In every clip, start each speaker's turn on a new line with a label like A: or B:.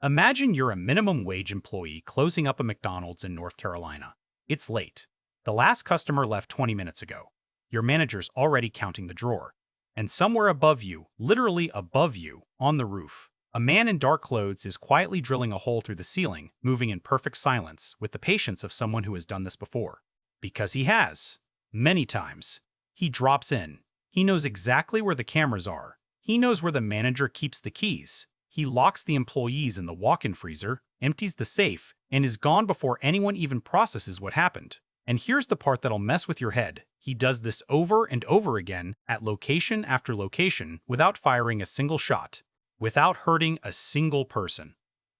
A: Imagine you're a minimum wage employee closing up a McDonald's in North Carolina. It's late. The last customer left 20 minutes ago. Your manager's already counting the drawer. And somewhere above you, literally above you, on the roof, a man in dark clothes is quietly drilling a hole through the ceiling, moving in perfect silence, with the patience of someone who has done this before. Because he has. Many times. He drops in. He knows exactly where the cameras are. He knows where the manager keeps the keys. He locks the employees in the walk-in freezer, empties the safe, and is gone before anyone even processes what happened. And here's the part that'll mess with your head. He does this over and over again at location after location without firing a single shot, without hurting a single person,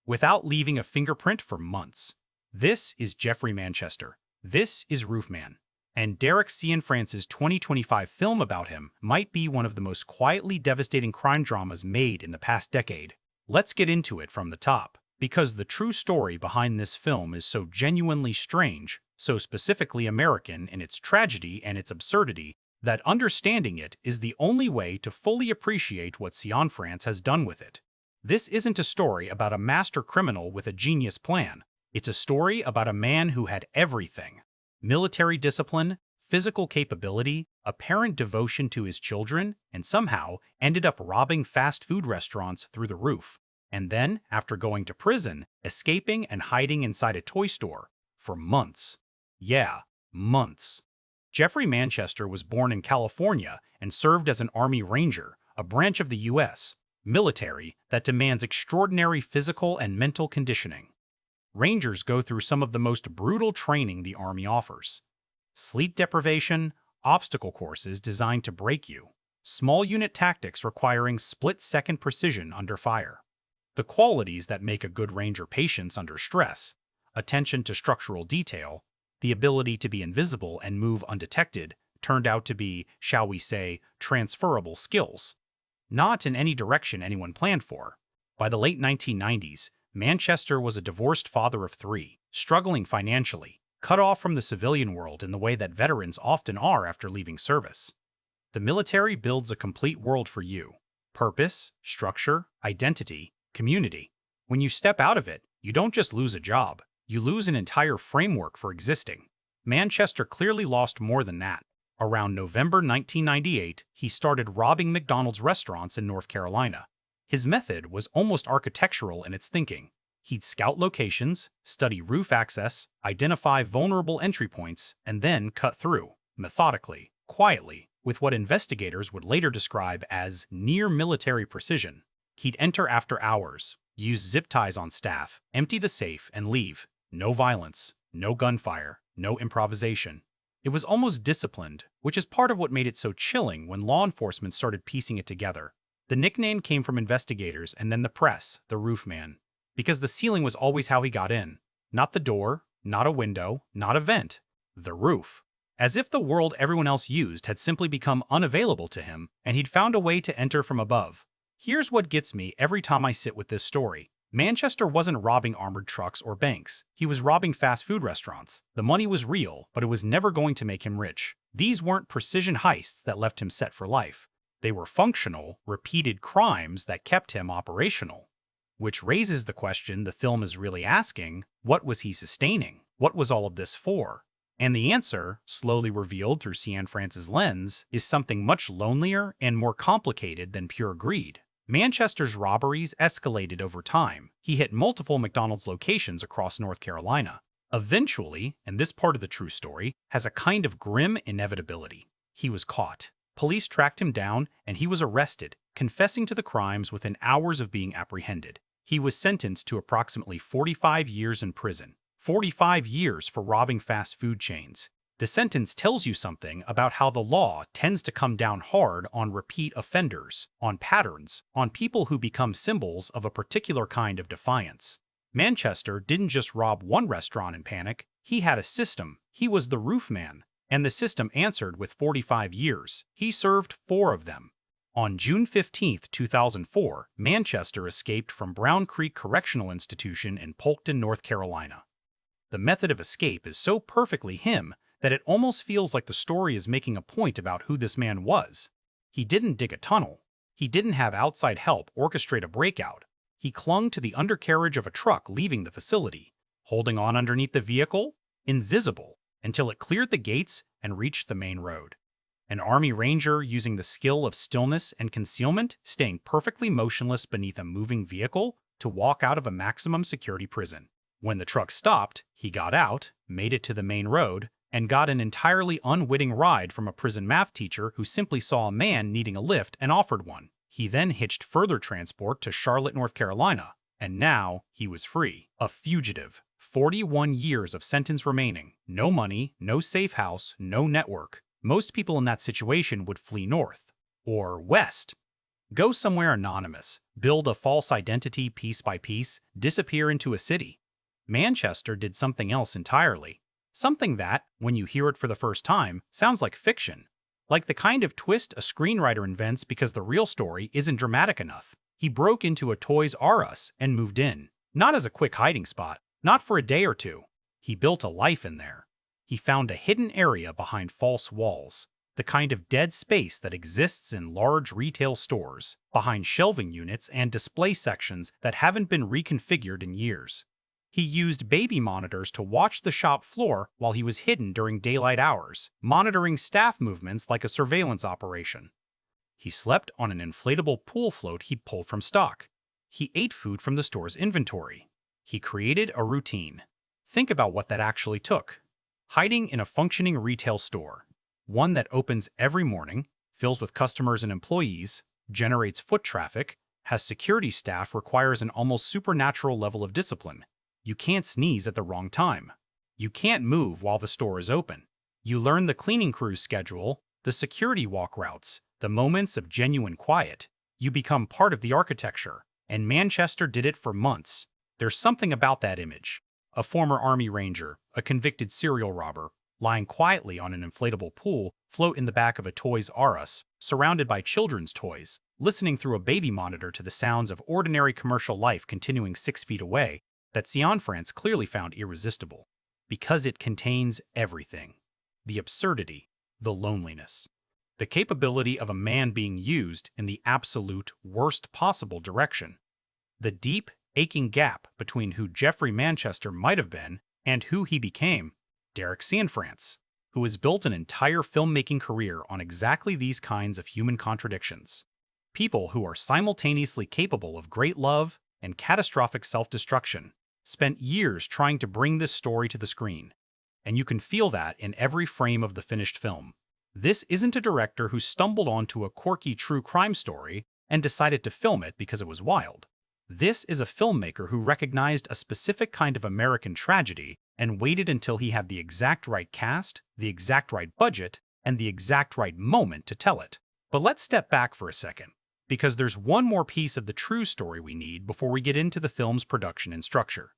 A: without leaving a fingerprint for months. This is Jeffrey Manchester. This is Roofman. And Derek Cianfrance's 2025 film about him might be one of the most quietly devastating crime dramas made in the past decade. Let's get into it from the top, because the true story behind this film is so genuinely strange, so specifically American in its tragedy and its absurdity, that understanding it is the only way to fully appreciate what Cianfrance has done with it. This isn't a story about a master criminal with a genius plan. It's a story about a man who had everything: military discipline, physical capability, apparent devotion to his children, and somehow ended up robbing fast food restaurants through the roof. And then, after going to prison, escaping and hiding inside a toy store for months. Yeah, months. Jeffrey Manchester was born in California and served as an Army Ranger, a branch of the U.S. military that demands extraordinary physical and mental conditioning. Rangers go through some of the most brutal training the Army offers. Sleep deprivation, obstacle courses designed to break you, small unit tactics requiring split-second precision under fire. The qualities that make a good Ranger patience under stress: attention to structural detail, the ability to be invisible and move undetected, turned out to be, shall we say, transferable skills. Not in any direction anyone planned for. By the late 1990s, Manchester was a divorced father of three, struggling financially, cut off from the civilian world in the way that veterans often are after leaving service. The military builds a complete world for you: purpose, structure, identity, community. When you step out of it, you don't just lose a job, you lose an entire framework for existing. Manchester clearly lost more than that. Around November 1998, he started robbing McDonald's restaurants in North Carolina. His method was almost architectural in its thinking. He'd scout locations, study roof access, identify vulnerable entry points, and then cut through, methodically, quietly, with what investigators would later describe as near-military precision. He'd enter after hours, use zip ties on staff, empty the safe, and leave. No violence, no gunfire, no improvisation. It was almost disciplined, which is part of what made it so chilling when law enforcement started piecing it together. The nickname came from investigators and then the press, the Roofman, because the ceiling was always how he got in. Not the door, not a window, not a vent. The roof. As if the world everyone else used had simply become unavailable to him, and he'd found a way to enter from above. Here's what gets me every time I sit with this story. Manchester wasn't robbing armored trucks or banks. He was robbing fast food restaurants. The money was real, but it was never going to make him rich. These weren't precision heists that left him set for life. They were functional, repeated crimes that kept him operational. Which raises the question the film is really asking: what was he sustaining? What was all of this for? And the answer, slowly revealed through Cianfrance's lens, is something much lonelier and more complicated than pure greed. Manchester's robberies escalated over time. He hit multiple McDonald's locations across North Carolina. Eventually, and this part of the true story has a kind of grim inevitability, he was caught. Police tracked him down, and he was arrested, confessing to the crimes within hours of being apprehended. He was sentenced to approximately 45 years in prison. 45 years for robbing fast food chains. The sentence tells you something about how the law tends to come down hard on repeat offenders, on patterns, on people who become symbols of a particular kind of defiance. Manchester didn't just rob one restaurant in panic, he had a system. He was the Roofman, and the system answered with 45 years. He served 4 of them. On June 15, 2004, Manchester escaped from Brown Creek Correctional Institution in Polkton, North Carolina. The method of escape is so perfectly him that it almost feels like the story is making a point about who this man was. He didn't dig a tunnel. He didn't have outside help orchestrate a breakout. He clung to the undercarriage of a truck leaving the facility, holding on underneath the vehicle, invisible, until it cleared the gates and reached the main road. An Army Ranger using the skill of stillness and concealment, staying perfectly motionless beneath a moving vehicle to walk out of a maximum security prison. When the truck stopped, he got out, made it to the main road, and got an entirely unwitting ride from a prison math teacher who simply saw a man needing a lift and offered one. He then hitched further transport to Charlotte, North Carolina, and now he was free. A fugitive. 41 years of sentence remaining. No money, no safe house, no network. Most people in that situation would flee north. Or west. Go somewhere anonymous, build a false identity piece by piece, disappear into a city. Manchester did something else entirely. Something that, when you hear it for the first time, sounds like fiction. Like the kind of twist a screenwriter invents because the real story isn't dramatic enough. He broke into a Toys R Us and moved in. Not as a quick hiding spot, not for a day or two. He built a life in there. He found a hidden area behind false walls, the kind of dead space that exists in large retail stores, behind shelving units and display sections that haven't been reconfigured in years. He used baby monitors to watch the shop floor while he was hidden during daylight hours, monitoring staff movements like a surveillance operation. He slept on an inflatable pool float he pulled from stock. He ate food from the store's inventory. He created a routine. Think about what that actually took. Hiding in a functioning retail store, one that opens every morning, fills with customers and employees, generates foot traffic, has security staff, requires an almost supernatural level of discipline. You can't sneeze at the wrong time. You can't move while the store is open. You learn the cleaning crew's schedule, the security walk routes, the moments of genuine quiet. You become part of the architecture, and Manchester did it for months. There's something about that image. A former Army Ranger, a convicted serial robber, lying quietly on an inflatable pool float in the back of a Toys R Us, surrounded by children's toys, listening through a baby monitor to the sounds of ordinary commercial life continuing 6 feet away, that Cianfrance clearly found irresistible. Because it contains everything. The absurdity, the loneliness, the capability of a man being used in the absolute worst possible direction, the deep, aching gap between who Jeffrey Manchester might have been and who he became, Derek Cianfrance, who has built an entire filmmaking career on exactly these kinds of human contradictions. People who are simultaneously capable of great love and catastrophic self-destruction, spent years trying to bring this story to the screen, and you can feel that in every frame of the finished film. This isn't a director who stumbled onto a quirky true crime story and decided to film it because it was wild. This is a filmmaker who recognized a specific kind of American tragedy and waited until he had the exact right cast, the exact right budget, and the exact right moment to tell it. But let's step back for a second, because there's one more piece of the true story we need before we get into the film's production and structure.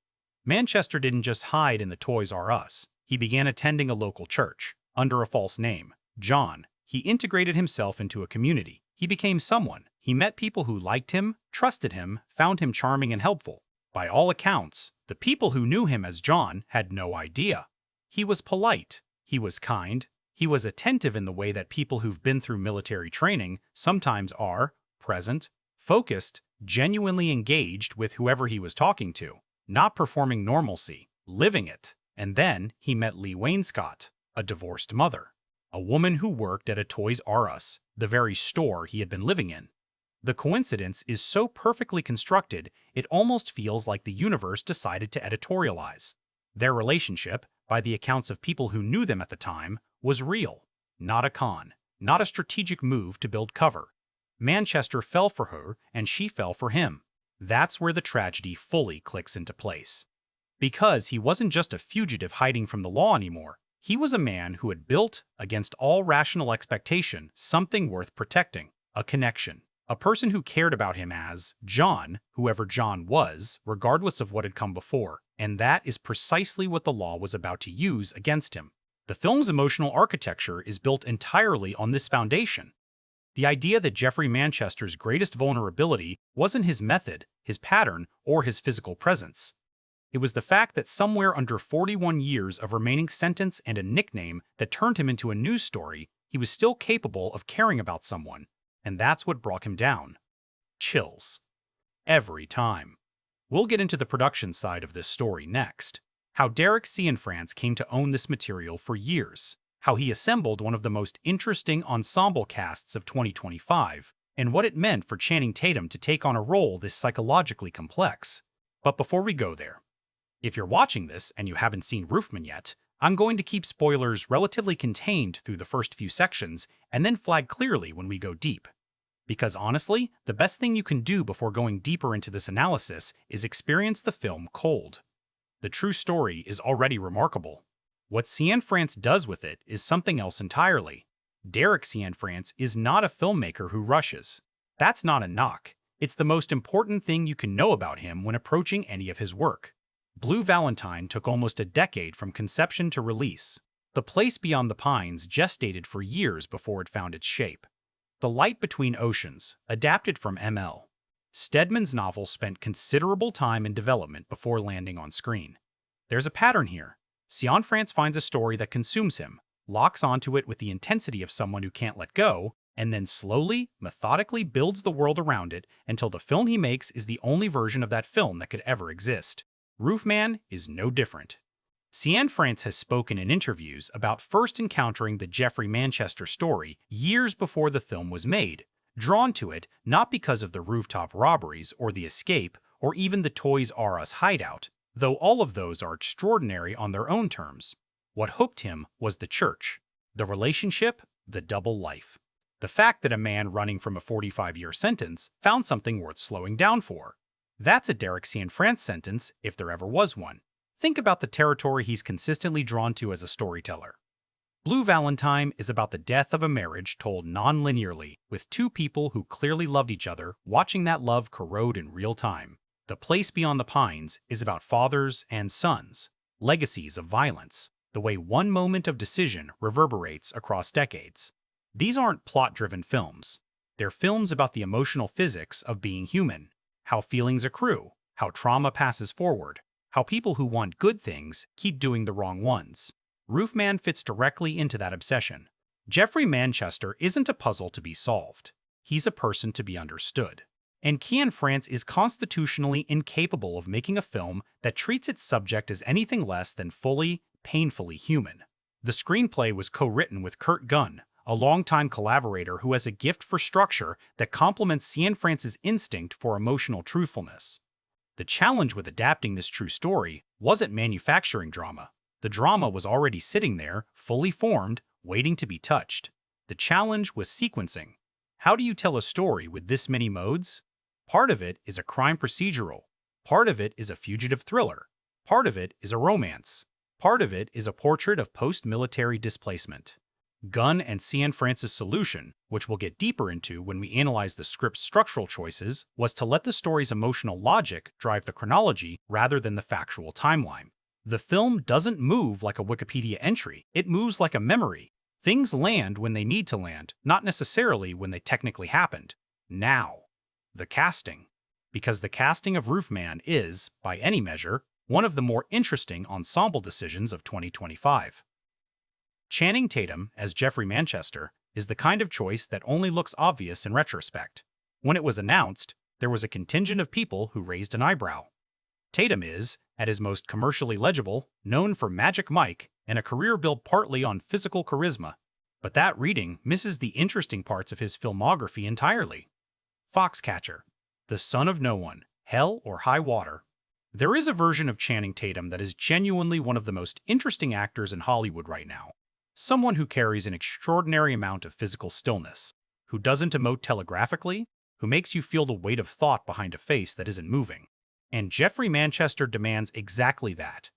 A: Manchester didn't just hide in the Toys R Us. He began attending a local church, under a false name, John. He integrated himself into a community. He became someone. He met people who liked him, trusted him, found him charming and helpful. By all accounts, the people who knew him as John had no idea. He was polite. He was kind. He was attentive in the way that people who've been through military training sometimes are, present, focused, genuinely engaged with whoever he was talking to, not performing normalcy, living it. And then he met Leigh Wainscott, a divorced mother, a woman who worked at a Toys R Us, the very store he had been living in. The coincidence is so perfectly constructed, it almost feels like the universe decided to editorialize. Their relationship, by the accounts of people who knew them at the time, was real, not a con, not a strategic move to build cover. Manchester fell for her, and she fell for him. That's where the tragedy fully clicks into place. Because he wasn't just a fugitive hiding from the law anymore. He was a man who had built, against all rational expectation, something worth protecting, a connection. A person who cared about him as John, whoever John was, regardless of what had come before. And that is precisely what the law was about to use against him. The film's emotional architecture is built entirely on this foundation. The idea that Jeffrey Manchester's greatest vulnerability wasn't his method, his pattern, or his physical presence. It was the fact that somewhere under 41 years of remaining sentence and a nickname that turned him into a news story, he was still capable of caring about someone, and that's what brought him down. Chills. every time. We'll get into the production side of this story next. How Derek Cianfrance came to own this material for years, how he assembled one of the most interesting ensemble casts of 2025, and what it meant for Channing Tatum to take on a role this psychologically complex. But before we go there, if you're watching this and you haven't seen Roofman yet, I'm going to keep spoilers relatively contained through the first few sections and then flag clearly when we go deep. Because honestly, the best thing you can do before going deeper into this analysis is experience the film cold. The true story is already remarkable. What Cianfrance does with it is something else entirely. Derek Cianfrance is not a filmmaker who rushes. That's not a knock. It's the most important thing you can know about him when approaching any of his work. Blue Valentine took almost a decade from conception to release. The Place Beyond the Pines gestated for years before it found its shape. The Light Between Oceans, adapted from M.L. Stedman's novel, spent considerable time in development before landing on screen. There's a pattern here. Cianfrance finds a story that consumes him, locks onto it with the intensity of someone who can't let go, and then slowly, methodically builds the world around it until the film he makes is the only version of that film that could ever exist. Roofman is no different. Cianfrance has spoken in interviews about first encountering the Jeffrey Manchester story years before the film was made, drawn to it not because of the rooftop robberies or the escape or even the Toys R Us hideout, though all of those are extraordinary on their own terms. What hooked him was the church, the relationship, the double life. The fact that a man running from a 45-year sentence found something worth slowing down for. That's a Derek Cianfrance sentence, if there ever was one. Think about the territory he's consistently drawn to as a storyteller. Blue Valentine is about the death of a marriage told non-linearly, with two people who clearly loved each other watching that love corrode in real time. The Place Beyond the Pines is about fathers and sons, legacies of violence, the way one moment of decision reverberates across decades. These aren't plot-driven films. They're films about the emotional physics of being human, how feelings accrue, how trauma passes forward, how people who want good things keep doing the wrong ones. Roofman fits directly into that obsession. Jeffrey Manchester isn't a puzzle to be solved. He's a person to be understood. And Cianfrance is constitutionally incapable of making a film that treats its subject as anything less than fully, painfully human. The screenplay was co-written with Kurt Gunn, a longtime collaborator who has a gift for structure that complements Cianfrance's instinct for emotional truthfulness. The challenge with adapting this true story wasn't manufacturing drama. The drama was already sitting there, fully formed, waiting to be touched. The challenge was sequencing. How do you tell a story with this many modes? Part of it is a crime procedural. Part of it is a fugitive thriller. Part of it is a romance. Part of it is a portrait of post-military displacement. Gunn and Cianfrance's solution, which we'll get deeper into when we analyze the script's structural choices, was to let the story's emotional logic drive the chronology rather than the factual timeline. The film doesn't move like a Wikipedia entry, it moves like a memory. Things land when they need to land, not necessarily when they technically happened. Now, the casting. Because the casting of Roofman is, by any measure, one of the more interesting ensemble decisions of 2025. Channing Tatum, as Jeffrey Manchester, is the kind of choice that only looks obvious in retrospect. When it was announced, there was a contingent of people who raised an eyebrow. Tatum is, at his most commercially legible, known for Magic Mike and a career built partly on physical charisma. But that reading misses the interesting parts of his filmography entirely. Foxcatcher, The Son of No One, Hell or High Water. There is a version of Channing Tatum that is genuinely one of the most interesting actors in Hollywood right now. Someone who carries an extraordinary amount of physical stillness, who doesn't emote telegraphically, who makes you feel the weight of thought behind a face that isn't moving. And Jeffrey Manchester demands exactly that.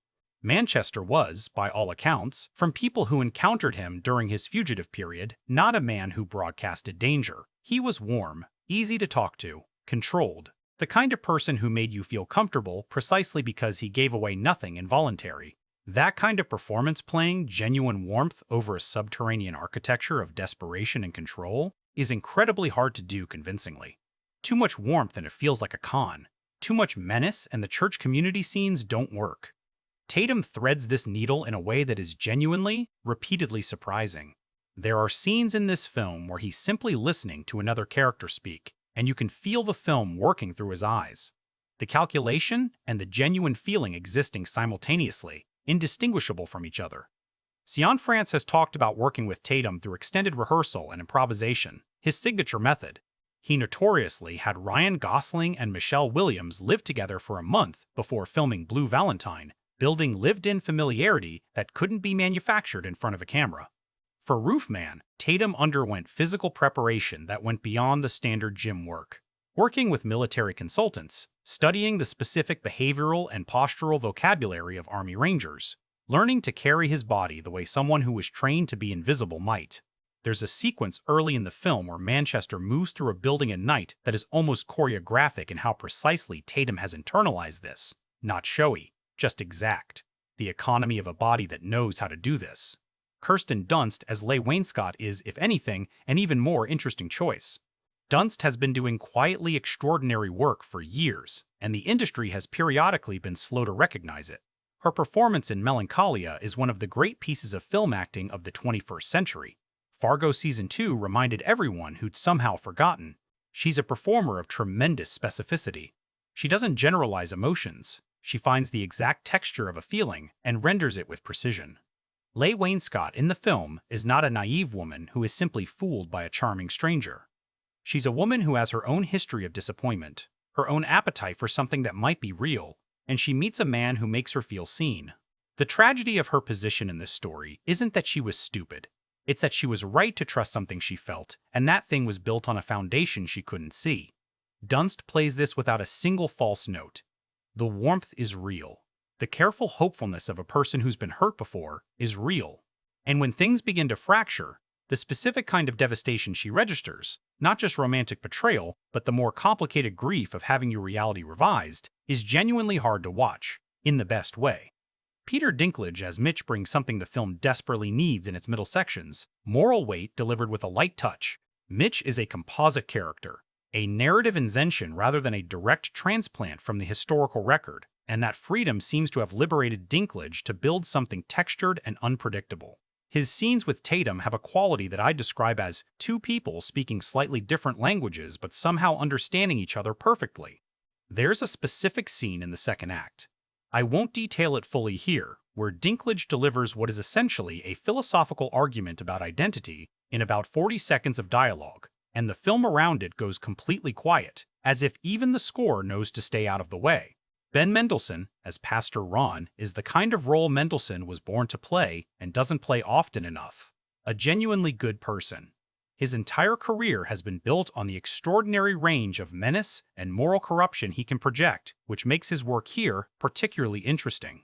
A: Manchester was, by all accounts, from people who encountered him during his fugitive period, not a man who broadcasted danger. He was warm, easy to talk to, controlled, the kind of person who made you feel comfortable precisely because he gave away nothing involuntary. That kind of performance playing genuine warmth over a subterranean architecture of desperation and control is incredibly hard to do convincingly. Too much warmth and it feels like a con. Too much menace and the church community scenes don't work. Tatum threads this needle in a way that is genuinely, repeatedly surprising. There are scenes in this film where he's simply listening to another character speak, and you can feel the film working through his eyes. The calculation and the genuine feeling existing simultaneously, indistinguishable from each other. Cianfrance has talked about working with Tatum through extended rehearsal and improvisation, his signature method. He notoriously had Ryan Gosling and Michelle Williams live together for a month before filming Blue Valentine, building lived-in familiarity that couldn't be manufactured in front of a camera. For Roofman, Tatum underwent physical preparation that went beyond the standard gym work. Working with military consultants, studying the specific behavioral and postural vocabulary of Army Rangers, learning to carry his body the way someone who was trained to be invisible might. There's a sequence early in the film where Manchester moves through a building at night that is almost choreographic in how precisely Tatum has internalized this. Not showy, just exact. The economy of a body that knows how to do this. Kirsten Dunst as Leigh is, if anything, an even more interesting choice. Dunst has been doing quietly extraordinary work for years, and the industry has periodically been slow to recognize it. Her performance in Melancholia is one of the great pieces of film acting of the 21st century. Fargo Season 2 reminded everyone who'd somehow forgotten. She's a performer of tremendous specificity. She doesn't generalize emotions. She finds the exact texture of a feeling and renders it with precision. Leigh in the film is not a naive woman who is simply fooled by a charming stranger. She's a woman who has her own history of disappointment, her own appetite for something that might be real, and she meets a man who makes her feel seen. The tragedy of her position in this story isn't that she was stupid. It's that she was right to trust something she felt, and that thing was built on a foundation she couldn't see. Dunst plays this without a single false note. The warmth is real. The careful hopefulness of a person who's been hurt before is real. And when things begin to fracture, the specific kind of devastation she registers, not just romantic betrayal, but the more complicated grief of having your reality revised, is genuinely hard to watch, in the best way. Peter Dinklage as Mitch brings something the film desperately needs in its middle sections, moral weight delivered with a light touch. Mitch is a composite character, a narrative invention rather than a direct transplant from the historical record, and that freedom seems to have liberated Dinklage to build something textured and unpredictable. His scenes with Tatum have a quality that I describe as two people speaking slightly different languages but somehow understanding each other perfectly. There's a specific scene in the second act. I won't detail it fully here, where Dinklage delivers what is essentially a philosophical argument about identity in about 40 seconds of dialogue, and the film around it goes completely quiet, as if even the score knows to stay out of the way. Ben Mendelsohn, as Pastor Ron, is the kind of role Mendelsohn was born to play and doesn't play often enough. A genuinely good person. His entire career has been built on the extraordinary range of menace and moral corruption he can project, which makes his work here particularly interesting.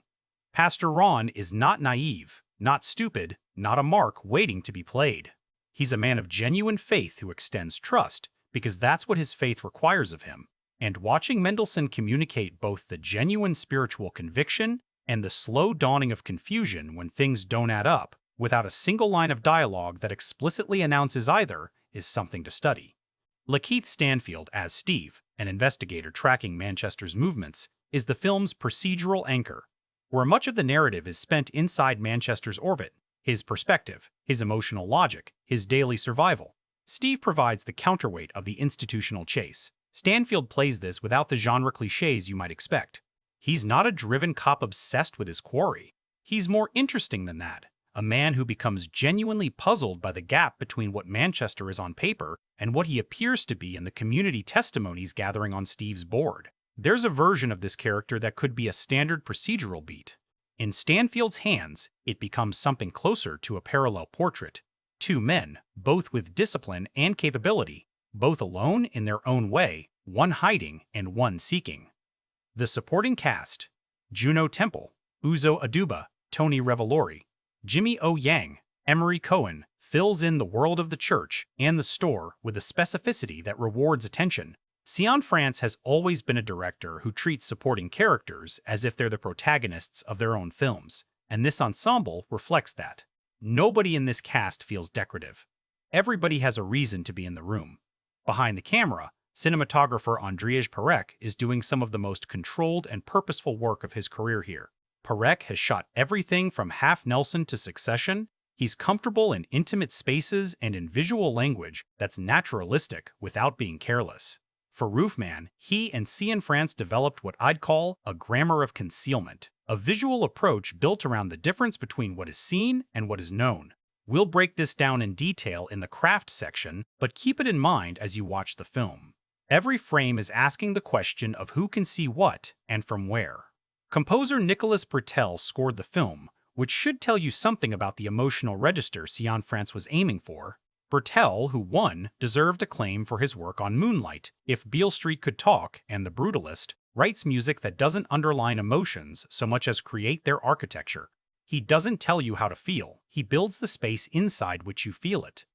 A: Pastor Ron is not naive, not stupid, not a mark waiting to be played. He's a man of genuine faith who extends trust, because that's what his faith requires of him. And watching Mendelsohn communicate both the genuine spiritual conviction and the slow dawning of confusion when things don't add up, without a single line of dialogue that explicitly announces either, is something to study. Lakeith Stanfield as Steve, an investigator tracking Manchester's movements, is the film's procedural anchor, where much of the narrative is spent inside Manchester's orbit, his perspective, his emotional logic, his daily survival. Steve provides the counterweight of the institutional chase. Stanfield plays this without the genre cliches you might expect. He's not a driven cop obsessed with his quarry. He's more interesting than that. A man who becomes genuinely puzzled by the gap between what Manchester is on paper and what he appears to be in the community testimonies gathering on Steve's board. There's a version of this character that could be a standard procedural beat. In Stanfield's hands, it becomes something closer to a parallel portrait. Two men, both with discipline and capability, both alone in their own way, one hiding and one seeking. The supporting cast: Juno Temple, Uzo Aduba, Tony Revolori, Jimmy O. Yang, Emery Cohen, fills in the world of the church and the store with a specificity that rewards attention. Cianfrance has always been a director who treats supporting characters as if they're the protagonists of their own films, and this ensemble reflects that. Nobody in this cast feels decorative. Everybody has a reason to be in the room. Behind the camera, cinematographer Andrzej Perek is doing some of the most controlled and purposeful work of his career here. Perek has shot everything from Half Nelson to Succession. He's comfortable in intimate spaces and in visual language that's naturalistic without being careless. For Roofman, he and Cianfrance developed what I'd call a grammar of concealment, a visual approach built around the difference between what is seen and what is known. We'll break this down in detail in the craft section, but keep it in mind as you watch the film. Every frame is asking the question of who can see what and from where. Composer Nicholas Britell scored the film, which should tell you something about the emotional register Cianfrance was aiming for. Britell, who won, deserved acclaim for his work on Moonlight, If Beale Street Could Talk, and The Brutalist, writes music that doesn't underline emotions so much as create their architecture. He doesn't tell you how to feel, he builds the space inside which you feel it.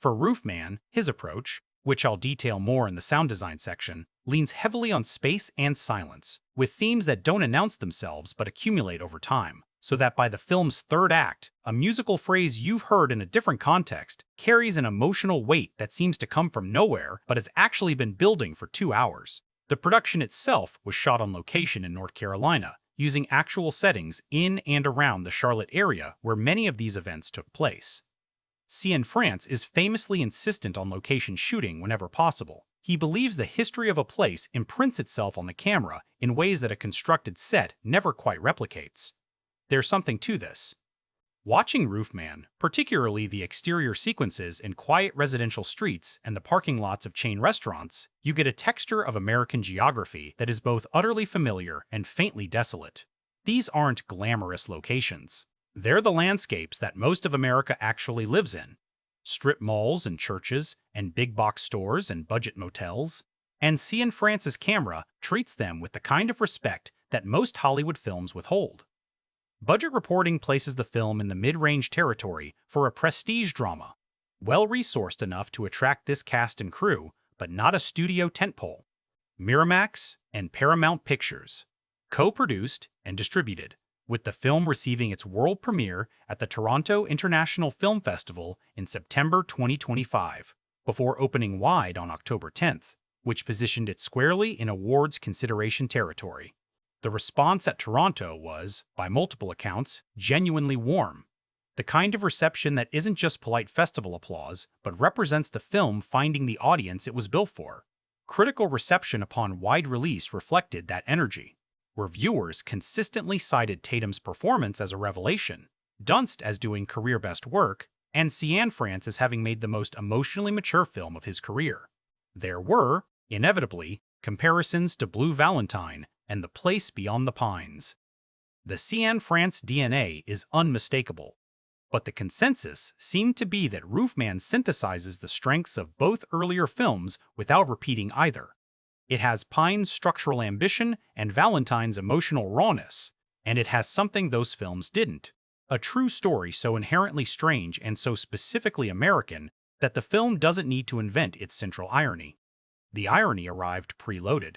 A: For Roofman, his approach, which I'll detail more in the sound design section, leans heavily on space and silence, with themes that don't announce themselves but accumulate over time, so that by the film's third act, a musical phrase you've heard in a different context carries an emotional weight that seems to come from nowhere but has actually been building for 2 hours. The production itself was shot on location in North Carolina, using actual settings in and around the Charlotte area where many of these events took place. Cianfrance is famously insistent on location shooting whenever possible. He believes the history of a place imprints itself on the camera in ways that a constructed set never quite replicates. There's something to this. Watching Roofman, particularly the exterior sequences in quiet residential streets and the parking lots of chain restaurants, you get a texture of American geography that is both utterly familiar and faintly desolate. These aren't glamorous locations. They're the landscapes that most of America actually lives in. Strip malls and churches, and big box stores and budget motels. And Cianfrance's camera treats them with the kind of respect that most Hollywood films withhold. Budget reporting places the film in the mid-range territory for a prestige drama, well-resourced enough to attract this cast and crew, but not a studio tentpole. Miramax and Paramount Pictures, co-produced and distributed, with the film receiving its world premiere at the Toronto International Film Festival in September 2025, before opening wide on October 10th, which positioned it squarely in awards consideration territory. The response at Toronto was, by multiple accounts, genuinely warm. The kind of reception that isn't just polite festival applause, but represents the film finding the audience it was built for. Critical reception upon wide release reflected that energy. Reviewers consistently cited Tatum's performance as a revelation, Dunst as doing career-best work, and Cianfrance as having made the most emotionally mature film of his career. There were, inevitably, comparisons to Blue Valentine and The Place Beyond the Pines. The Cianfrance DNA is unmistakable, but the consensus seemed to be that Roofman synthesizes the strengths of both earlier films without repeating either. It has Pine's structural ambition and Valentine's emotional rawness, and it has something those films didn't. A true story so inherently strange and so specifically American that the film doesn't need to invent its central irony. The irony arrived preloaded.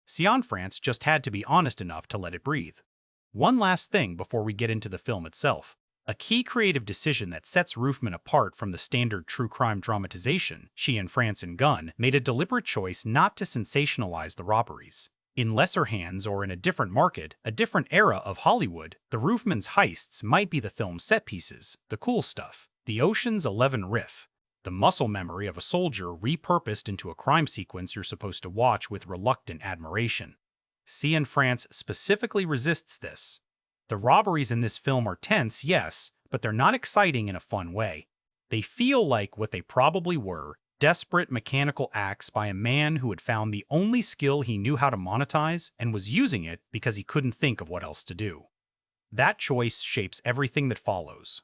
A: Cianfrance just had to be honest enough to let it breathe. One last thing before we get into the film itself. A key creative decision that sets Roofman apart from the standard true crime dramatization Cianfrance and Gunn made a deliberate choice not to sensationalize the robberies. In lesser hands or in a different market, a different era of Hollywood, the Roofman's heists might be the film's set pieces, the cool stuff, the Ocean's 11 riff, the muscle memory of a soldier repurposed into a crime sequence you're supposed to watch with reluctant admiration. Cianfrance specifically resists this. The robberies in this film are tense, yes, but they're not exciting in a fun way. They feel like what they probably were, desperate mechanical acts by a man who had found the only skill he knew how to monetize and was using it because he couldn't think of what else to do. That choice shapes everything that follows.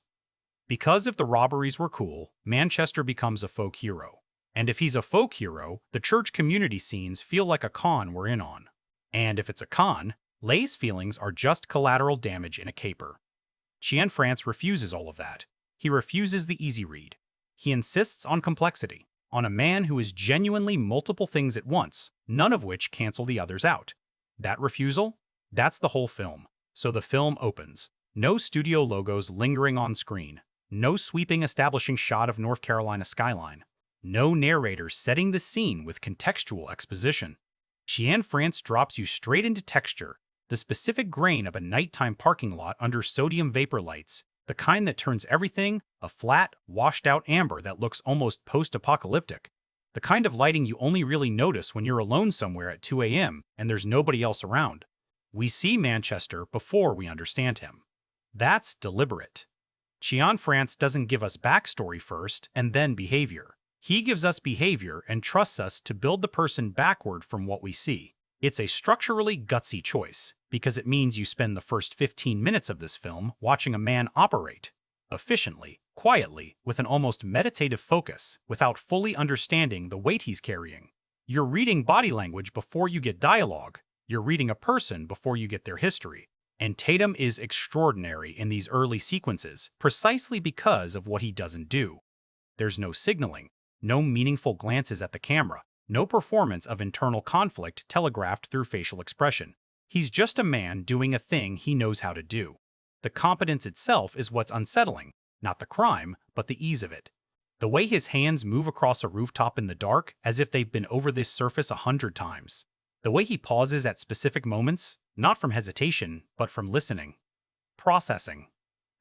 A: Because if the robberies were cool, Manchester becomes a folk hero. And if he's a folk hero, the church community scenes feel like a con we're in on. And if it's a con, Leigh's feelings are just collateral damage in a caper. Cianfrance refuses all of that. He refuses the easy read. He insists on complexity, on a man who is genuinely multiple things at once, none of which cancel the others out. That refusal? That's the whole film. So the film opens. No studio logos lingering on screen. No sweeping establishing shot of North Carolina skyline. No narrator setting the scene with contextual exposition. Cianfrance drops you straight into texture, the specific grain of a nighttime parking lot under sodium vapor lights, the kind that turns everything a flat, washed-out amber that looks almost post-apocalyptic. The kind of lighting you only really notice when you're alone somewhere at 2 a.m. and there's nobody else around. We see Manchester before we understand him. That's deliberate. Cianfrance doesn't give us backstory first and then behavior. He gives us behavior and trusts us to build the person backward from what we see. It's a structurally gutsy choice, because it means you spend the first 15 minutes of this film watching a man operate efficiently, quietly, with an almost meditative focus, without fully understanding the weight he's carrying. You're reading body language before you get dialogue. You're reading a person before you get their history. And Tatum is extraordinary in these early sequences, precisely because of what he doesn't do. There's no signaling, no meaningful glances at the camera, no performance of internal conflict telegraphed through facial expression. He's just a man doing a thing he knows how to do. The competence itself is what's unsettling, not the crime, but the ease of it. The way his hands move across a rooftop in the dark as if they've been over this surface 100 times. The way he pauses at specific moments, not from hesitation, but from listening. Processing.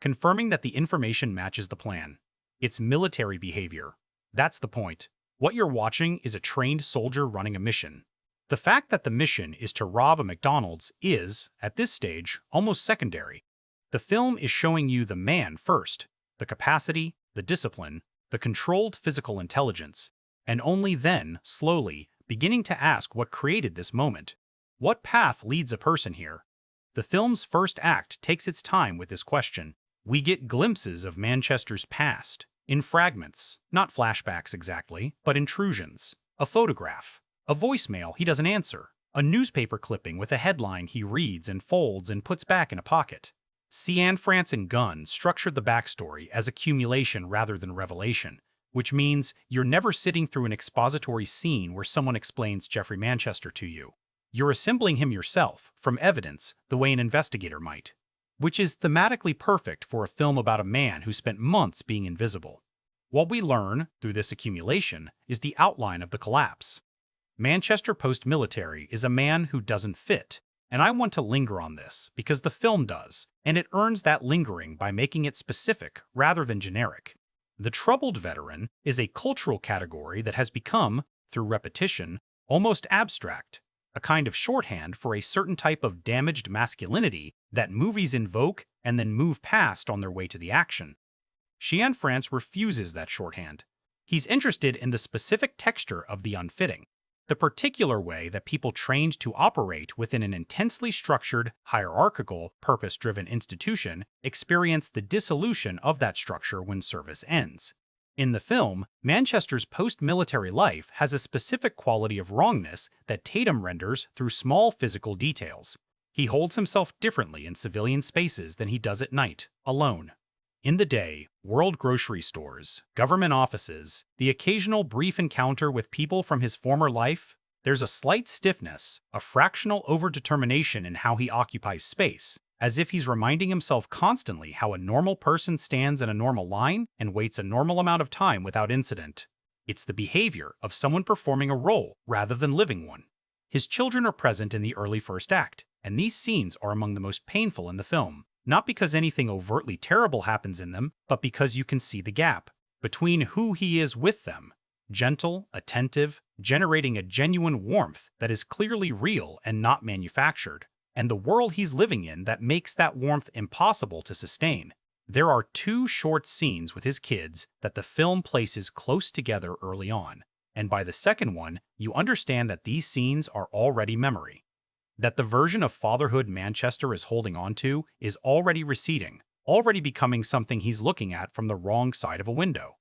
A: Confirming that the information matches the plan. It's military behavior. That's the point. What you're watching is a trained soldier running a mission. The fact that the mission is to rob a McDonald's is, at this stage, almost secondary. The film is showing you the man first, the capacity, the discipline, the controlled physical intelligence, and only then, slowly, beginning to ask what created this moment. What path leads a person here? The film's first act takes its time with this question. We get glimpses of Manchester's past, in fragments, not flashbacks exactly, but intrusions. A photograph, a voicemail he doesn't answer, a newspaper clipping with a headline he reads and folds and puts back in a pocket. Cianfrance and Gunn structured the backstory as accumulation rather than revelation, which means you're never sitting through an expository scene where someone explains Jeffrey Manchester to you. You're assembling him yourself, from evidence, the way an investigator might. Which is thematically perfect for a film about a man who spent months being invisible. What we learn, through this accumulation, is the outline of the collapse. Manchester post-military is a man who doesn't fit, and I want to linger on this because the film does, and it earns that lingering by making it specific rather than generic. The troubled veteran is a cultural category that has become, through repetition, almost abstract, a kind of shorthand for a certain type of damaged masculinity that movies invoke and then move past on their way to the action. Cianfrance refuses that shorthand. He's interested in the specific texture of the unfitting, the particular way that people trained to operate within an intensely structured, hierarchical, purpose-driven institution experience the dissolution of that structure when service ends. In the film, Manchester's post-military life has a specific quality of wrongness that Tatum renders through small physical details. He holds himself differently in civilian spaces than he does at night, alone. In the day, world grocery stores, government offices, the occasional brief encounter with people from his former life, there's a slight stiffness, a fractional overdetermination in how he occupies space, as if he's reminding himself constantly how a normal person stands in a normal line and waits a normal amount of time without incident. It's the behavior of someone performing a role rather than living one. His children are present in the early first act, and these scenes are among the most painful in the film. Not because anything overtly terrible happens in them, but because you can see the gap between who he is with them, gentle, attentive, generating a genuine warmth that is clearly real and not manufactured, and the world he's living in that makes that warmth impossible to sustain. There are two short scenes with his kids that the film places close together early on, and by the second one, you understand that these scenes are already memory. That the version of fatherhood Manchester is holding on to is already receding, already becoming something he's looking at from the wrong side of a window.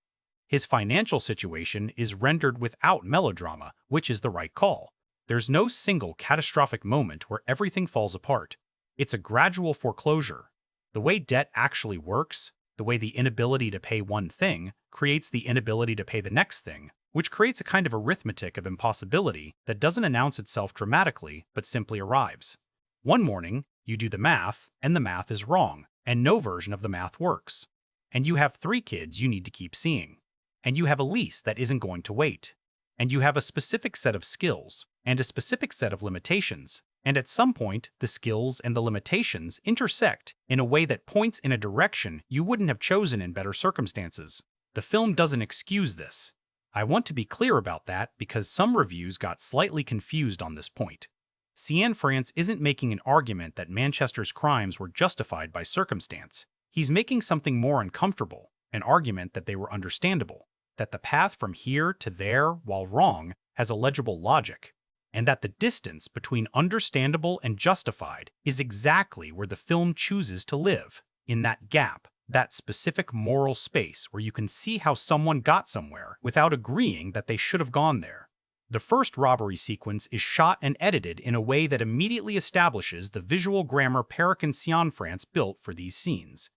A: His financial situation is rendered without melodrama, which is the right call. There's no single catastrophic moment where everything falls apart. It's a gradual foreclosure. The way debt actually works, the way the inability to pay one thing creates the inability to pay the next thing, which creates a kind of arithmetic of impossibility that doesn't announce itself dramatically, but simply arrives. One morning, you do the math, and the math is wrong, and no version of the math works. And you have 3 kids you need to keep seeing. And you have a lease that isn't going to wait. And you have a specific set of skills, and a specific set of limitations. And at some point, the skills and the limitations intersect in a way that points in a direction you wouldn't have chosen in better circumstances. The film doesn't excuse this. I want to be clear about that because some reviews got slightly confused on this point. Cianfrance isn't making an argument that Manchester's crimes were justified by circumstance. He's making something more uncomfortable, an argument that they were understandable, that the path from here to there, while wrong, has a legible logic, and that the distance between understandable and justified is exactly where the film chooses to live, in that gap, that specific moral space where you can see how someone got somewhere without agreeing that they should have gone there. The first robbery sequence is shot and edited in a way that immediately establishes the visual grammar Derek Cianfrance built for these scenes.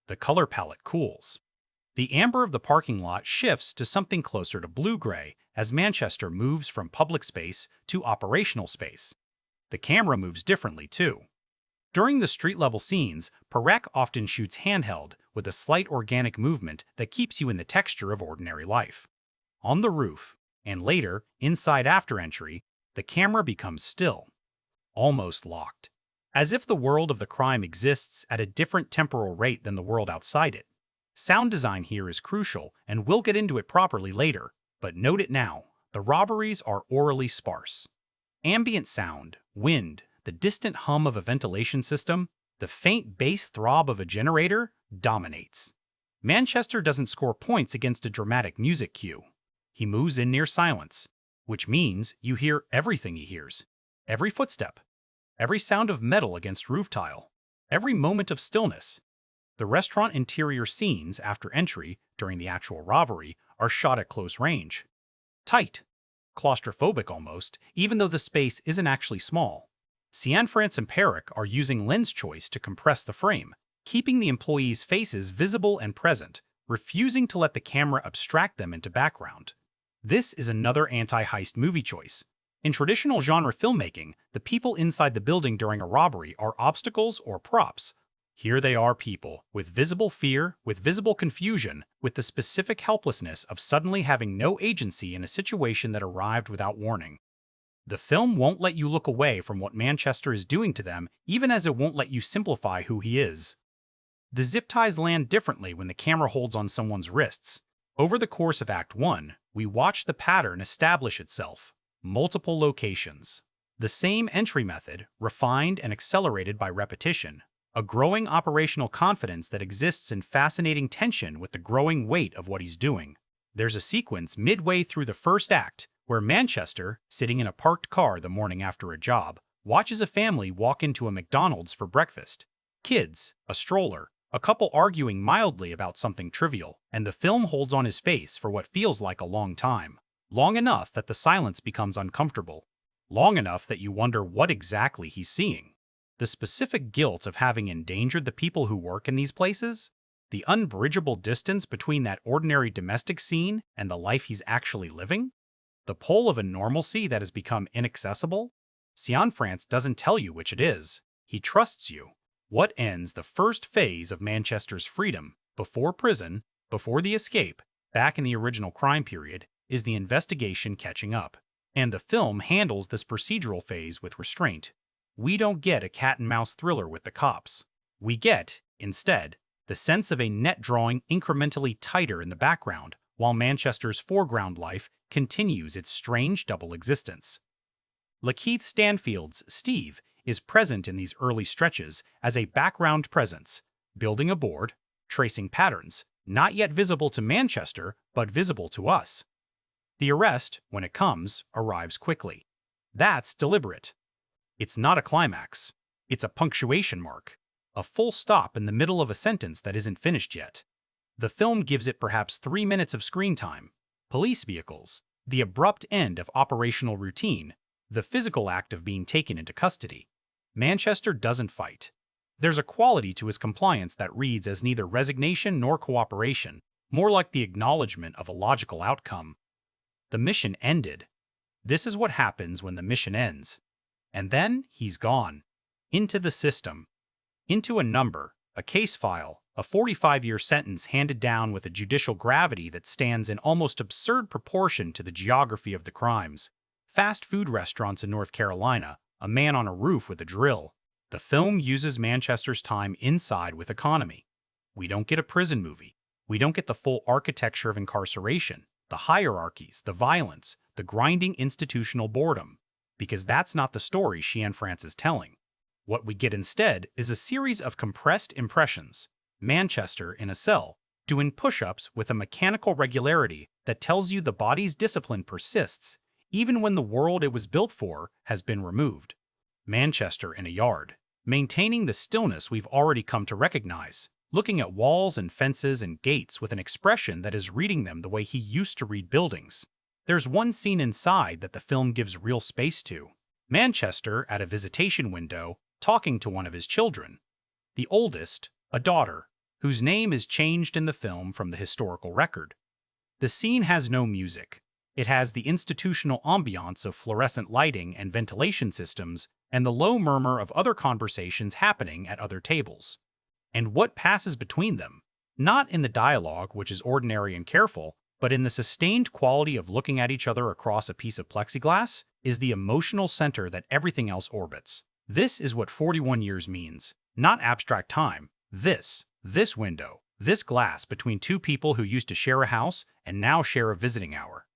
A: The color palette cools. The amber of the parking lot shifts to something closer to blue-gray as Manchester moves from public space to operational space. The camera moves differently, too. During the street-level scenes, Derek often shoots handheld with a slight organic movement that keeps you in the texture of ordinary life. On the roof, and later, inside after entry, the camera becomes still, almost locked, as if the world of the crime exists at a different temporal rate than the world outside it. Sound design here is crucial, and we'll get into it properly later, but note it now, the robberies are orally sparse. Ambient sound, wind, the distant hum of a ventilation system, the faint bass throb of a generator dominates. Manchester doesn't score points against a dramatic music cue. He moves in near silence, which means you hear everything he hears. Every footstep, every sound of metal against roof tile, every moment of stillness. The restaurant interior scenes after entry during the actual robbery are shot at close range. Tight, claustrophobic almost, even though the space isn't actually small. Cianfrance and Derek are using lens choice to compress the frame, keeping the employees' faces visible and present, refusing to let the camera abstract them into background. This is another anti-heist movie choice. In traditional genre filmmaking, the people inside the building during a robbery are obstacles or props. Here they are people, with visible fear, with visible confusion, with the specific helplessness of suddenly having no agency in a situation that arrived without warning. The film won't let you look away from what Manchester is doing to them, even as it won't let you simplify who he is. The zip ties land differently when the camera holds on someone's wrists. Over the course of Act 1, we watch the pattern establish itself. Multiple locations. The same entry method, refined and accelerated by repetition. A growing operational confidence that exists in fascinating tension with the growing weight of what he's doing. There's a sequence midway through the first act where Manchester, sitting in a parked car the morning after a job, watches a family walk into a McDonald's for breakfast. Kids, a stroller, a couple arguing mildly about something trivial, and the film holds on his face for what feels like a long time. Long enough that the silence becomes uncomfortable. Long enough that you wonder what exactly he's seeing. The specific guilt of having endangered the people who work in these places? The unbridgeable distance between that ordinary domestic scene and the life he's actually living? The pole of a normalcy that has become inaccessible? Cianfrance doesn't tell you which it is. He trusts you. What ends the first phase of Manchester's freedom, before prison, before the escape, back in the original crime period, is the investigation catching up. And the film handles this procedural phase with restraint. We don't get a cat-and-mouse thriller with the cops. We get, instead, the sense of a net drawing incrementally tighter in the background, while Manchester's foreground life continues its strange double existence. Lakeith Stanfield's Steve is present in these early stretches as a background presence, building a board, tracing patterns, not yet visible to Manchester, but visible to us. The arrest, when it comes, arrives quickly. That's deliberate. It's not a climax. It's a punctuation mark, a full stop in the middle of a sentence that isn't finished yet. The film gives it perhaps 3 minutes of screen time. Police vehicles, the abrupt end of operational routine, the physical act of being taken into custody. Manchester doesn't fight. There's a quality to his compliance that reads as neither resignation nor cooperation, more like the acknowledgement of a logical outcome. The mission ended. This is what happens when the mission ends. And then he's gone. Into the system. Into a number, a case file, a 45-year sentence handed down with a judicial gravity that stands in almost absurd proportion to the geography of the crimes. Fast food restaurants in North Carolina, a man on a roof with a drill. The film uses Manchester's time inside with economy. We don't get a prison movie. We don't get the full architecture of incarceration. the hierarchies, the violence, the grinding institutional boredom. Because that's not the story Cianfrance is telling. What we get instead is a series of compressed impressions. Manchester in a cell, doing push-ups with a mechanical regularity that tells you the body's discipline persists, even when the world it was built for has been removed. Manchester in a yard, maintaining the stillness we've already come to recognize, looking at walls and fences and gates with an expression that is reading them the way he used to read buildings. There's one scene inside that the film gives real space to. Manchester at a visitation window, talking to one of his children. The oldest, a daughter, whose name is changed in the film from the historical record. The scene has no music. It has the institutional ambiance of fluorescent lighting and ventilation systems and the low murmur of other conversations happening at other tables. And what passes between them? Not in the dialogue, which is ordinary and careful, but in the sustained quality of looking at each other across a piece of plexiglass, is the emotional center that everything else orbits. This is what 41 years means. Not abstract time. This window, this glass between two people who used to share a house and now share a visiting hour.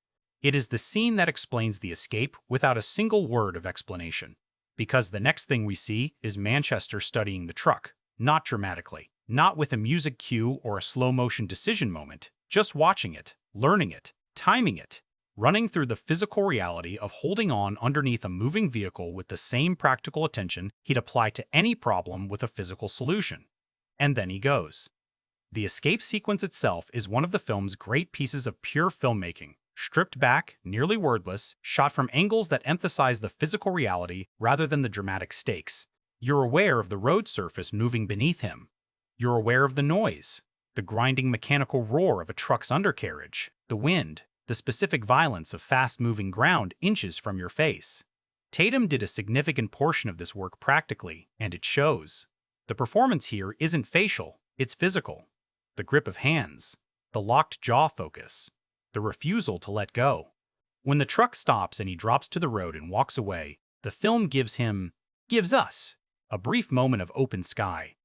A: It is the scene that explains the escape without a single word of explanation. Because the next thing we see is Manchester studying the truck, not dramatically, not with a music cue or a slow-motion decision moment, just watching it, learning it, timing it, running through the physical reality of holding on underneath a moving vehicle with the same practical attention he'd apply to any problem with a physical solution. And then he goes. The escape sequence itself is one of the film's great pieces of pure filmmaking, stripped back, nearly wordless, shot from angles that emphasize the physical reality rather than the dramatic stakes. You're aware of the road surface moving beneath him. You're aware of the noise, the grinding mechanical roar of a truck's undercarriage, the wind, the specific violence of fast-moving ground inches from your face. Tatum did a significant portion of this work practically, and it shows. The performance here isn't facial, it's physical. The grip of hands, the locked jaw focus, the refusal to let go. When the truck stops and he drops to the road and walks away, the film gives us, a brief moment of open sky.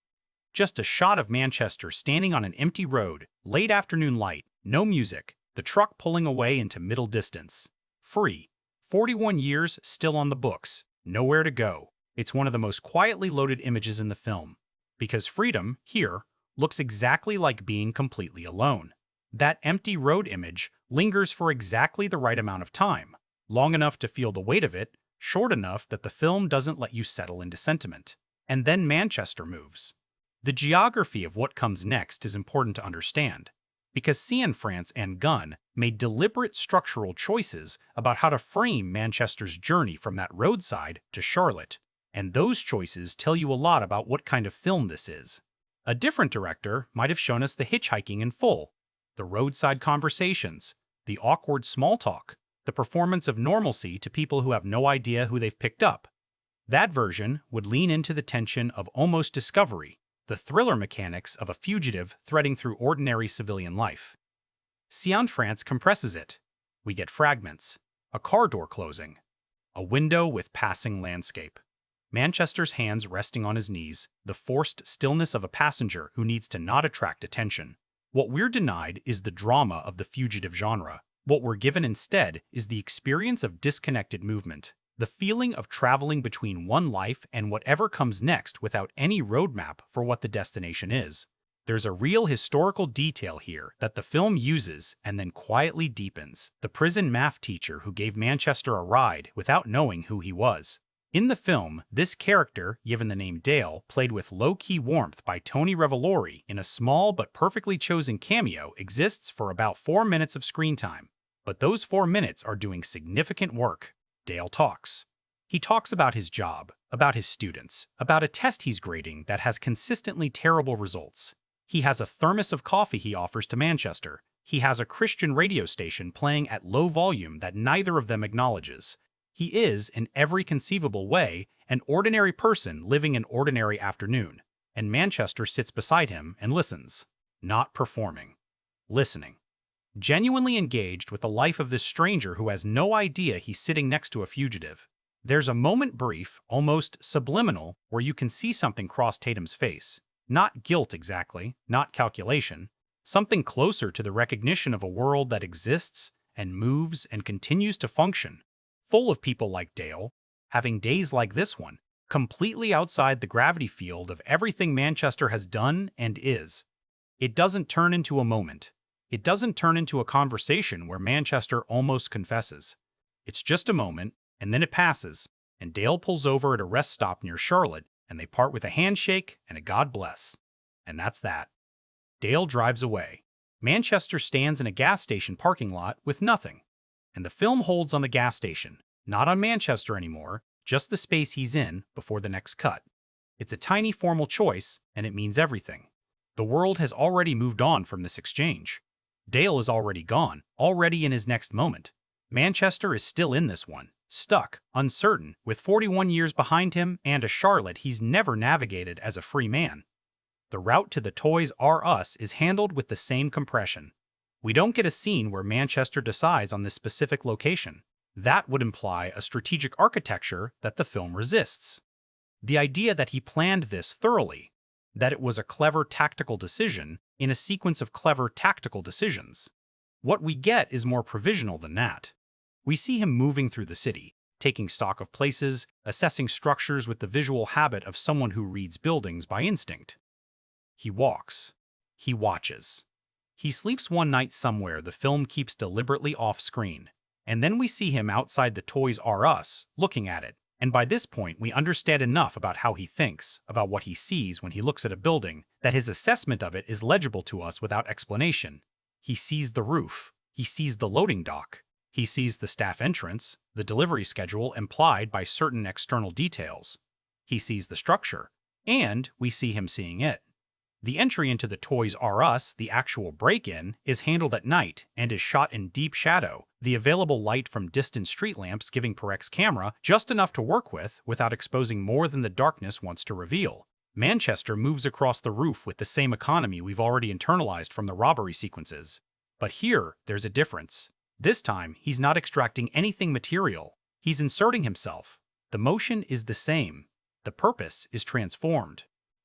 A: Just a shot of Manchester standing on an empty road, late afternoon light, no music, the truck pulling away into middle distance. Free. 41 years still on the books, nowhere to go. It's one of the most quietly loaded images in the film. Because freedom, here, looks exactly like being completely alone. That empty road image lingers for exactly the right amount of time, long enough to feel the weight of it, short enough that the film doesn't let you settle into sentiment. And then Manchester moves. The geography of what comes next is important to understand, because Cianfrance and Gunn made deliberate structural choices about how to frame Manchester's journey from that roadside to Charlotte, and those choices tell you a lot about what kind of film this is. A different director might have shown us the hitchhiking in full, the roadside conversations, the awkward small talk, the performance of normalcy to people who have no idea who they've picked up. That version would lean into the tension of almost discovery, the thriller mechanics of a fugitive threading through ordinary civilian life. Cianfrance compresses it. We get fragments, a car door closing, a window with passing landscape, Manchester's hands resting on his knees, the forced stillness of a passenger who needs to not attract attention. What we're denied is the drama of the fugitive genre. What we're given instead is the experience of disconnected movement, the feeling of traveling between one life and whatever comes next without any roadmap for what the destination is. There's a real historical detail here that the film uses and then quietly deepens. The prison math teacher who gave Manchester a ride without knowing who he was. In the film, this character, given the name Dale, played with low-key warmth by Tony Revolori in a small but perfectly chosen cameo, exists for about 4 minutes of screen time. But those 4 minutes are doing significant work. Dale talks. He talks about his job, about his students, about a test he's grading that has consistently terrible results. He has a thermos of coffee he offers to Manchester. He has a Christian radio station playing at low volume that neither of them acknowledges. He is, in every conceivable way, an ordinary person living an ordinary afternoon, and Manchester sits beside him and listens. Not performing. Listening. Genuinely engaged with the life of this stranger who has no idea he's sitting next to a fugitive. There's a moment brief, almost subliminal, where you can see something cross Tatum's face. Not guilt exactly, not calculation. Something closer to the recognition of a world that exists and moves and continues to function, full of people like Dale, having days like this one, completely outside the gravity field of everything Manchester has done and is. It doesn't turn into a moment. It doesn't turn into a conversation where Manchester almost confesses. It's just a moment, and then it passes, and Dale pulls over at a rest stop near Charlotte, and they part with a handshake and a God bless. And that's that. Dale drives away. Manchester stands in a gas station parking lot with nothing. And the film holds on the gas station, not on Manchester anymore, just the space he's in before the next cut. It's a tiny formal choice, and it means everything. The world has already moved on from this exchange. Dale is already gone, already in his next moment. Manchester is still in this one, stuck, uncertain, with 41 years behind him and a Charlotte he's never navigated as a free man. The route to the Toys R Us is handled with the same compression. We don't get a scene where Manchester decides on this specific location. That would imply a strategic architecture that the film resists. The idea that he planned this thoroughly, that it was a clever tactical decision in a sequence of clever tactical decisions. What we get is more provisional than that. We see him moving through the city, taking stock of places, assessing structures with the visual habit of someone who reads buildings by instinct. He walks. He watches. He sleeps one night somewhere the film keeps deliberately off-screen. And then we see him outside the Toys R Us, looking at it. And by this point, we understand enough about how he thinks, about what he sees when he looks at a building, that his assessment of it is legible to us without explanation. He sees the roof. He sees the loading dock. He sees the staff entrance, the delivery schedule implied by certain external details. He sees the structure. And we see him seeing it. The entry into the Toys R Us, the actual break-in, is handled at night and is shot in deep shadow, the available light from distant street lamps giving Perek's camera just enough to work with without exposing more than the darkness wants to reveal. Manchester moves across the roof with the same economy we've already internalized from the robbery sequences. But here, there's a difference. This time, he's not extracting anything material. He's inserting himself. The motion is the same. The purpose is transformed.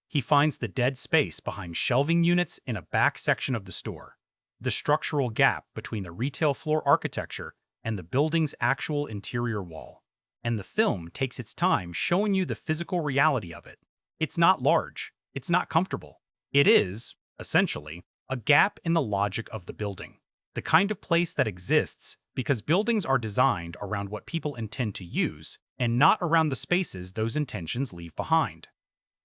A: He finds the dead space behind shelving units in a back section of the store, the structural gap between the retail floor architecture and the building's actual interior wall. And the film takes its time showing you the physical reality of it. It's not large. It's not comfortable. It is, essentially, a gap in the logic of the building, the kind of place that exists because buildings are designed around what people intend to use and not around the spaces those intentions leave behind.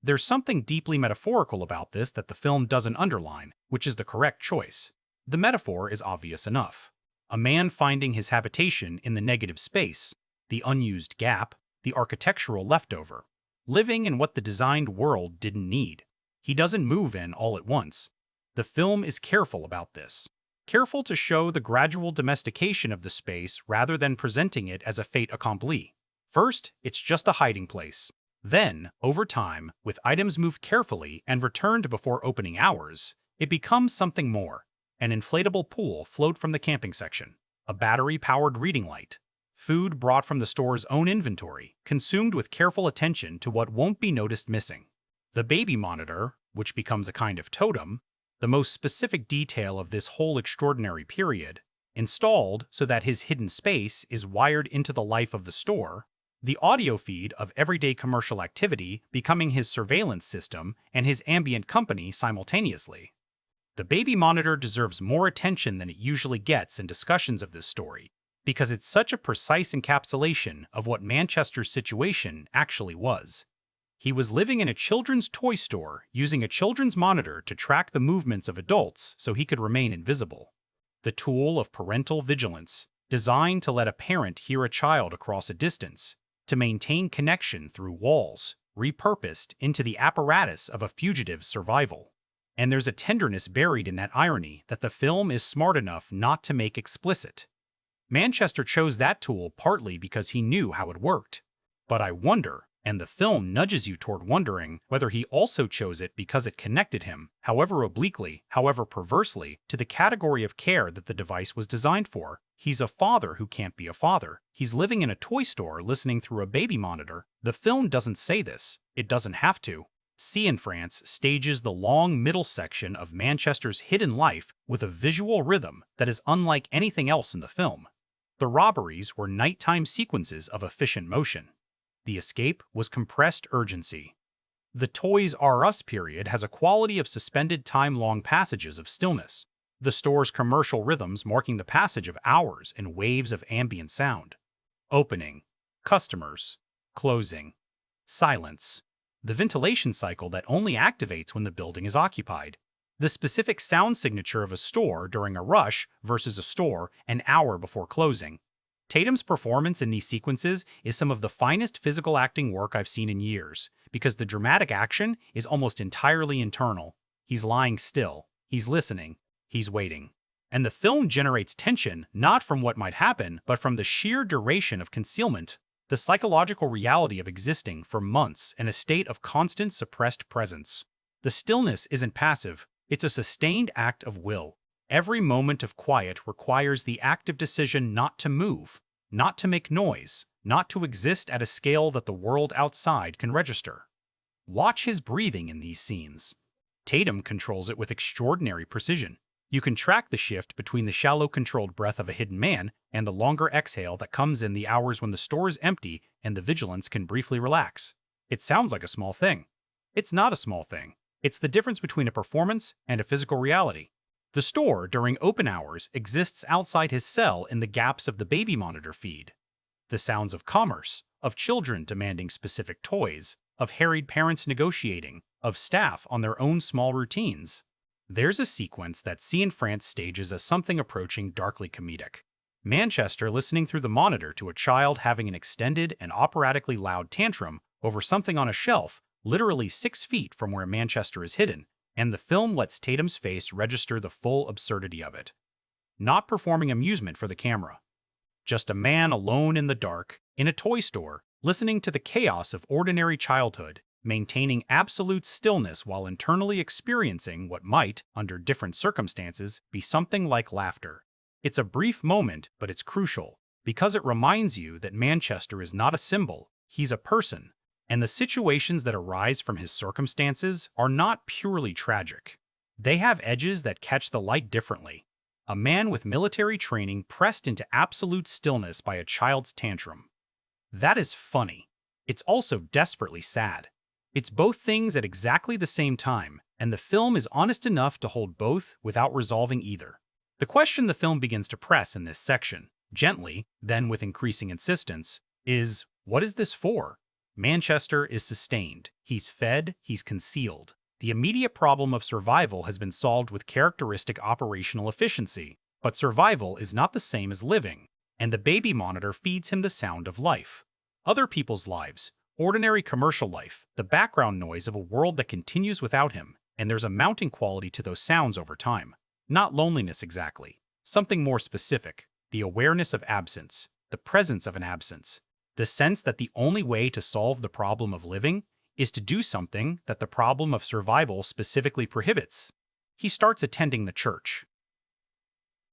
A: There's something deeply metaphorical about this that the film doesn't underline, which is the correct choice. The metaphor is obvious enough. A man finding his habitation in the negative space, the unused gap, the architectural leftover, living in what the designed world didn't need. He doesn't move in all at once. The film is careful about this. Careful to show the gradual domestication of the space rather than presenting it as a fait accompli. First, it's just a hiding place. Then, over time, with items moved carefully and returned before opening hours, it becomes something more. An inflatable pool float from the camping section, a battery-powered reading light, food brought from the store's own inventory, consumed with careful attention to what won't be noticed missing. The baby monitor, which becomes a kind of totem, the most specific detail of this whole extraordinary period, installed so that his hidden space is wired into the life of the store, the audio feed of everyday commercial activity becoming his surveillance system and his ambient company simultaneously. The baby monitor deserves more attention than it usually gets in discussions of this story, because it's such a precise encapsulation of what Manchester's situation actually was. He was living in a children's toy store using a children's monitor to track the movements of adults so he could remain invisible. The tool of parental vigilance, designed to let a parent hear a child across a distance, to maintain connection through walls, repurposed into the apparatus of a fugitive's survival. And there's a tenderness buried in that irony that the film is smart enough not to make explicit. Manchester chose that tool partly because he knew how it worked. But I wonder, and the film nudges you toward wondering whether he also chose it because it connected him, however obliquely, however perversely, to the category of care that the device was designed for. He's a father who can't be a father. He's living in a toy store listening through a baby monitor. The film doesn't say this. It doesn't have to. Cianfrance stages the long middle section of Manchester's hidden life with a visual rhythm that is unlike anything else in the film. The robberies were nighttime sequences of efficient motion. The escape was compressed urgency. The Toys R Us period has a quality of suspended time-long passages of stillness, the store's commercial rhythms marking the passage of hours in waves of ambient sound. Opening, customers, closing, silence. The ventilation cycle that only activates when the building is occupied. The specific sound signature of a store during a rush versus a store an hour before closing. Tatum's performance in these sequences is some of the finest physical acting work I've seen in years, because the dramatic action is almost entirely internal. He's lying still, he's listening, he's waiting. And the film generates tension not from what might happen, but from the sheer duration of concealment, the psychological reality of existing for months in a state of constant suppressed presence. The stillness isn't passive, it's a sustained act of will. Every moment of quiet requires the active decision not to move, not to make noise, not to exist at a scale that the world outside can register. Watch his breathing in these scenes. Tatum controls it with extraordinary precision. You can track the shift between the shallow, controlled breath of a hidden man and the longer exhale that comes in the hours when the store is empty and the vigilance can briefly relax. It sounds like a small thing. It's not a small thing. It's the difference between a performance and a physical reality. The store, during open hours, exists outside his cell in the gaps of the baby monitor feed. The sounds of commerce, of children demanding specific toys, of harried parents negotiating, of staff on their own small routines. There's a sequence that Cianfrance stages as something approaching darkly comedic. Manchester listening through the monitor to a child having an extended and operatically loud tantrum over something on a shelf, literally 6 feet from where Manchester is hidden, and the film lets Tatum's face register the full absurdity of it. Not performing amusement for the camera. Just a man alone in the dark, in a toy store, listening to the chaos of ordinary childhood, maintaining absolute stillness while internally experiencing what might, under different circumstances, be something like laughter. It's a brief moment, but it's crucial, because it reminds you that Manchester is not a symbol, he's a person, and the situations that arise from his circumstances are not purely tragic. They have edges that catch the light differently. A man with military training pressed into absolute stillness by a child's tantrum. That is funny. It's also desperately sad. It's both things at exactly the same time, and the film is honest enough to hold both without resolving either. The question the film begins to press in this section, gently, then with increasing insistence, is, what is this for? Manchester is sustained. He's fed, he's concealed. The immediate problem of survival has been solved with characteristic operational efficiency, but survival is not the same as living, and the baby monitor feeds him the sound of life. Other people's lives, ordinary commercial life, the background noise of a world that continues without him, and there's a mounting quality to those sounds over time. Not loneliness exactly, something more specific, the awareness of absence, the presence of an absence, the sense that the only way to solve the problem of living is to do something that the problem of survival specifically prohibits. He starts attending the church.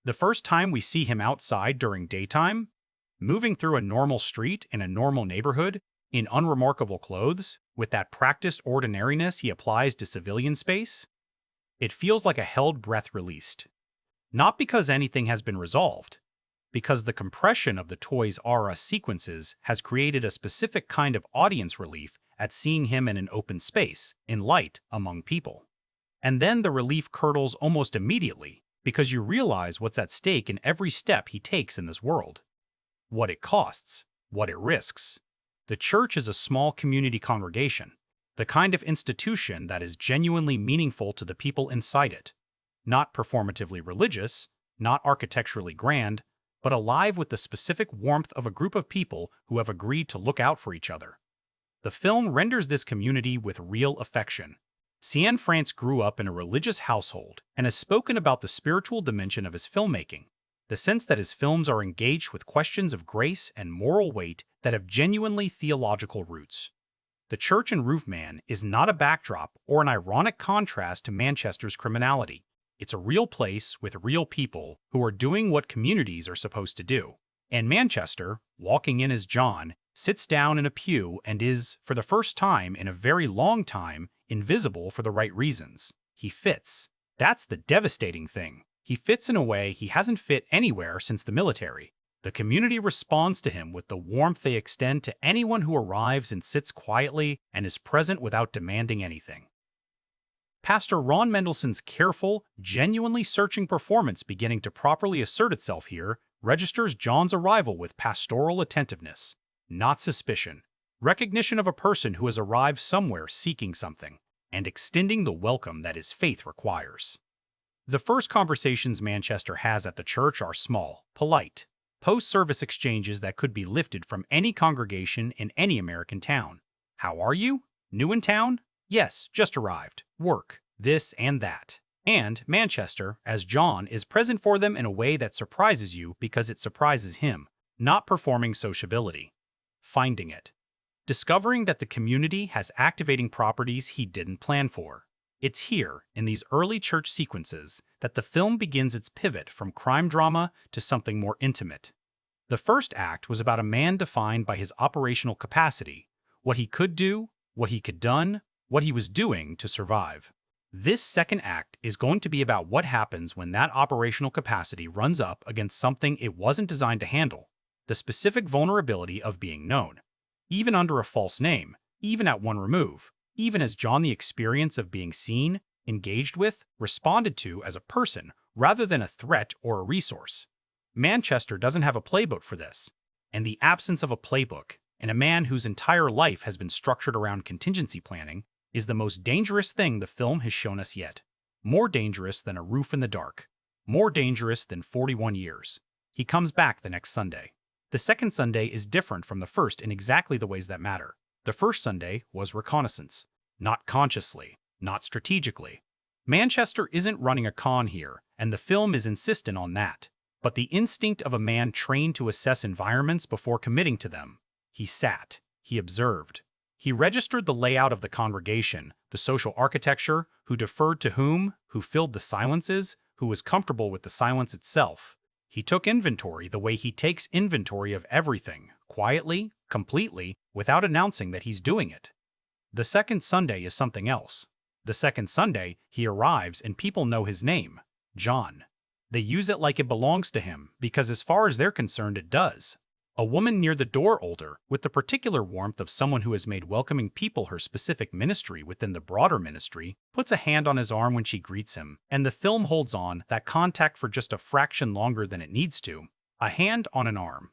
A: The first time we see him outside during daytime, moving through a normal street in a normal neighborhood, in unremarkable clothes, with that practiced ordinariness he applies to civilian space, it feels like a held breath released. Not because anything has been resolved, because the compression of the Toys R Us sequences has created a specific kind of audience relief at seeing him in an open space, in light, among people. And then the relief curdles almost immediately, because you realize what's at stake in every step he takes in this world. What it costs, what it risks. The church is a small community congregation, the kind of institution that is genuinely meaningful to the people inside it. Not performatively religious, not architecturally grand, but alive with the specific warmth of a group of people who have agreed to look out for each other. The film renders this community with real affection. Cianfrance grew up in a religious household and has spoken about the spiritual dimension of his filmmaking, the sense that his films are engaged with questions of grace and moral weight that have genuinely theological roots. The church in Roofman is not a backdrop or an ironic contrast to Manchester's criminality. It's a real place with real people who are doing what communities are supposed to do. And Manchester, walking in as John, sits down in a pew and is, for the first time in a very long time, invisible for the right reasons. He fits. That's the devastating thing. He fits in a way he hasn't fit anywhere since the military. The community responds to him with the warmth they extend to anyone who arrives and sits quietly and is present without demanding anything. Pastor Ron Mendelssohn's careful, genuinely searching performance beginning to properly assert itself here registers John's arrival with pastoral attentiveness, not suspicion, recognition of a person who has arrived somewhere seeking something, and extending the welcome that his faith requires. The first conversations Manchester has at the church are small, polite, post-service exchanges that could be lifted from any congregation in any American town. How are you? New in town? Yes, just arrived. Work, this and that. And Manchester, as John, is present for them in a way that surprises you because it surprises him, not performing sociability. Finding it. Discovering that the community has activating properties he didn't plan for. It's here, in these early church sequences, that the film begins its pivot from crime drama to something more intimate. The first act was about a man defined by his operational capacity, what he could do, what he could done, what he was doing to survive. This second act is going to be about what happens when that operational capacity runs up against something it wasn't designed to handle, the specific vulnerability of being known. Even under a false name, even at one remove, even as John the experience of being seen, engaged with, responded to as a person rather than a threat or a resource. Manchester doesn't have a playbook for this, and the absence of a playbook, and a man whose entire life has been structured around contingency planning, is the most dangerous thing the film has shown us yet. More dangerous than a roof in the dark. More dangerous than 41 years. He comes back the next Sunday. The second Sunday is different from the first in exactly the ways that matter. The first Sunday was reconnaissance. Not consciously, not strategically. Manchester isn't running a con here, and the film is insistent on that. But the instinct of a man trained to assess environments before committing to them. He sat. He observed. He registered the layout of the congregation, the social architecture, who deferred to whom, who filled the silences, who was comfortable with the silence itself. He took inventory the way he takes inventory of everything, quietly, completely, without announcing that he's doing it. The second Sunday is something else. The second Sunday, he arrives and people know his name, John. They use it like it belongs to him, because as far as they're concerned, it does. A woman near the door older, with the particular warmth of someone who has made welcoming people her specific ministry within the broader ministry, puts a hand on his arm when she greets him, and the film holds on that contact for just a fraction longer than it needs to. A hand on an arm.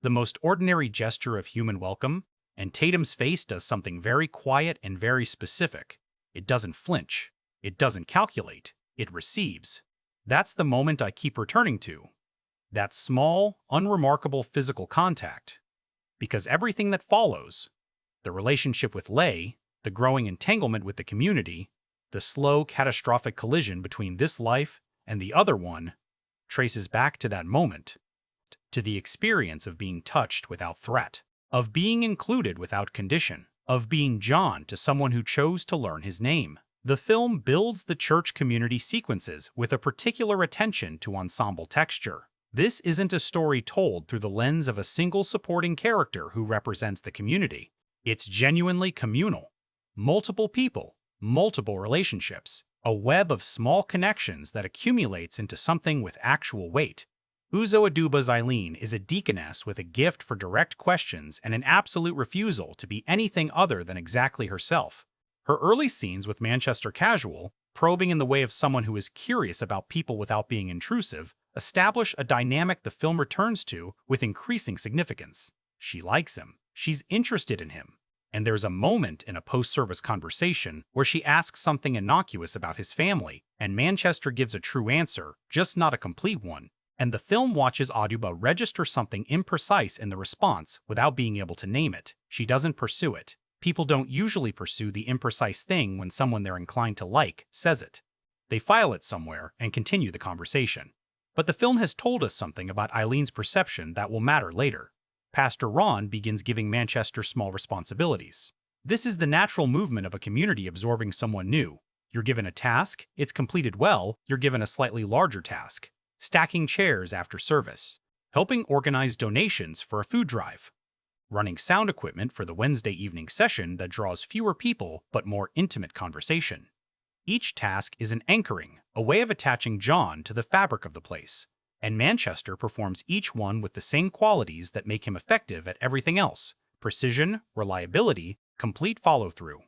A: The most ordinary gesture of human welcome, and Tatum's face does something very quiet and very specific. It doesn't flinch. It doesn't calculate. It receives. That's the moment I keep returning to. That small, unremarkable physical contact. Because everything that follows, the relationship with Leigh, the growing entanglement with the community, the slow, catastrophic collision between this life and the other one, traces back to that moment, to the experience of being touched without threat, of being included without condition, of being John to someone who chose to learn his name. The film builds the church community sequences with a particular attention to ensemble texture. This isn't a story told through the lens of a single supporting character who represents the community. It's genuinely communal. Multiple people, multiple relationships, a web of small connections that accumulates into something with actual weight. Uzo Aduba's Eileen is a deaconess with a gift for direct questions and an absolute refusal to be anything other than exactly herself. Her early scenes with Manchester casual, probing in the way of someone who is curious about people without being intrusive, establish a dynamic the film returns to with increasing significance. She likes him. She's interested in him. And there's a moment in a post-service conversation where she asks something innocuous about his family, and Manchester gives a true answer, just not a complete one. And the film watches Aduba register something imprecise in the response without being able to name it. She doesn't pursue it. People don't usually pursue the imprecise thing when someone they're inclined to like says it. They file it somewhere and continue the conversation. But the film has told us something about Eileen's perception that will matter later. Pastor Ron begins giving Manchester small responsibilities. This is the natural movement of a community absorbing someone new. You're given a task, it's completed well, you're given a slightly larger task. Stacking chairs after service. Helping organize donations for a food drive. running sound equipment for the Wednesday evening session that draws fewer people but more intimate conversation. Each task is an anchoring, a way of attaching John to the fabric of the place, and Manchester performs each one with the same qualities that make him effective at everything else: precision, reliability, complete follow-through.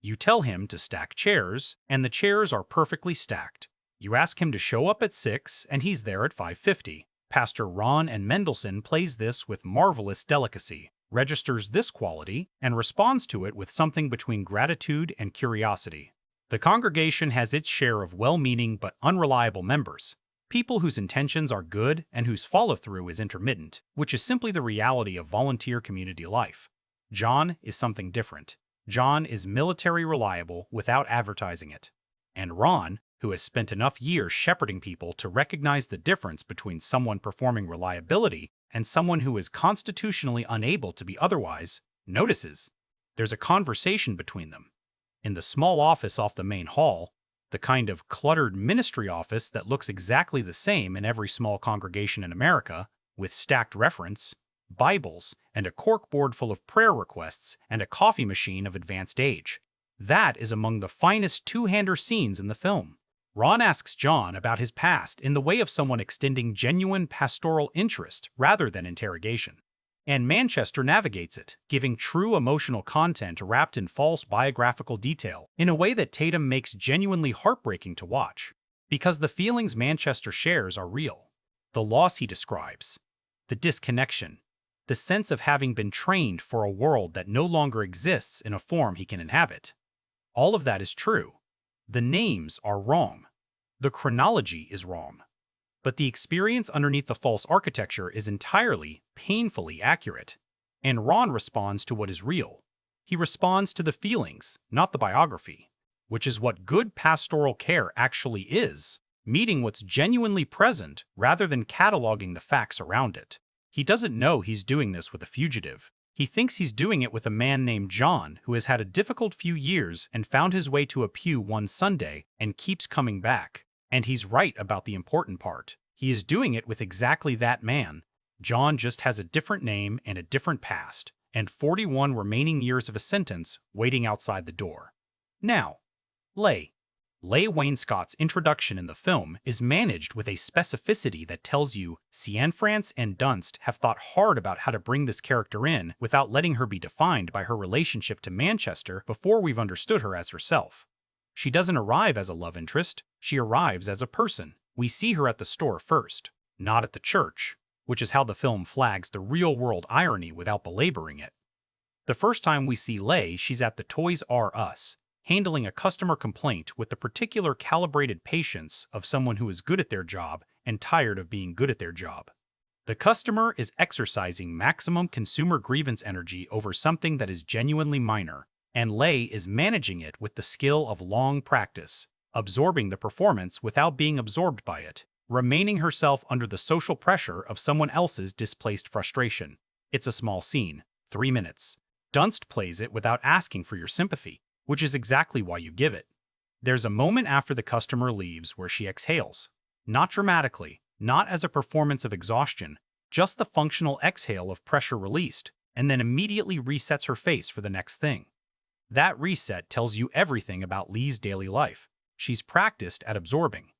A: You tell him to stack chairs, and the chairs are perfectly stacked. You ask him to show up at 6, and he's there at 5:50. Pastor Ron and Mendelsohn plays this with marvelous delicacy, registers this quality, and responds to it with something between gratitude and curiosity. The congregation has its share of well-meaning but unreliable members, people whose intentions are good and whose follow-through is intermittent, which is simply the reality of volunteer community life. John is something different. John is military reliable without advertising it. And Ron, who has spent enough years shepherding people to recognize the difference between someone performing reliability and someone who is constitutionally unable to be otherwise, notices. There's a conversation between them. In the small office off the main hall, the kind of cluttered ministry office that looks exactly the same in every small congregation in America, with stacked reference, Bibles, and a corkboard full of prayer requests and a coffee machine of advanced age. That is among the finest two-hander scenes in the film. Ron asks John about his past in the way of someone extending genuine pastoral interest rather than interrogation. And Manchester navigates it, giving true emotional content wrapped in false biographical detail in a way that Tatum makes genuinely heartbreaking to watch. Because the feelings Manchester shares are real. The loss he describes, the disconnection, the sense of having been trained for a world that no longer exists in a form he can inhabit. All of that is true. The names are wrong. The chronology is wrong. But the experience underneath the false architecture is entirely, painfully accurate. And Ron responds to what is real. He responds to the feelings, not the biography, which is what good pastoral care actually is, meeting what's genuinely present rather than cataloging the facts around it. He doesn't know he's doing this with a fugitive. He thinks he's doing it with a man named John who has had a difficult few years and found his way to a pew one Sunday and keeps coming back. And he's right about the important part. He is doing it with exactly that man. John just has a different name and a different past, and 41 remaining years of a sentence waiting outside the door. Now, Leigh. Leigh Wainscott's introduction in the film is managed with a specificity that tells you Cianfrance and Dunst have thought hard about how to bring this character in without letting her be defined by her relationship to Manchester before we've understood her as herself. She doesn't arrive as a love interest, she arrives as a person. We see her at the store first, not at the church, which is how the film flags the real-world irony without belaboring it. The first time we see Leigh, she's at the Toys R Us, handling a customer complaint with the particular calibrated patience of someone who is good at their job and tired of being good at their job. The customer is exercising maximum consumer grievance energy over something that is genuinely minor, and Leigh is managing it with the skill of long practice, absorbing the performance without being absorbed by it, remaining herself under the social pressure of someone else's displaced frustration. It's a small scene, 3 minutes. Dunst plays it without asking for your sympathy, which is exactly why you give it. There's a moment after the customer leaves where she exhales. Not dramatically, not as a performance of exhaustion, just the functional exhale of pressure released, and then immediately resets her face for the next thing. That reset tells you everything about Leigh's daily life. She's practiced at absorbing.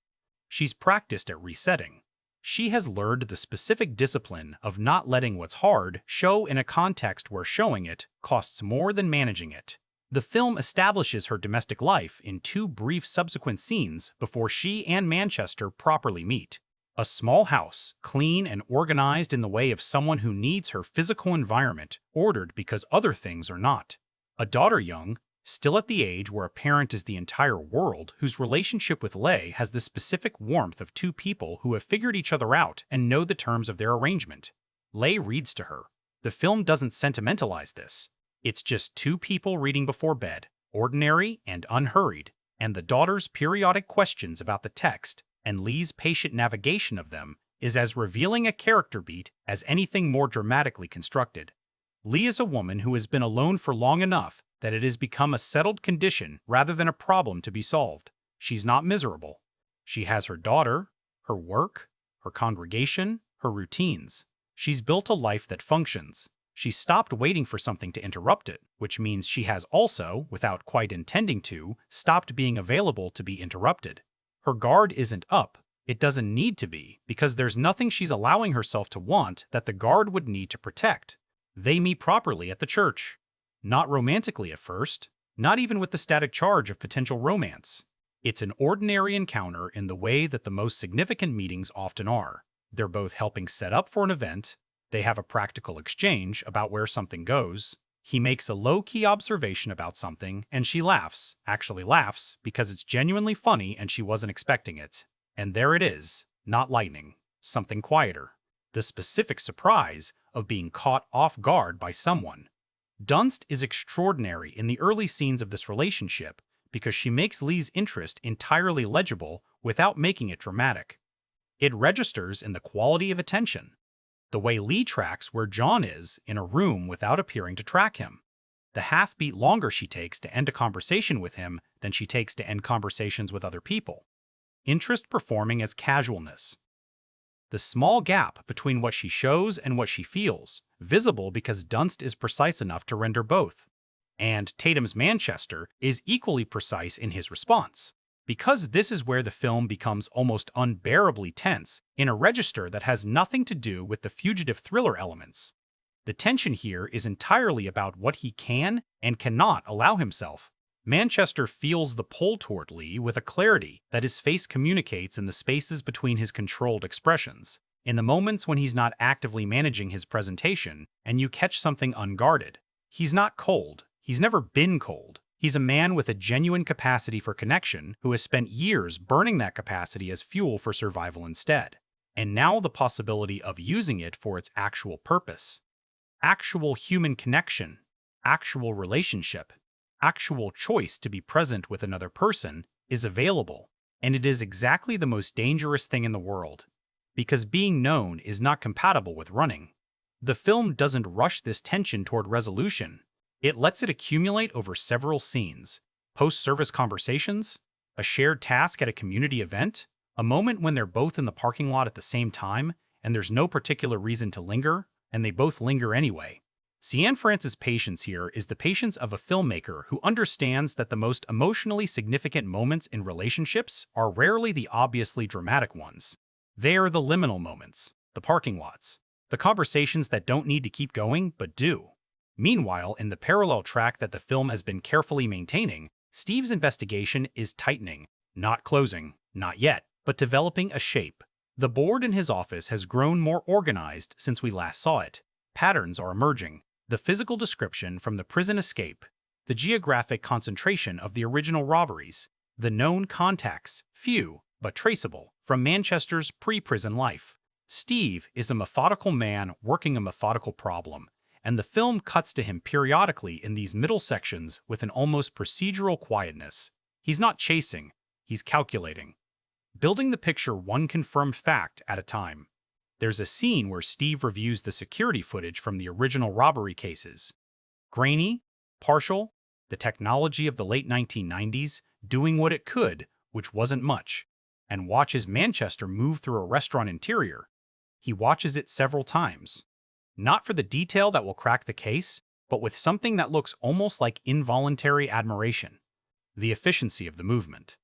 A: She's practiced at resetting. She has learned the specific discipline of not letting what's hard show in a context where showing it costs more than managing it. The film establishes her domestic life in 2 brief subsequent scenes before she and Manchester properly meet. A small house, clean and organized in the way of someone who needs her physical environment ordered because other things are not. A daughter young, still at the age where a parent is the entire world, whose relationship with Leigh has the specific warmth of 2 people who have figured each other out and know the terms of their arrangement. Leigh reads to her. The film doesn't sentimentalize this. It's just 2 people reading before bed, ordinary and unhurried, and the daughter's periodic questions about the text and Leigh's patient navigation of them is as revealing a character beat as anything more dramatically constructed. Leigh is a woman who has been alone for long enough that it has become a settled condition rather than a problem to be solved. She's not miserable. She has her daughter, her work, her congregation, her routines. She's built a life that functions. She stopped waiting for something to interrupt it, which means she has also, without quite intending to, stopped being available to be interrupted. Her guard isn't up. It doesn't need to be, because there's nothing she's allowing herself to want that the guard would need to protect. They meet properly at the church. Not romantically at first, not even with the static charge of potential romance. It's an ordinary encounter in the way that the most significant meetings often are. They're both helping set up for an event. They have a practical exchange about where something goes. He makes a low-key observation about something, and she laughs, actually laughs, because it's genuinely funny and she wasn't expecting it. And there it is, not lightning, something quieter. The specific surprise of being caught off guard by someone. Dunst is extraordinary in the early scenes of this relationship because she makes Leigh's interest entirely legible without making it dramatic. It registers in the quality of attention. The way Leigh tracks where John is in a room without appearing to track him. The half-beat longer she takes to end a conversation with him than she takes to end conversations with other people. Interest performing as casualness. The small gap between what she shows and what she feels, visible because Dunst is precise enough to render both. And Tatum's Manchester is equally precise in his response. Because this is where the film becomes almost unbearably tense in a register that has nothing to do with the fugitive thriller elements. The tension here is entirely about what he can and cannot allow himself. Manchester feels the pull toward Leigh with a clarity that his face communicates in the spaces between his controlled expressions, in the moments when he's not actively managing his presentation and you catch something unguarded. He's not cold. He's never been cold. He's a man with a genuine capacity for connection who has spent years burning that capacity as fuel for survival instead. And now the possibility of using it for its actual purpose. Actual human connection, actual relationship, actual choice to be present with another person is available. And it is exactly the most dangerous thing in the world. Because being known is not compatible with running. The film doesn't rush this tension toward resolution. It lets it accumulate over several scenes, post-service conversations, a shared task at a community event, a moment when they're both in the parking lot at the same time, and there's no particular reason to linger, and they both linger anyway. Cianfrance's patience here is the patience of a filmmaker who understands that the most emotionally significant moments in relationships are rarely the obviously dramatic ones. They are the liminal moments, the parking lots, the conversations that don't need to keep going but do. Meanwhile, in the parallel track that the film has been carefully maintaining, Steve's investigation is tightening, not closing, not yet, but developing a shape. The board in his office has grown more organized since we last saw it. Patterns are emerging. The physical description from the prison escape, the geographic concentration of the original robberies, the known contacts, few, but traceable, from Manchester's pre-prison life. Steve is a methodical man working a methodical problem, and the film cuts to him periodically in these middle sections with an almost procedural quietness. He's not chasing, he's calculating. Building the picture one confirmed fact at a time. There's a scene where Steve reviews the security footage from the original robbery cases. Grainy, partial, the technology of the late 1990s doing what it could, which wasn't much, and watches Manchester move through a restaurant interior. He watches it several times. Not for the detail that will crack the case, but with something that looks almost like involuntary admiration. The efficiency of the movement.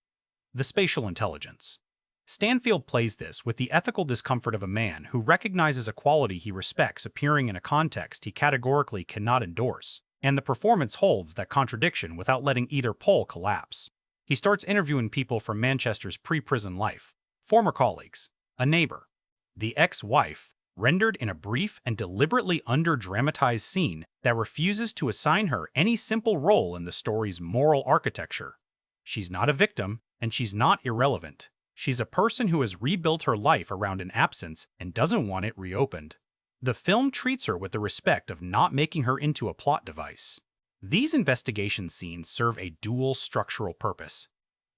A: The spatial intelligence. Stanfield plays this with the ethical discomfort of a man who recognizes a quality he respects appearing in a context he categorically cannot endorse, and the performance holds that contradiction without letting either pole collapse. He starts interviewing people from Manchester's pre-prison life, former colleagues, a neighbor, the ex-wife, rendered in a brief and deliberately under-dramatized scene that refuses to assign her any simple role in the story's moral architecture. She's not a victim, and she's not irrelevant. She's a person who has rebuilt her life around an absence and doesn't want it reopened. The film treats her with the respect of not making her into a plot device. These investigation scenes serve a dual structural purpose.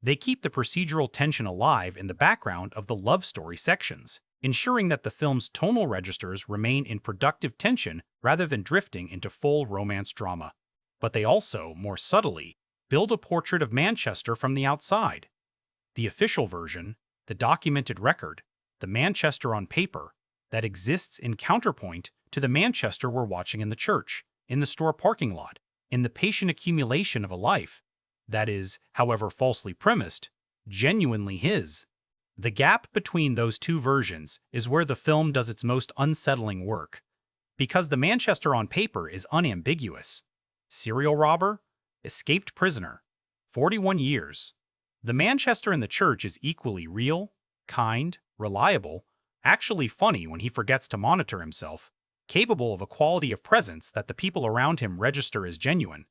A: They keep the procedural tension alive in the background of the love story sections, ensuring that the film's tonal registers remain in productive tension rather than drifting into full romance drama. But they also, more subtly, build a portrait of Manchester from the outside. The official version, the documented record, the Manchester on paper, that exists in counterpoint to the Manchester we're watching in the church, in the store parking lot, in the patient accumulation of a life that is, however falsely premised, genuinely his. The gap between those two versions is where the film does its most unsettling work, because the Manchester on paper is unambiguous. Serial robber, escaped prisoner, 41 years. The Manchester in the church is equally real, kind, reliable, actually funny when he forgets to monitor himself, capable of a quality of presence that the people around him register as genuine.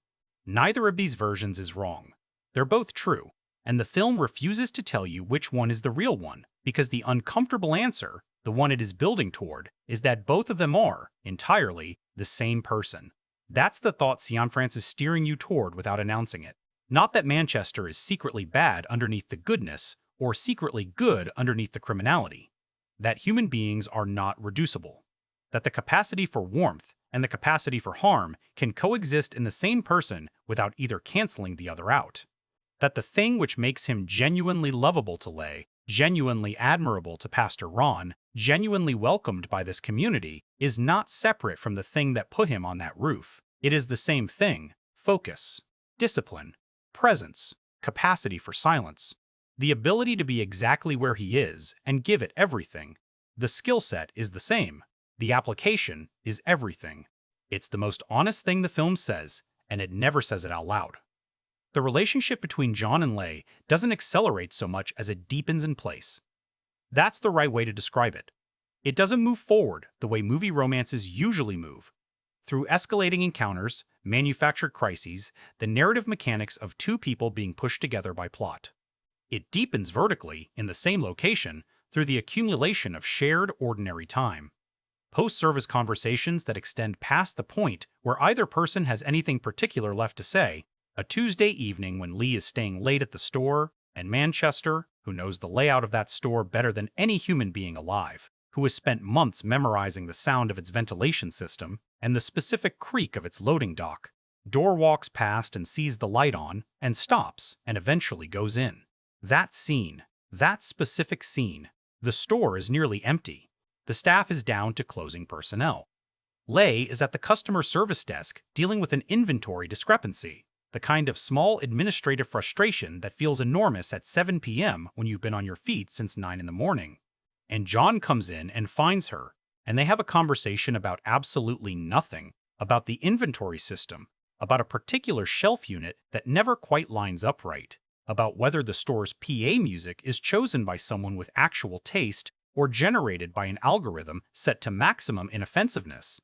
A: Neither of these versions is wrong. They're both true, and the film refuses to tell you which one is the real one, because the uncomfortable answer, the one it is building toward, is that both of them are, entirely, the same person. That's the thought Cianfrance is steering you toward without announcing it. Not that Manchester is secretly bad underneath the goodness, or secretly good underneath the criminality. That human beings are not reducible. That the capacity for warmth and the capacity for harm can coexist in the same person without either canceling the other out. That the thing which makes him genuinely lovable to Leigh, genuinely admirable to Pastor Ron, genuinely welcomed by this community, is not separate from the thing that put him on that roof. It is the same thing: focus, discipline, presence, capacity for silence, the ability to be exactly where he is and give it everything. The skill set is the same. The application is everything. It's the most honest thing the film says, and it never says it out loud. The relationship between John and Leigh doesn't accelerate so much as it deepens in place. That's the right way to describe it. It doesn't move forward the way movie romances usually move, through escalating encounters, manufactured crises, the narrative mechanics of two people being pushed together by plot. It deepens vertically, in the same location, through the accumulation of shared ordinary time. Post-service conversations that extend past the point where either person has anything particular left to say, a Tuesday evening when Leigh is staying late at the store, and Manchester, who knows the layout of that store better than any human being alive, who has spent months memorizing the sound of its ventilation system and the specific creak of its loading dock, door walks past and sees the light on, and stops, and eventually goes in. That scene, that specific scene, the store is nearly empty. The staff is down to closing personnel. Leigh is at the customer service desk dealing with an inventory discrepancy, the kind of small administrative frustration that feels enormous at 7 p.m. when you've been on your feet since 9 in the morning. And John comes in and finds her, and they have a conversation about absolutely nothing, about the inventory system, about a particular shelf unit that never quite lines up right, about whether the store's PA music is chosen by someone with actual taste or generated by an algorithm set to maximum inoffensiveness.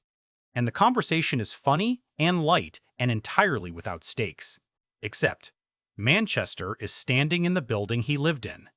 A: And the conversation is funny and light and entirely without stakes. Except, Manchester is standing in the building he lived in.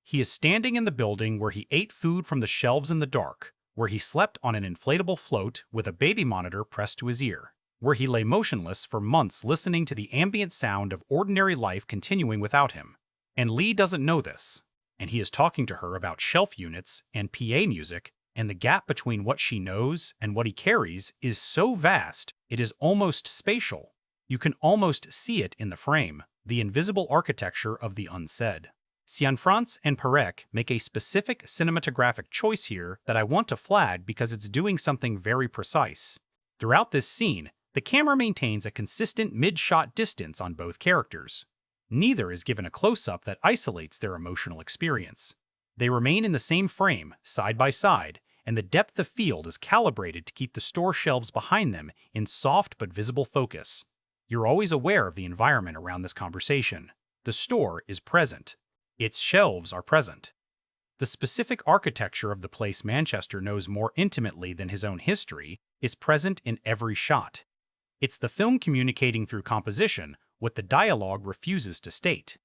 A: He is standing in the building where he ate food from the shelves in the dark, where he slept on an inflatable float with a baby monitor pressed to his ear, where he lay motionless for months listening to the ambient sound of ordinary life continuing without him. And Leigh doesn't know this, and he is talking to her about shelf units and PA music, and the gap between what she knows and what he carries is so vast, it is almost spatial. You can almost see it in the frame, the invisible architecture of the unsaid. Cianfrance and Perec make a specific cinematographic choice here that I want to flag because it's doing something very precise. Throughout this scene, the camera maintains a consistent mid-shot distance on both characters. Neither is given a close-up that isolates their emotional experience. They remain in the same frame, side by side, and the depth of field is calibrated to keep the store shelves behind them in soft but visible focus. You're always aware of the environment around this conversation. The store is present. Its shelves are present. The specific architecture of the place Manchester knows more intimately than his own history is present in every shot. It's the film communicating through composition what the dialogue refuses to state.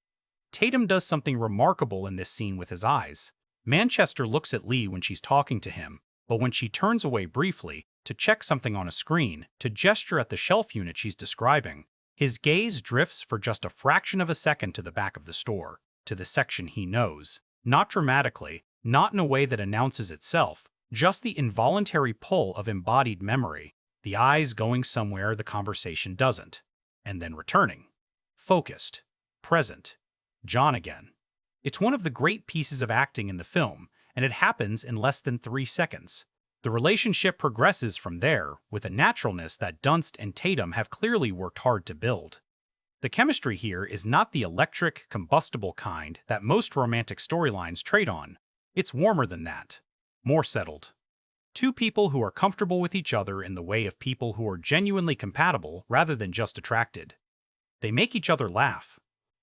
A: Tatum does something remarkable in this scene with his eyes. Manchester looks at Leigh when she's talking to him, but when she turns away briefly to check something on a screen, to gesture at the shelf unit she's describing, his gaze drifts for just a fraction of a second to the back of the store, to the section he knows. Not dramatically, not in a way that announces itself, just the involuntary pull of embodied memory, the eyes going somewhere the conversation doesn't, and then returning. Focused. Present. John again. It's one of the great pieces of acting in the film, and it happens in less than 3 seconds. The relationship progresses from there with a naturalness that Dunst and Tatum have clearly worked hard to build. The chemistry here is not the electric, combustible kind that most romantic storylines trade on. It's warmer than that, more settled. Two people who are comfortable with each other in the way of people who are genuinely compatible rather than just attracted. They make each other laugh.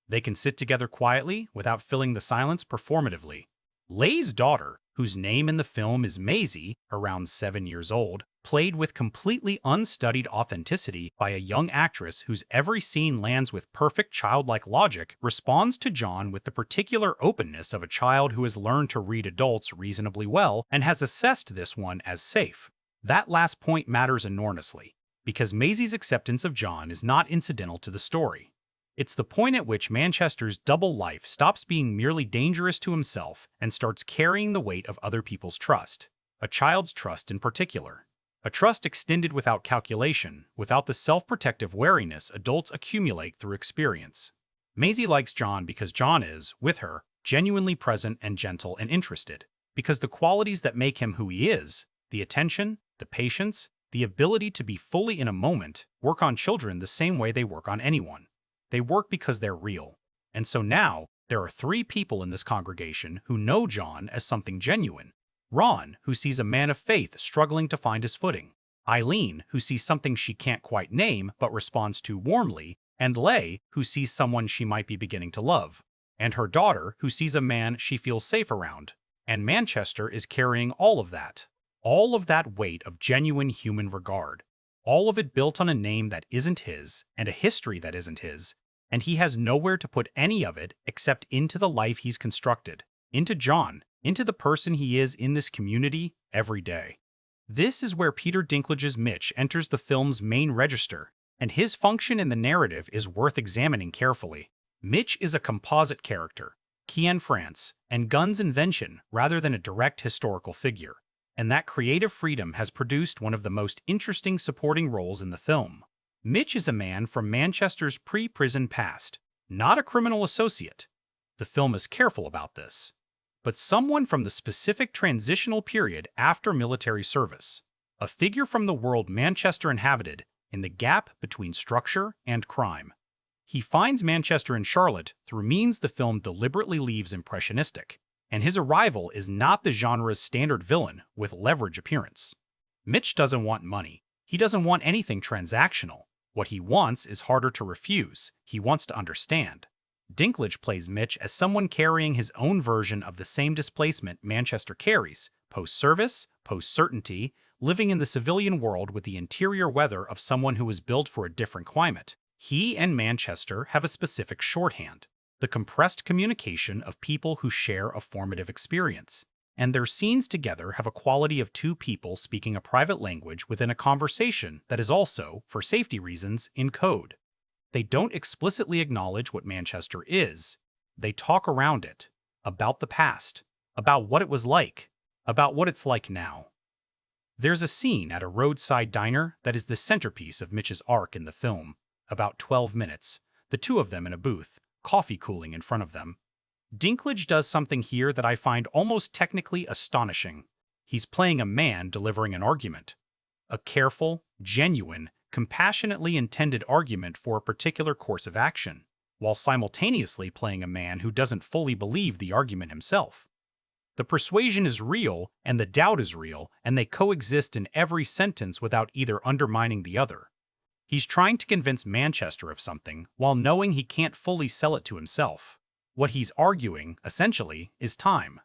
A: They can sit together quietly without filling the silence performatively. Leigh's daughter, whose name in the film is Maisie, around 7 years old, played with completely unstudied authenticity by a young actress whose every scene lands with perfect childlike logic, responds to John with the particular openness of a child who has learned to read adults reasonably well and has assessed this one as safe. That last point matters enormously, because Maisie's acceptance of John is not incidental to the story. It's the point at which Manchester's double life stops being merely dangerous to himself and starts carrying the weight of other people's trust, a child's trust in particular. A trust extended without calculation, without the self-protective wariness adults accumulate through experience. Maisie likes John because John is, with her, genuinely present and gentle and interested, because the qualities that make him who he is, the attention, the patience, the ability to be fully in a moment, work on children the same way they work on anyone. They work because they're real. And so now, there are 3 people in this congregation who know John as something genuine. Ron, who sees a man of faith struggling to find his footing. Eileen, who sees something she can't quite name but responds to warmly. And Leigh, who sees someone she might be beginning to love. And her daughter, who sees a man she feels safe around. And Manchester is carrying all of that. All of that weight of genuine human regard. All of it built on a name that isn't his and a history that isn't his. And he has nowhere to put any of it except into the life he's constructed, into John, into the person he is in this community every day. This is where Peter Dinklage's Mitch enters the film's main register, and his function in the narrative is worth examining carefully. Mitch is a composite character, Cianfrance, and Gunn's invention rather than a direct historical figure, and that creative freedom has produced one of the most interesting supporting roles in the film. Mitch is a man from Manchester's pre-prison past, not a criminal associate. The film is careful about this. But someone from the specific transitional period after military service. A figure from the world Manchester inhabited in the gap between structure and crime. He finds Manchester and Charlotte through means the film deliberately leaves impressionistic, and his arrival is not the genre's standard villain with leverage appearance. Mitch doesn't want money. He doesn't want anything transactional. What he wants is harder to refuse. He wants to understand. Dinklage plays Mitch as someone carrying his own version of the same displacement Manchester carries, post-service, post-certainty, living in the civilian world with the interior weather of someone who was built for a different climate. He and Manchester have a specific shorthand, the compressed communication of people who share a formative experience. And their scenes together have a quality of 2 people speaking a private language within a conversation that is also, for safety reasons, in code. They don't explicitly acknowledge what Manchester is. They talk around it, about the past, about what it was like, about what it's like now. There's a scene at a roadside diner that is the centerpiece of Mitch's arc in the film, about 12 minutes, the 2 of them in a booth, coffee cooling in front of them. Dinklage does something here that I find almost technically astonishing. He's playing a man delivering an argument. A careful, genuine, compassionately intended argument for a particular course of action, while simultaneously playing a man who doesn't fully believe the argument himself. The persuasion is real, and the doubt is real, and they coexist in every sentence without either undermining the other. He's trying to convince Manchester of something, while knowing he can't fully sell it to himself. What he's arguing, essentially, is time.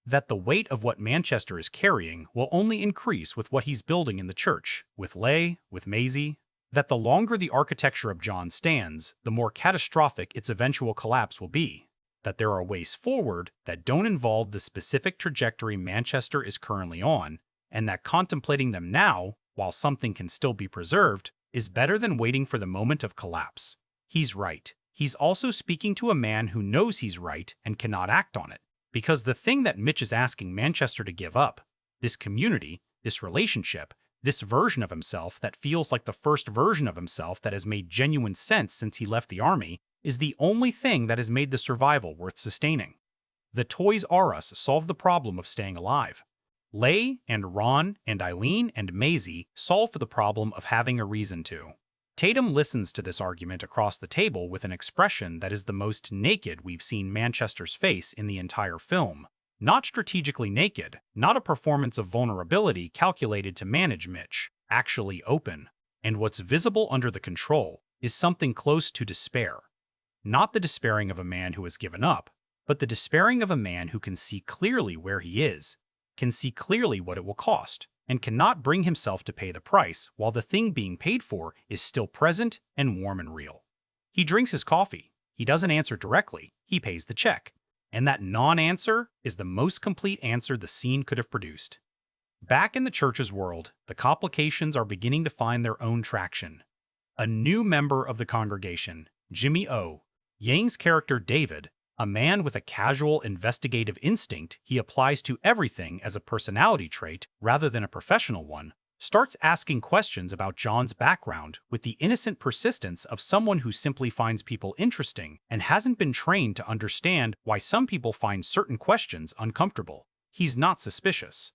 A: That the weight of what Manchester is carrying will only increase with what he's building in the church, with Leigh, with Maisie. That the longer the architecture of John stands, the more catastrophic its eventual collapse will be. That there are ways forward that don't involve the specific trajectory Manchester is currently on, and that contemplating them now, while something can still be preserved, is better than waiting for the moment of collapse. He's right. He's also speaking to a man who knows he's right and cannot act on it. Because the thing that Mitch is asking Manchester to give up, this community, this relationship, this version of himself that feels like the first version of himself that has made genuine sense since he left the army, is the only thing that has made the survival worth sustaining. The Toys R Us solve the problem of staying alive. Leigh and Ron and Eileen and Maisie solve for the problem of having a reason to. Tatum listens to this argument across the table with an expression that is the most naked we've seen Manchester's face in the entire film. Not strategically naked, not a performance of vulnerability calculated to manage Mitch, actually open. And what's visible under the control is something close to despair. Not the despairing of a man who has given up, but the despairing of a man who can see clearly where he is, can see clearly what it will cost, and cannot bring himself to pay the price while the thing being paid for is still present and warm and real. He drinks his coffee. He doesn't answer directly. He pays the check. And that non-answer is the most complete answer the scene could have produced. Back in the church's world, the complications are beginning to find their own traction. A new member of the congregation, Jimmy O. Yang's character David, a man with a casual investigative instinct he applies to everything as a personality trait rather than a professional one, starts asking questions about John's background with the innocent persistence of someone who simply finds people interesting and hasn't been trained to understand why some people find certain questions uncomfortable. He's not suspicious.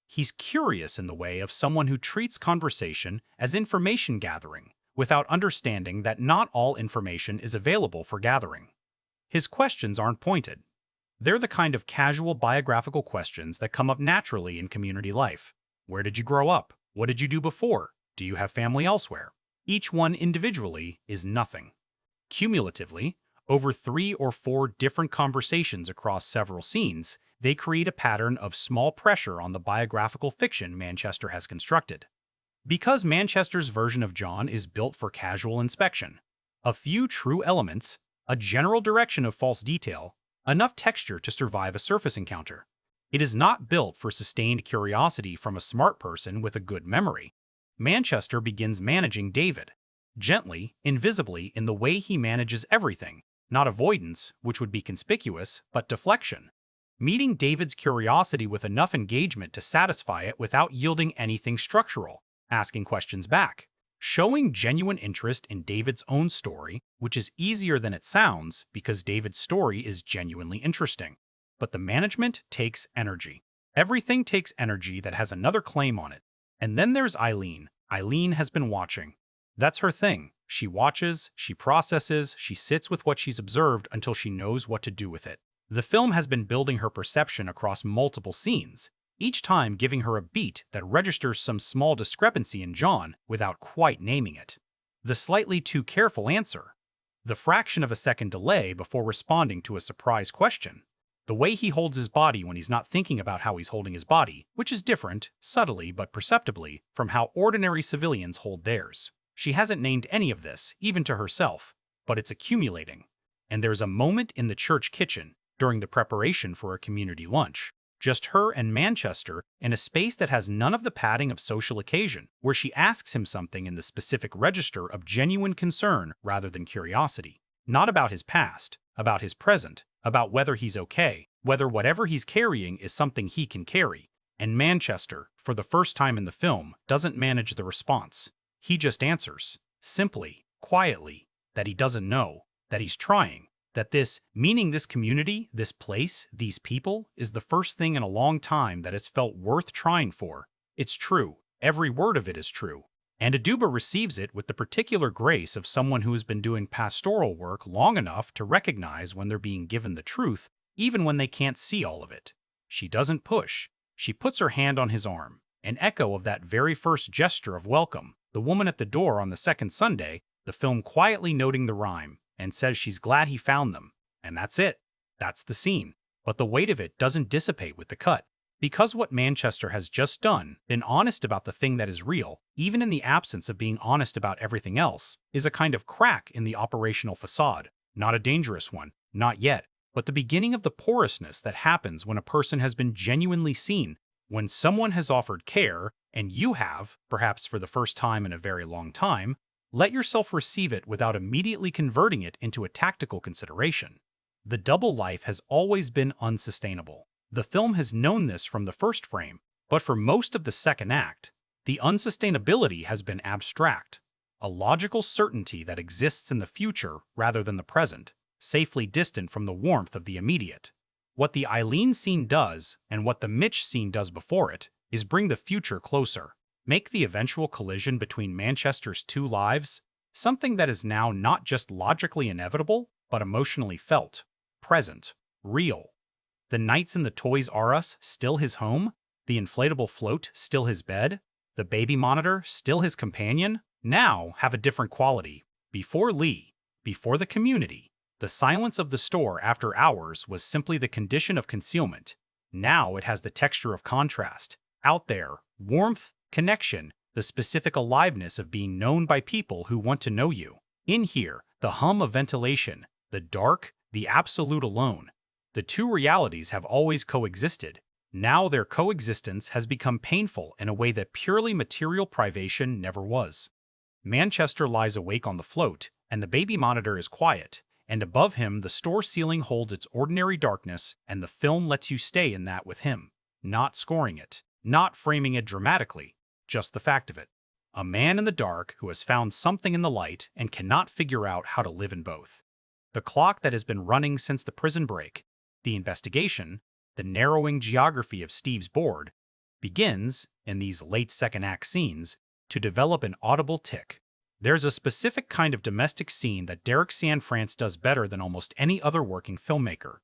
A: He's curious in the way of someone who treats conversation as information gathering, without understanding that not all information is available for gathering. His questions aren't pointed. They're the kind of casual biographical questions that come up naturally in community life. Where did you grow up? What did you do before? Do you have family elsewhere? Each one individually is nothing. Cumulatively, over 3 or 4 different conversations across several scenes, they create a pattern of small pressure on the biographical fiction Manchester has constructed. Because Manchester's version of John is built for casual inspection, a few true elements, a general direction of false detail, enough texture to survive a surface encounter. It is not built for sustained curiosity from a smart person with a good memory. Manchester begins managing David, gently, invisibly in the way he manages everything, not avoidance, which would be conspicuous, but deflection. Meeting David's curiosity with enough engagement to satisfy it without yielding anything structural, asking questions back. Showing genuine interest in David's own story, which is easier than it sounds because David's story is genuinely interesting. But the management takes energy. Everything takes energy that has another claim on it. And then there's Eileen. Eileen has been watching. That's her thing. She watches, she processes, she sits with what she's observed until she knows what to do with it. The film has been building her perception across multiple scenes, each time giving her a beat that registers some small discrepancy in John without quite naming it. The slightly too careful answer. The fraction of a second delay before responding to a surprise question. The way he holds his body when he's not thinking about how he's holding his body, which is different, subtly but perceptibly, from how ordinary civilians hold theirs. She hasn't named any of this, even to herself, but it's accumulating. And there's a moment in the church kitchen, during the preparation for a community lunch, just her and Manchester in a space that has none of the padding of social occasion, where she asks him something in the specific register of genuine concern rather than curiosity. Not about his past, about his present, about whether he's okay, whether whatever he's carrying is something he can carry. And Manchester, for the first time in the film, doesn't manage the response. He just answers, simply, quietly, that he doesn't know, that he's trying, that this, meaning this community, this place, these people, is the first thing in a long time that has felt worth trying for. It's true. Every word of it is true. And Aduba receives it with the particular grace of someone who has been doing pastoral work long enough to recognize when they're being given the truth, even when they can't see all of it. She doesn't push. She puts her hand on his arm, an echo of that very first gesture of welcome, the woman at the door on the second Sunday, the film quietly noting the rhyme, and says she's glad he found them. And that's it. That's the scene. But the weight of it doesn't dissipate with the cut. Because what Manchester has just done, been honest about the thing that is real, even in the absence of being honest about everything else, is a kind of crack in the operational facade. Not a dangerous one, not yet, but the beginning of the porousness that happens when a person has been genuinely seen, when someone has offered care, and you have, perhaps for the first time in a very long time, let yourself receive it without immediately converting it into a tactical consideration. The double life has always been unsustainable. The film has known this from the first frame, but for most of the second act, the unsustainability has been abstract, a logical certainty that exists in the future rather than the present, safely distant from the warmth of the immediate. What the Eileen scene does, and what the Mitch scene does before it, is bring the future closer. Make the eventual collision between Manchester's two lives something that is now not just logically inevitable, but emotionally felt, present, real. The nights in the Toys R Us still his home, the inflatable float still his bed, the baby monitor still his companion, now have a different quality. Before Leigh, before the community, the silence of the store after hours was simply the condition of concealment. Now it has the texture of contrast. Out there, warmth, connection, the specific aliveness of being known by people who want to know you. In here, the hum of ventilation, the dark, the absolute alone. The two realities have always coexisted. Now their coexistence has become painful in a way that purely material privation never was. Manchester lies awake on the float, and the baby monitor is quiet, and above him the store ceiling holds its ordinary darkness, and the film lets you stay in that with him, not scoring it, not framing it dramatically, just the fact of it. A man in the dark who has found something in the light and cannot figure out how to live in both. The clock that has been running since the prison break, the investigation, the narrowing geography of Steve's board, begins, in these late second act scenes, to develop an audible tick. There's a specific kind of domestic scene that Derek Cianfrance does better than almost any other working filmmaker.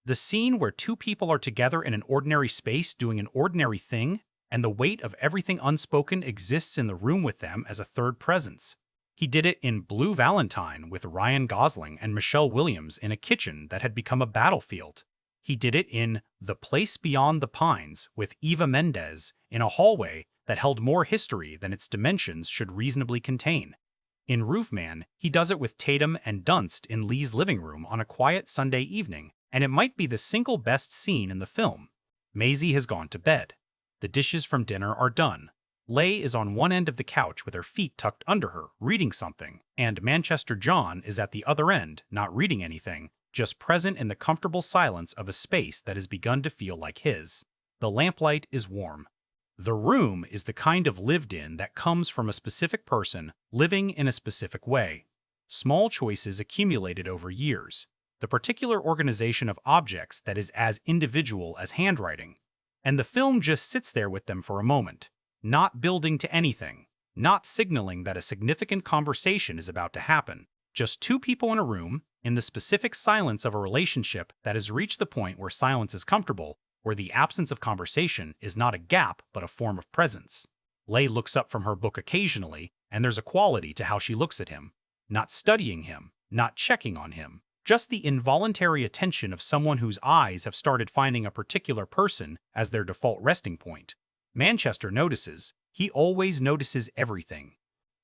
A: The scene where two people are together in an ordinary space doing an ordinary thing, and the weight of everything unspoken exists in the room with them as a third presence. He did it in Blue Valentine with Ryan Gosling and Michelle Williams in a kitchen that had become a battlefield. He did it in The Place Beyond the Pines with Eva Mendes in a hallway that held more history than its dimensions should reasonably contain. In Roofman, he does it with Tatum and Dunst in Leigh's living room on a quiet Sunday evening, and it might be the single best scene in the film. Maisie has gone to bed. The dishes from dinner are done. Leigh is on one end of the couch with her feet tucked under her, reading something, and Manchester John is at the other end, not reading anything, just present in the comfortable silence of a space that has begun to feel like his. The lamplight is warm. The room is the kind of lived-in that comes from a specific person living in a specific way. Small choices accumulated over years. The particular organization of objects that is as individual as handwriting. And the film just sits there with them for a moment, not building to anything, not signaling that a significant conversation is about to happen. Just two people in a room, in the specific silence of a relationship that has reached the point where silence is comfortable, where the absence of conversation is not a gap but a form of presence. Leigh looks up from her book occasionally, and there's a quality to how she looks at him. Not studying him, not checking on him, just the involuntary attention of someone whose eyes have started finding a particular person as their default resting point. Manchester notices. He always notices everything.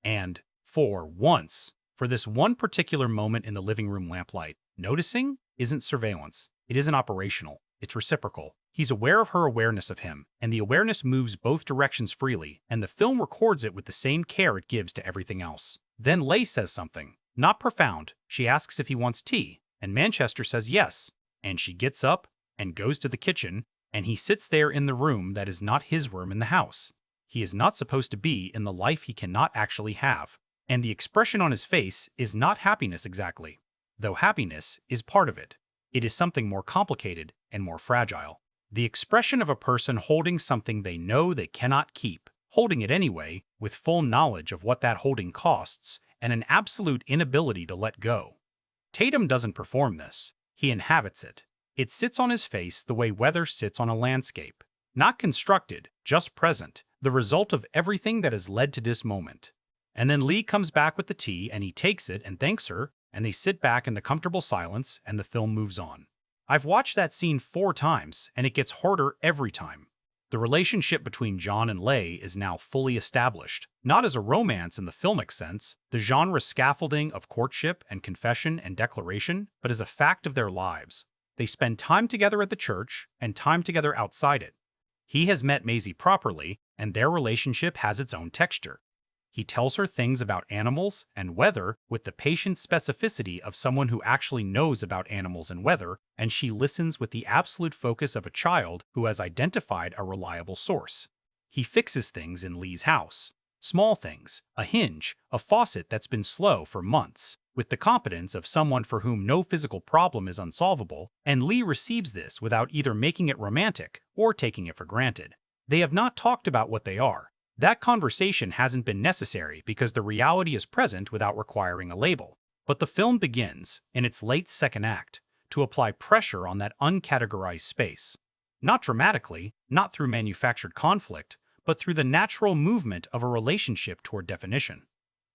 A: And, for once, for this one particular moment in the living room lamplight, noticing isn't surveillance. It isn't operational. It's reciprocal. He's aware of her awareness of him, and the awareness moves both directions freely, and the film records it with the same care it gives to everything else. Then Leigh says something. Not profound. She asks if he wants tea, and Manchester says yes. And she gets up and goes to the kitchen, and he sits there in the room that is not his room in the house. He is not supposed to be in the life he cannot actually have. And the expression on his face is not happiness exactly, though happiness is part of it. It is something more complicated and more fragile. The expression of a person holding something they know they cannot keep, holding it anyway, with full knowledge of what that holding costs, and an absolute inability to let go. Tatum doesn't perform this. He inhabits it. It sits on his face the way weather sits on a landscape. Not constructed, just present, the result of everything that has led to this moment. And then Leigh comes back with the tea, and he takes it and thanks her, and they sit back in the comfortable silence, and the film moves on. I've watched that scene 4 times, and it gets harder every time. The relationship between John and Leigh is now fully established, not as a romance in the filmic sense, the genre scaffolding of courtship and confession and declaration, but as a fact of their lives. They spend time together at the church and time together outside it. He has met Maisie properly, and their relationship has its own texture. He tells her things about animals and weather with the patient specificity of someone who actually knows about animals and weather, and she listens with the absolute focus of a child who has identified a reliable source. He fixes things in Leigh's house. Small things, a hinge, a faucet that's been slow for months. with the competence of someone for whom no physical problem is unsolvable, and Leigh receives this without either making it romantic or taking it for granted. They have not talked about what they are. That conversation hasn't been necessary because the reality is present without requiring a label. But the film begins, in its late second act, to apply pressure on that uncategorized space. Not dramatically, not through manufactured conflict, but through the natural movement of a relationship toward definition.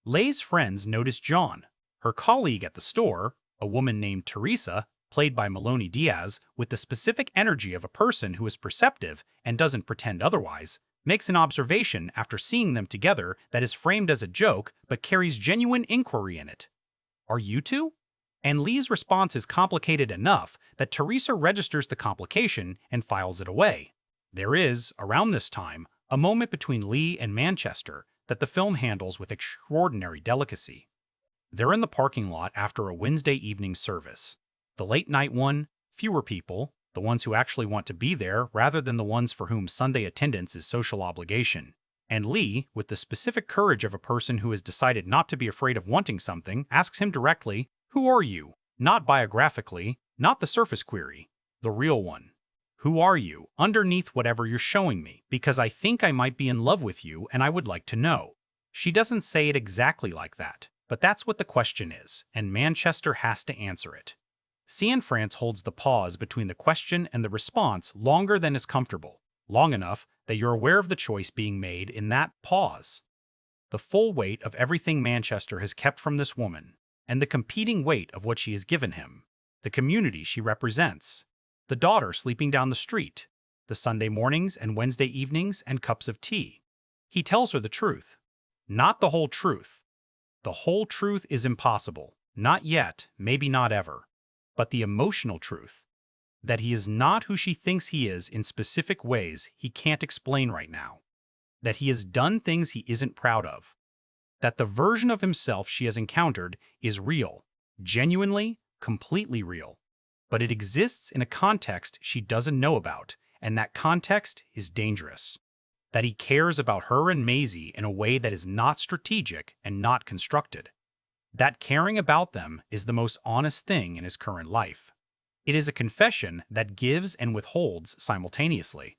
A: Leigh's friends notice John, her colleague at the store, a woman named Teresa, played by Melanie Diaz, with the specific energy of a person who is perceptive and doesn't pretend otherwise, makes an observation after seeing them together that is framed as a joke but carries genuine inquiry in it. "Are you two?" And Leigh's response is complicated enough that Teresa registers the complication and files it away. There is, around this time, a moment between Leigh and Manchester that the film handles with extraordinary delicacy. They're in the parking lot after a Wednesday evening service. The late-night one, fewer people, the ones who actually want to be there rather than the ones for whom Sunday attendance is social obligation. And Leigh, with the specific courage of a person who has decided not to be afraid of wanting something, asks him directly, "Who are you?" Not biographically, not the surface query, the real one. "Who are you, underneath whatever you're showing me? Because I think I might be in love with you and I would like to know." She doesn't say it exactly like that, but that's what the question is, and Manchester has to answer it. Cianfrance holds the pause between the question and the response longer than is comfortable, long enough that you're aware of the choice being made in that pause. The full weight of everything Manchester has kept from this woman, and the competing weight of what she has given him, the community she represents, the daughter sleeping down the street, the Sunday mornings and Wednesday evenings and cups of tea. He tells her the truth. Not the whole truth. The whole truth is impossible. Not yet, maybe not ever. But the emotional truth, that he is not who she thinks he is in specific ways he can't explain right now, that he has done things he isn't proud of, that the version of himself she has encountered is real, genuinely, completely real, but it exists in a context she doesn't know about, and that context is dangerous, that he cares about her and Maisie in a way that is not strategic and not constructed. That caring about them is the most honest thing in his current life. It is a confession that gives and withholds simultaneously.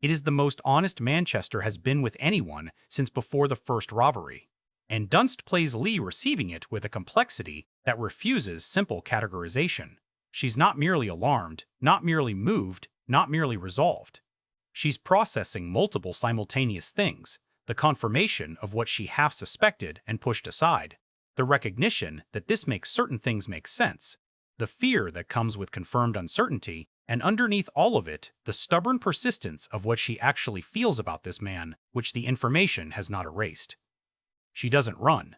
A: It is the most honest Manchester has been with anyone since before the first robbery. And Dunst plays Leigh receiving it with a complexity that refuses simple categorization. She's not merely alarmed, not merely moved, not merely resolved. She's processing multiple simultaneous things, the confirmation of what she half suspected and pushed aside, the recognition that this makes certain things make sense, the fear that comes with confirmed uncertainty, and underneath all of it, the stubborn persistence of what she actually feels about this man, which the information has not erased. She doesn't run.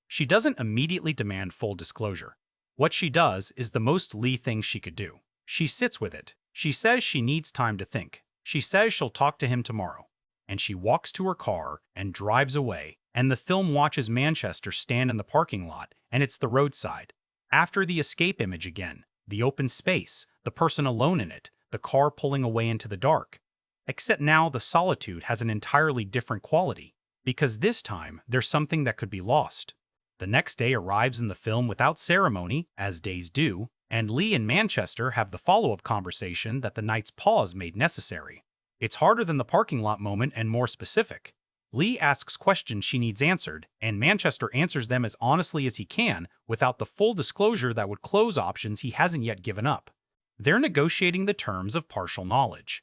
A: She doesn't immediately demand full disclosure. What she does is the most Leigh thing she could do. She sits with it. She says she needs time to think. She says she'll talk to him tomorrow. And she walks to her car and drives away, and the film watches Manchester stand in the parking lot, and it's the roadside. After the escape image again, the open space, the person alone in it, the car pulling away into the dark. Except now the solitude has an entirely different quality, because this time there's something that could be lost. The next day arrives in the film without ceremony, as days do, and Leigh and Manchester have the follow-up conversation that the night's pause made necessary. It's harder than the parking lot moment and more specific. Leigh asks questions she needs answered, and Manchester answers them as honestly as he can without the full disclosure that would close options he hasn't yet given up. They're negotiating the terms of partial knowledge.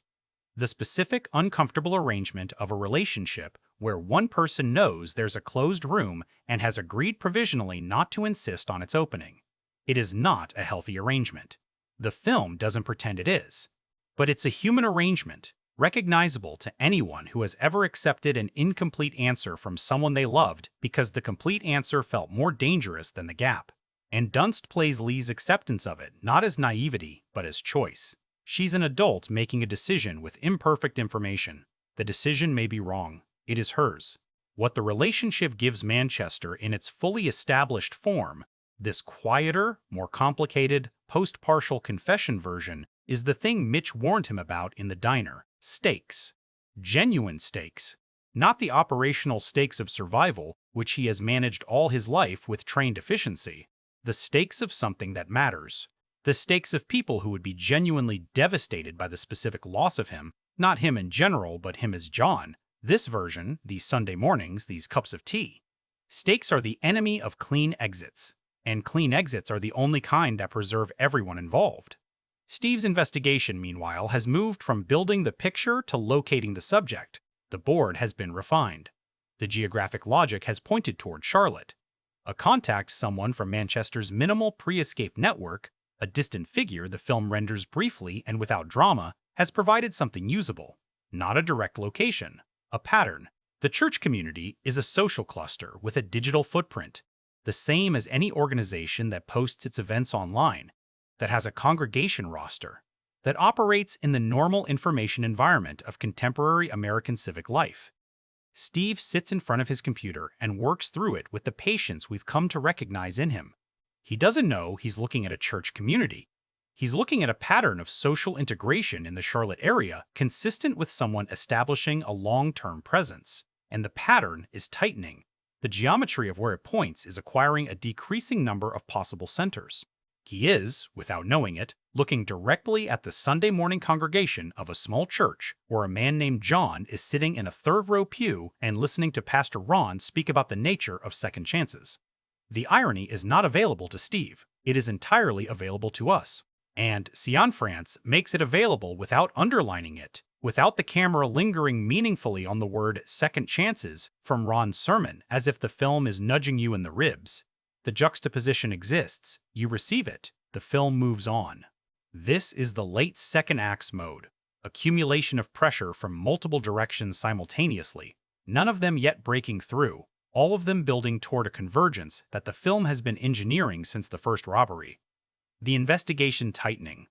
A: The specific, uncomfortable arrangement of a relationship where one person knows there's a closed room and has agreed provisionally not to insist on its opening. It is not a healthy arrangement. The film doesn't pretend it is. But it's a human arrangement, recognizable to anyone who has ever accepted an incomplete answer from someone they loved because the complete answer felt more dangerous than the gap. And Dunst plays Leigh's acceptance of it not as naivety, but as choice. She's an adult making a decision with imperfect information. The decision may be wrong. It is hers. What the relationship gives Manchester in its fully established form, this quieter, more complicated, post-partial confession version, is the thing Mitch warned him about in the diner. Stakes. Genuine stakes. Not the operational stakes of survival, which he has managed all his life with trained efficiency. the stakes of something that matters. The stakes of people who would be genuinely devastated by the specific loss of him, not him in general, but him as John. This version, these Sunday mornings, these cups of tea. Stakes are the enemy of clean exits, and clean exits are the only kind that preserve everyone involved. Steve's investigation, meanwhile, has moved from building the picture to locating the subject. The board has been refined. The geographic logic has pointed toward Charlotte. A contact, someone from Manchester's minimal pre-escape network, a distant figure the film renders briefly and without drama, has provided something usable. Not a direct location, a pattern. The church community is a social cluster with a digital footprint, the same as any organization that posts its events online, that has a congregation roster, that operates in the normal information environment of contemporary American civic life. Steve sits in front of his computer and works through it with the patience we've come to recognize in him. He doesn't know he's looking at a church community. He's looking at a pattern of social integration in the Charlotte area consistent with someone establishing a long-term presence. And the pattern is tightening. The geometry of where it points is acquiring a decreasing number of possible centers. He is, without knowing it, looking directly at the Sunday morning congregation of a small church where a man named John is sitting in a third-row pew and listening to Pastor Ron speak about the nature of second chances. The irony is not available to Steve. It is entirely available to us. And Cianfrance makes it available without underlining it, without the camera lingering meaningfully on the word second chances from Ron's sermon, as if the film is nudging you in the ribs. The juxtaposition exists, you receive it, the film moves on. This is the late second act's mode, accumulation of pressure from multiple directions simultaneously, none of them yet breaking through, all of them building toward a convergence that the film has been engineering since the first robbery. The investigation tightening.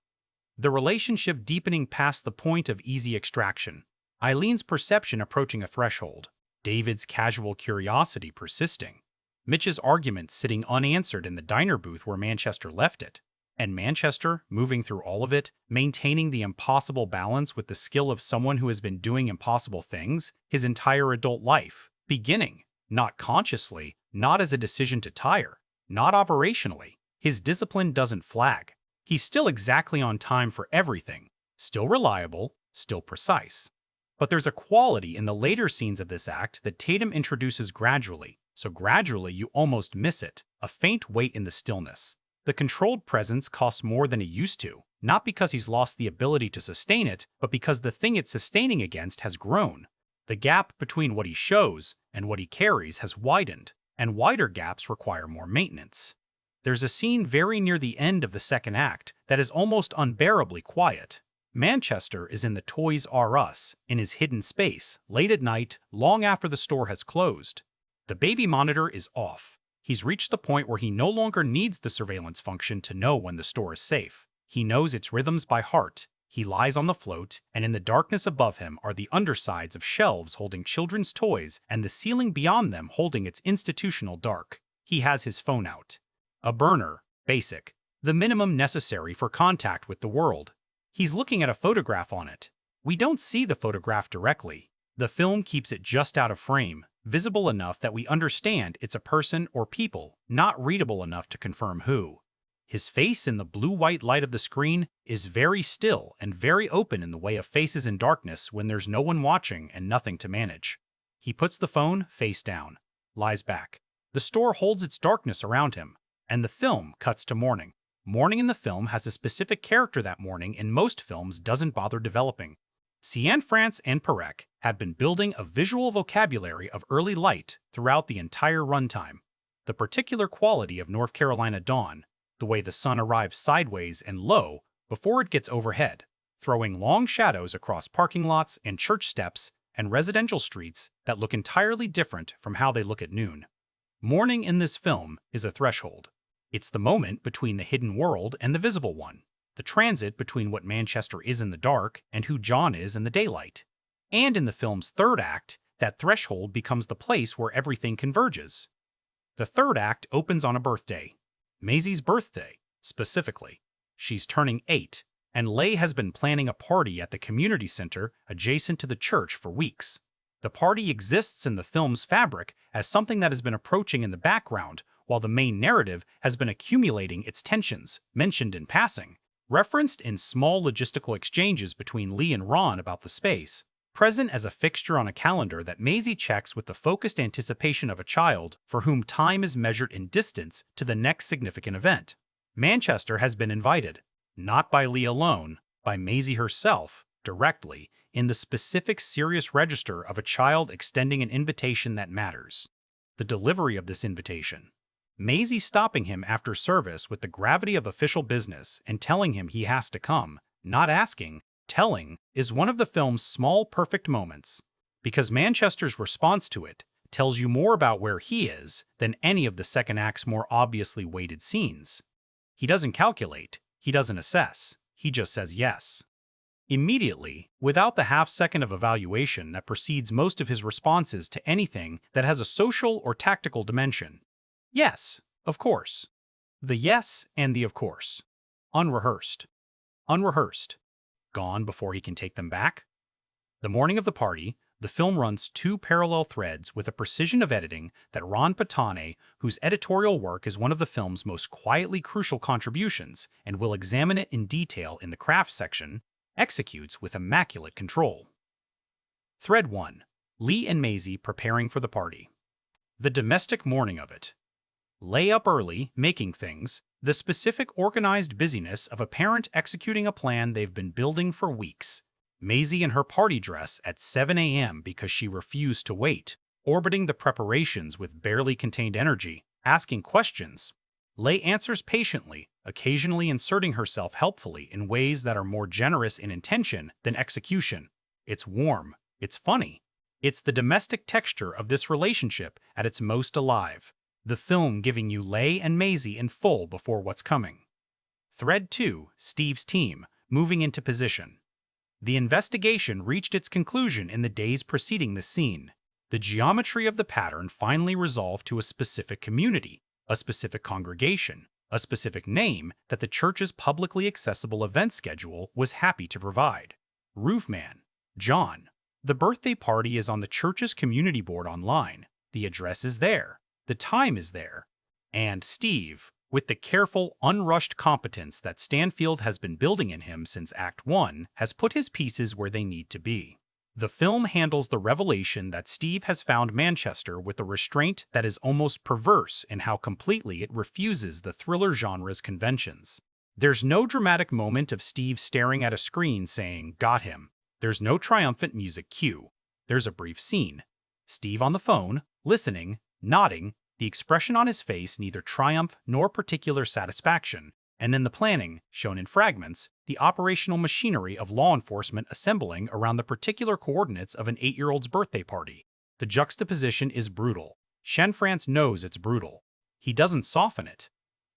A: The relationship deepening past the point of easy extraction. Eileen's perception approaching a threshold. David's casual curiosity persisting. Mitch's argument sitting unanswered in the diner booth where Manchester left it. And Manchester, moving through all of it, maintaining the impossible balance with the skill of someone who has been doing impossible things his entire adult life. Beginning, not consciously, not as a decision to tire, not operationally. His discipline doesn't flag. He's still exactly on time for everything, still reliable, still precise. But there's a quality in the later scenes of this act that Tatum introduces gradually, so gradually you almost miss it, a faint weight in the stillness. The controlled presence costs more than it used to, not because he's lost the ability to sustain it, but because the thing it's sustaining against has grown. The gap between what he shows and what he carries has widened, and wider gaps require more maintenance. There's a scene very near the end of the second act that is almost unbearably quiet. Manchester is in the Toys R Us, in his hidden space, late at night, long after the store has closed. The baby monitor is off. He's reached the point where he no longer needs the surveillance function to know when the store is safe. He knows its rhythms by heart. He lies on the float, and in the darkness above him are the undersides of shelves holding children's toys and the ceiling beyond them holding its institutional dark. He has his phone out. A burner, basic, the minimum necessary for contact with the world. He's looking at a photograph on it. We don't see the photograph directly. The film keeps it just out of frame, visible enough that we understand it's a person or people, not readable enough to confirm who. His face in the blue-white light of the screen is very still and very open in the way of faces in darkness when there's no one watching and nothing to manage. He puts the phone face down, lies back. The store holds its darkness around him. And the film cuts to morning. Morning in the film has a specific character that morning in most films doesn't bother developing. Cianfrance and Perec have been building a visual vocabulary of early light throughout the entire runtime. The particular quality of North Carolina dawn, the way the sun arrives sideways and low before it gets overhead, throwing long shadows across parking lots and church steps and residential streets that look entirely different from how they look at noon. Morning in this film is a threshold. It's the moment between the hidden world and the visible one, the transit between what Manchester is in the dark and who John is in the daylight. And in the film's third act, that threshold becomes the place where everything converges. The third act opens on a birthday. Maisie's birthday, specifically. She's turning 8, and Leigh has been planning a party at the community center adjacent to the church for weeks. The party exists in the film's fabric as something that has been approaching in the background while the main narrative has been accumulating its tensions, mentioned in passing, referenced in small logistical exchanges between Leigh and Ron about the space, present as a fixture on a calendar that Maisie checks with the focused anticipation of a child for whom time is measured in distance to the next significant event. Manchester has been invited, not by Leigh alone, by Maisie herself, directly, in the specific serious register of a child extending an invitation that matters. The delivery of this invitation. Maisie stopping him after service with the gravity of official business and telling him he has to come, not asking, telling, is one of the film's small perfect moments, because Manchester's response to it tells you more about where he is than any of the second act's more obviously weighted scenes. He doesn't calculate, he doesn't assess, he just says yes. Immediately, without the half-second of evaluation that precedes most of his responses to anything that has a social or tactical dimension. Yes, of course. The yes and the of course. Unrehearsed. Unrehearsed. Gone before he can take them back? The morning of the party, the film runs two parallel threads with a precision of editing that Ron Patane, whose editorial work is one of the film's most quietly crucial contributions and will examine it in detail in the craft section, executes with immaculate control. Thread 1. Leigh and Maisie preparing for the party. The domestic morning of it. Lay up early, making things, the specific organized busyness of a parent executing a plan they've been building for weeks. Maisie in her party dress at 7 a.m. because she refused to wait, orbiting the preparations with barely contained energy, asking questions. Leigh answers patiently, occasionally inserting herself helpfully in ways that are more generous in intention than execution. It's warm. It's funny. It's the domestic texture of this relationship at its most alive. The film giving you Leigh and Maisie in full before what's coming. Thread 2. Steve's team, moving into position. The investigation reached its conclusion in the days preceding this scene. The geometry of the pattern finally resolved to a specific community, a specific congregation, a specific name that the church's publicly accessible event schedule was happy to provide. Roofman. John. The birthday party is on the church's community board online. The address is there. The time is there. And Steve, with the careful, unrushed competence that Stanfield has been building in him since Act 1, has put his pieces where they need to be. The film handles the revelation that Steve has found Manchester with a restraint that is almost perverse in how completely it refuses the thriller genre's conventions. There's no dramatic moment of Steve staring at a screen saying, "Got him." There's no triumphant music cue. There's a brief scene. Steve on the phone, listening, nodding, the expression on his face neither triumph nor particular satisfaction, and then the planning, shown in fragments, the operational machinery of law enforcement assembling around the particular coordinates of an 8-year-old's birthday party. The juxtaposition is brutal. Cianfrance knows it's brutal. He doesn't soften it.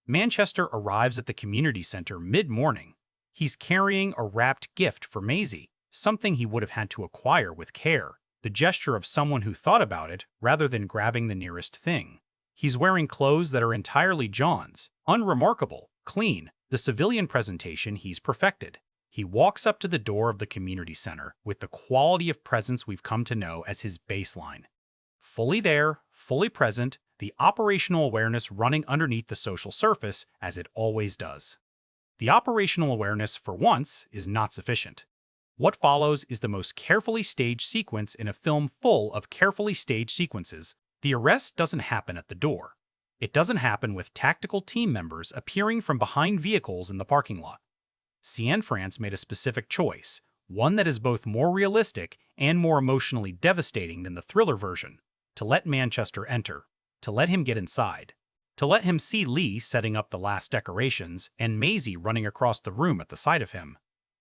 A: Manchester arrives at the community center mid-morning. He's carrying a wrapped gift for Maisie, something he would have had to acquire with care, the gesture of someone who thought about it rather than grabbing the nearest thing. He's wearing clothes that are entirely John's, unremarkable, clean, the civilian presentation he's perfected. He walks up to the door of the community center with the quality of presence we've come to know as his baseline. Fully there, fully present, the operational awareness running underneath the social surface as it always does. The operational awareness, for once, is not sufficient. What follows is the most carefully staged sequence in a film full of carefully staged sequences. The arrest doesn't happen at the door. It doesn't happen with tactical team members appearing from behind vehicles in the parking lot. Cianfrance made a specific choice, one that is both more realistic and more emotionally devastating than the thriller version, to let Manchester enter, to let him get inside, to let him see Leigh setting up the last decorations and Maisie running across the room at the sight of him.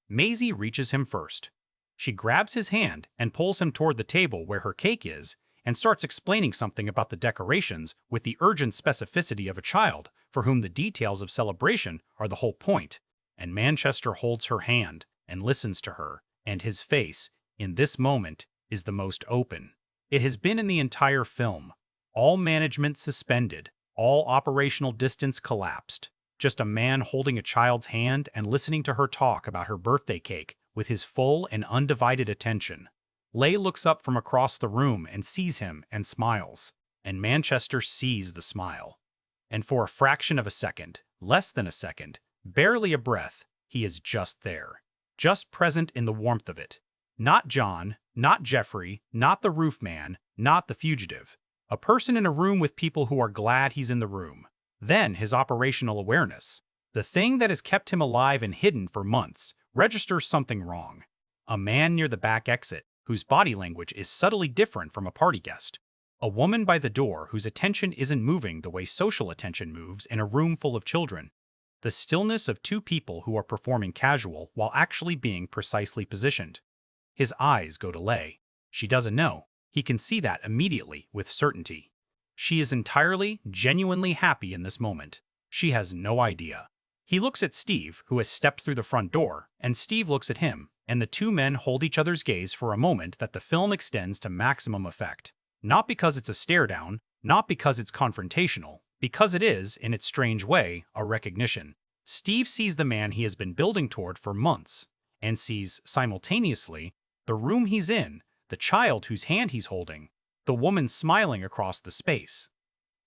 A: Maisie reaches him first. She grabs his hand and pulls him toward the table where her cake is and starts explaining something about the decorations with the urgent specificity of a child for whom the details of celebration are the whole point. And Manchester holds her hand and listens to her, and his face, in this moment, is the most open. It has been in the entire film. All management suspended, all operational distance collapsed. Just a man holding a child's hand and listening to her talk about her birthday cake with his full and undivided attention. Leigh looks up from across the room and sees him and smiles, and Manchester sees the smile. And for a fraction of a second, less than a second, barely a breath, he is just there. Just present in the warmth of it. Not John, not Jeffrey, not the roofman, not the fugitive. A person in a room with people who are glad he's in the room. Then his operational awareness. The thing that has kept him alive and hidden for months registers something wrong. A man near the back exit, whose body language is subtly different from a party guest. A woman by the door whose attention isn't moving the way social attention moves in a room full of children. The stillness of two people who are performing casual while actually being precisely positioned. His eyes go to Leigh. She doesn't know. He can see that immediately with certainty. She is entirely, genuinely happy in this moment. She has no idea. He looks at Steve, who has stepped through the front door, and Steve looks at him, and the two men hold each other's gaze for a moment that the film extends to maximum effect. Not because it's a stare-down, not because it's confrontational, because it is, in its strange way, a recognition. Steve sees the man he has been building toward for months, and sees, simultaneously, the room he's in, the child whose hand he's holding, the woman smiling across the space.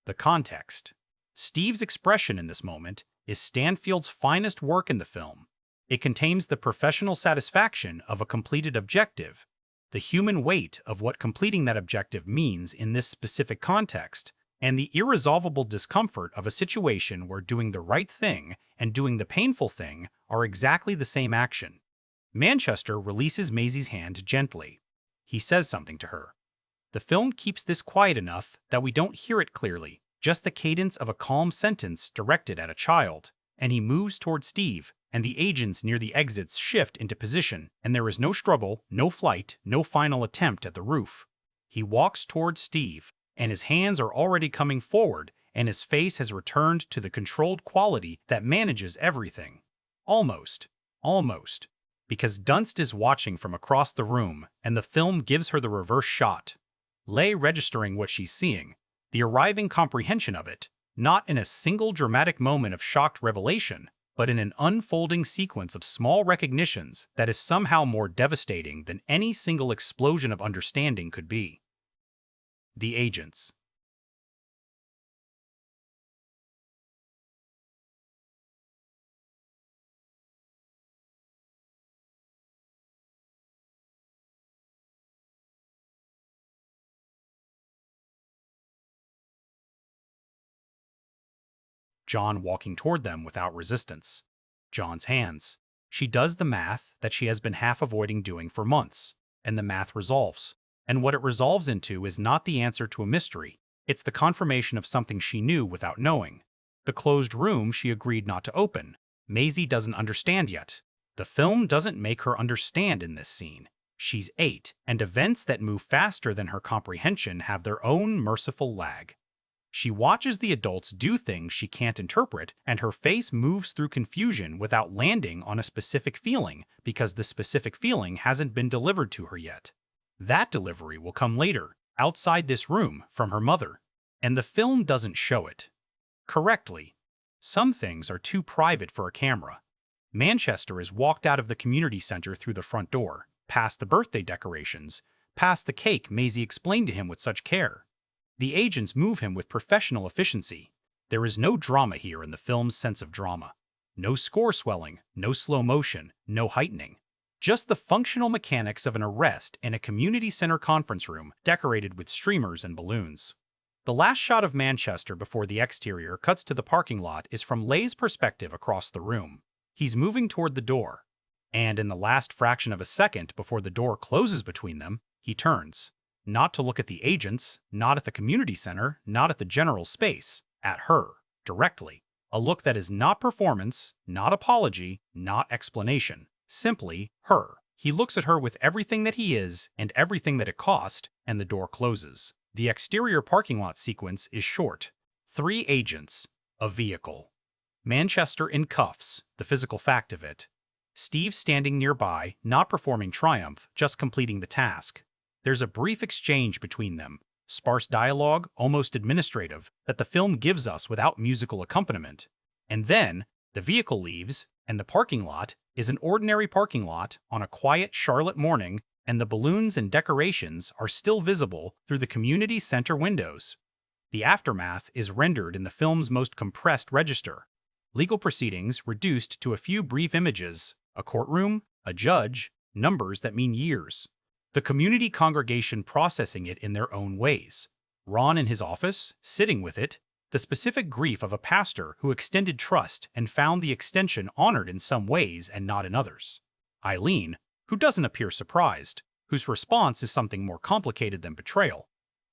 A: The context. Steve's expression in this moment is Stanfield's finest work in the film. It contains the professional satisfaction of a completed objective, the human weight of what completing that objective means in this specific context, and the irresolvable discomfort of a situation where doing the right thing and doing the painful thing are exactly the same action. Manchester releases Maisie's hand gently. He says something to her. The film keeps this quiet enough that we don't hear it clearly, just the cadence of a calm sentence directed at a child, and he moves toward Steve, and the agents near the exits shift into position, and there is no struggle, no flight, no final attempt at the roof. He walks toward Steve, and his hands are already coming forward, and his face has returned to the controlled quality that manages everything. Almost. Because Dunst is watching from across the room, and the film gives her the reverse shot. Leigh registering what she's seeing, the arriving comprehension of it, not in a single dramatic moment of shocked revelation, but in an unfolding sequence of small recognitions that is somehow more devastating than any single explosion of understanding could be. The agents. John walking toward them without resistance. John's hands. She does the math that she has been half avoiding doing for months, and the math resolves. And what it resolves into is not the answer to a mystery, it's the confirmation of something she knew without knowing. The closed room she agreed not to open. Maisie doesn't understand yet. The film doesn't make her understand in this scene. She's 8, and events that move faster than her comprehension have their own merciful lag. She watches the adults do things she can't interpret, and her face moves through confusion without landing on a specific feeling because the specific feeling hasn't been delivered to her yet. That delivery will come later, outside this room, from her mother. And the film doesn't show it. Correctly. Some things are too private for a camera. Manchester is walked out of the community center through the front door, past the birthday decorations, past the cake Maisie explained to him with such care. The agents move him with professional efficiency. There is no drama here in the film's sense of drama. No score swelling, no slow motion, no heightening. Just the functional mechanics of an arrest in a community center conference room decorated with streamers and balloons. The last shot of Manchester before the exterior cuts to the parking lot is from Leigh's perspective across the room. He's moving toward the door. And in the last fraction of a second before the door closes between them, he turns. Not to look at the agents, not at the community center, not at the general space, at her, directly. A look that is not performance, not apology, not explanation. Simply her. He looks at her with everything that he is and everything that it cost, and the door closes. The exterior parking lot sequence is short. 3 agents. A vehicle. Manchester in cuffs, the physical fact of it. Steve standing nearby, not performing triumph, just completing the task. There's a brief exchange between them, sparse dialogue, almost administrative, that the film gives us without musical accompaniment. And then, the vehicle leaves, and the parking lot is an ordinary parking lot on a quiet Charlotte morning, and the balloons and decorations are still visible through the community center windows. The aftermath is rendered in the film's most compressed register. Legal proceedings reduced to a few brief images, a courtroom, a judge, numbers that mean years. The community congregation processing it in their own ways. Ron in his office, sitting with it, the specific grief of a pastor who extended trust and found the extension honored in some ways and not in others. Eileen, who doesn't appear surprised, whose response is something more complicated than betrayal.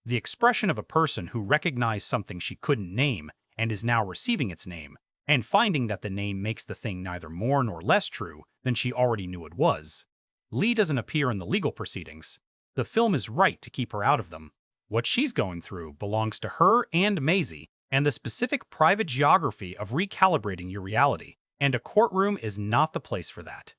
A: The expression of a person who recognized something she couldn't name and is now receiving its name, and finding that the name makes the thing neither more nor less true than she already knew it was. Leigh doesn't appear in the legal proceedings. The film is right to keep her out of them. What she's going through belongs to her and Maisie, and the specific private geography of recalibrating your reality, and a courtroom is not the place for that.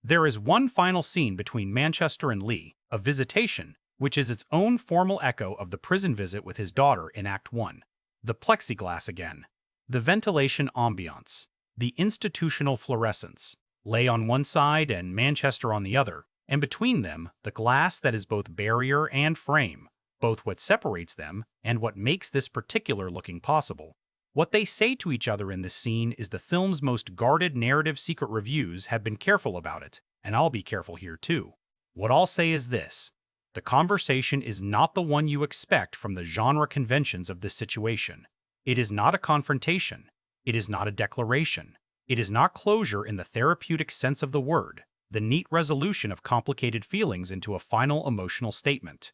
A: There is one final scene between Manchester and Leigh, a visitation, which is its own formal echo of the prison visit with his daughter in Act 1. The plexiglass again. The ventilation ambiance. The institutional fluorescence. Leigh on one side and Manchester on the other, and between them, the glass that is both barrier and frame, both what separates them and what makes this particular looking possible. What they say to each other in this scene is the film's most guarded narrative. Secret reviews have been careful about it, and I'll be careful here too. What I'll say is this. The conversation is not the one you expect from the genre conventions of this situation. It is not a confrontation. It is not a declaration. It is not closure in the therapeutic sense of the word, the neat resolution of complicated feelings into a final emotional statement.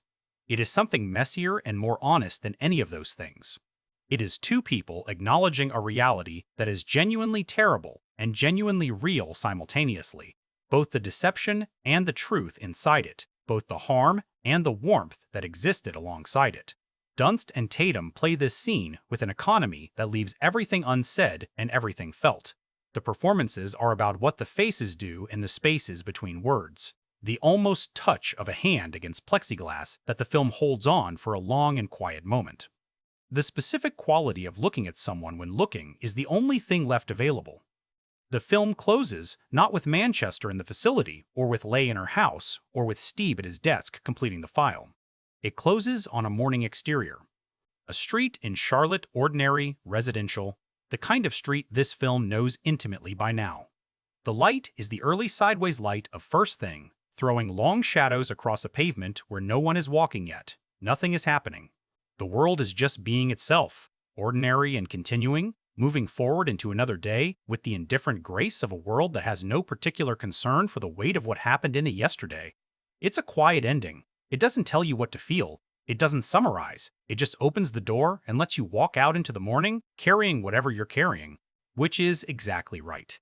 A: It is something messier and more honest than any of those things. It is two people acknowledging a reality that is genuinely terrible and genuinely real simultaneously, both the deception and the truth inside it, both the harm and the warmth that existed alongside it. Dunst and Tatum play this scene with an economy that leaves everything unsaid and everything felt. The performances are about what the faces do in the spaces between words, the almost touch of a hand against plexiglass that the film holds on for a long and quiet moment. The specific quality of looking at someone when looking is the only thing left available. The film closes not with Manchester in the facility, or with Leigh in her house, or with Steve at his desk completing the file. It closes on a morning exterior. A street in Charlotte, ordinary, residential, the kind of street this film knows intimately by now. The light is the early sideways light of first thing, throwing long shadows across a pavement where no one is walking yet. Nothing is happening. The world is just being itself, ordinary and continuing, moving forward into another day with the indifferent grace of a world that has no particular concern for the weight of what happened in it yesterday. It's a quiet ending. It doesn't tell you what to feel. It doesn't summarize. It just opens the door and lets you walk out into the morning carrying whatever you're carrying, which is exactly right.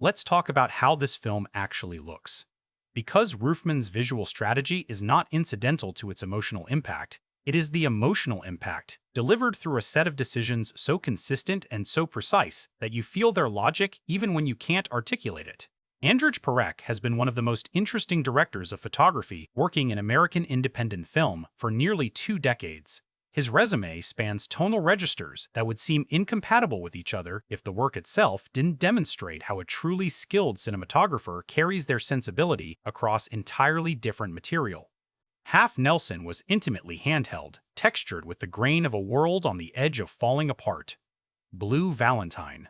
A: Let's talk about how this film actually looks. Because Roofman's visual strategy is not incidental to its emotional impact, it is the emotional impact, delivered through a set of decisions so consistent and so precise that you feel their logic even when you can't articulate it. Andrzej Perek has been one of the most interesting directors of photography working in American independent film for nearly 2 decades. His resume spans tonal registers that would seem incompatible with each other if the work itself didn't demonstrate how a truly skilled cinematographer carries their sensibility across entirely different material. Half Nelson was intimately handheld, textured with the grain of a world on the edge of falling apart. Blue Valentine.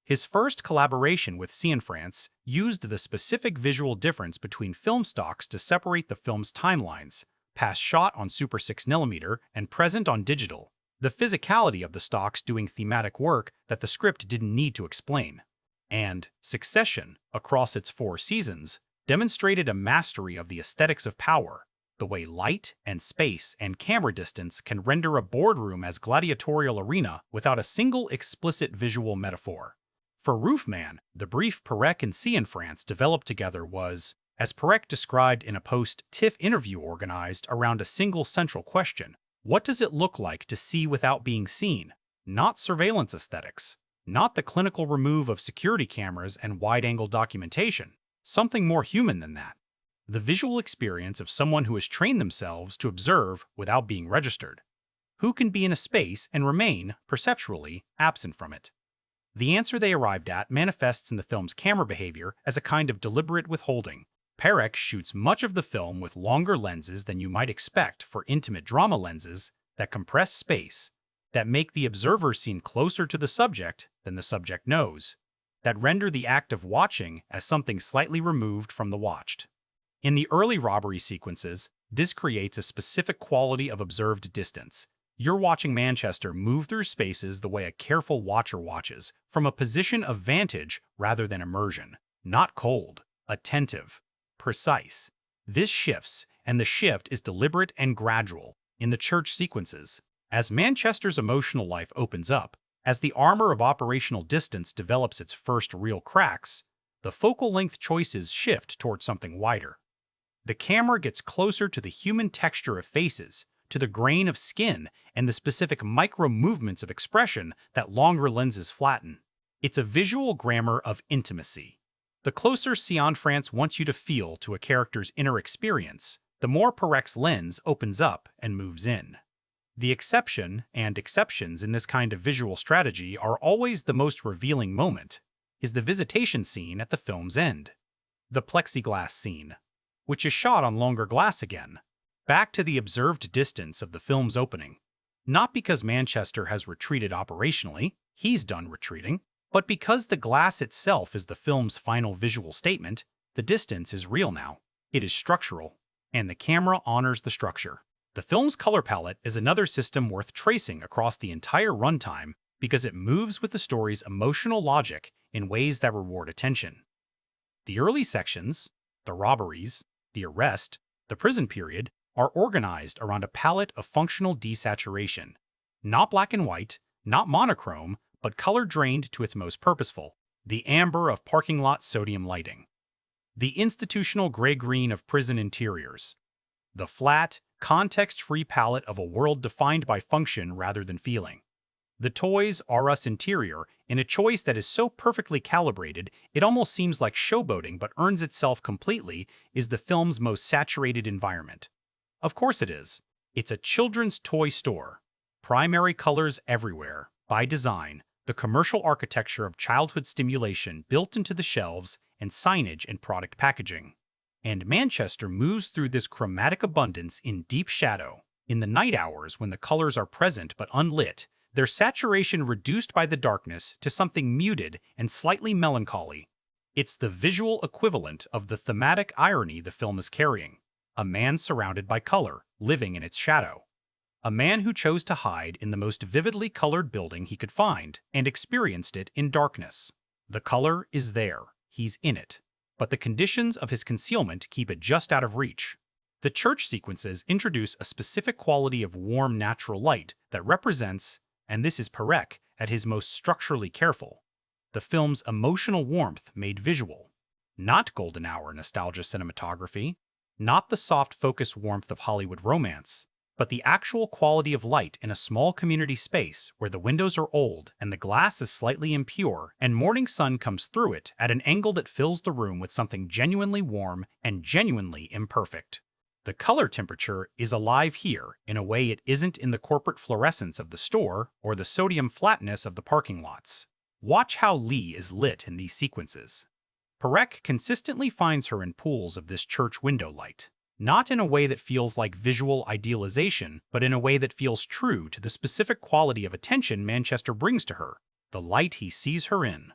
A: His first collaboration with Cianfrance used the specific visual difference between film stocks to separate the film's timelines, past shot on Super 6mm and present on digital, the physicality of the stocks doing thematic work that the script didn't need to explain. And Succession, across its 4 seasons, demonstrated a mastery of the aesthetics of power, the way light and space and camera distance can render a boardroom as gladiatorial arena without a single explicit visual metaphor. For Roofman, the brief Perek and Cianfrance developed together was, as Perek described in a post-TIFF interview organized around a single central question: what does it look like to see without being seen? Not surveillance aesthetics, not the clinical remove of security cameras and wide-angle documentation, something more human than that. The visual experience of someone who has trained themselves to observe without being registered, who can be in a space and remain, perceptually, absent from it. The answer they arrived at manifests in the film's camera behavior as a kind of deliberate withholding. Perek shoots much of the film with longer lenses than you might expect for intimate drama lenses that compress space, that make the observer seem closer to the subject than the subject knows, that render the act of watching as something slightly removed from the watched. In the early robbery sequences, this creates a specific quality of observed distance. You're watching Manchester move through spaces the way a careful watcher watches, from a position of vantage rather than immersion. Not cold, attentive, precise. This shifts, and the shift is deliberate and gradual. In the church sequences, as Manchester's emotional life opens up, as the armor of operational distance develops its first real cracks, the focal length choices shift towards something wider. The camera gets closer to the human texture of faces, to the grain of skin, and the specific micro-movements of expression that longer lenses flatten. It's a visual grammar of intimacy. The closer Cianfrance wants you to feel to a character's inner experience, the more Perek's lens opens up and moves in. The exception and exceptions in this kind of visual strategy are always the most revealing moment, is the visitation scene at the film's end. The plexiglass scene, which is shot on longer glass again, back to the observed distance of the film's opening. Not because Manchester has retreated operationally, he's done retreating, but because the glass itself is the film's final visual statement. The distance is real now. It is structural, and the camera honors the structure. The film's color palette is another system worth tracing across the entire runtime because it moves with the story's emotional logic in ways that reward attention. The early sections, the robberies, the arrest, the prison period, are organized around a palette of functional desaturation. Not black and white, not monochrome, but color-drained to its most purposeful. The amber of parking lot sodium lighting. The institutional gray-green of prison interiors. The flat, context-free palette of a world defined by function rather than feeling. The Toys R Us interior, in a choice that is so perfectly calibrated it almost seems like showboating but earns itself completely, is the film's most saturated environment. Of course it is. It's a children's toy store. Primary colors everywhere, by design, the commercial architecture of childhood stimulation built into the shelves and signage and product packaging. And Manchester moves through this chromatic abundance in deep shadow. In the night hours when the colors are present but unlit, their saturation reduced by the darkness to something muted and slightly melancholy. It's the visual equivalent of the thematic irony the film is carrying. A man surrounded by color, living in its shadow. A man who chose to hide in the most vividly colored building he could find and experienced it in darkness. The color is there, he's in it, but the conditions of his concealment keep it just out of reach. The church sequences introduce a specific quality of warm natural light that represents, and this is Perek at his most structurally careful, the film's emotional warmth made visual. Not golden hour nostalgia cinematography, not the soft focus warmth of Hollywood romance, but the actual quality of light in a small community space where the windows are old and the glass is slightly impure and morning sun comes through it at an angle that fills the room with something genuinely warm and genuinely imperfect. The color temperature is alive here in a way it isn't in the corporate fluorescence of the store or the sodium flatness of the parking lots. Watch how Leigh is lit in these sequences. Perek consistently finds her in pools of this church window light. Not in a way that feels like visual idealization, but in a way that feels true to the specific quality of attention Manchester brings to her, the light he sees her in.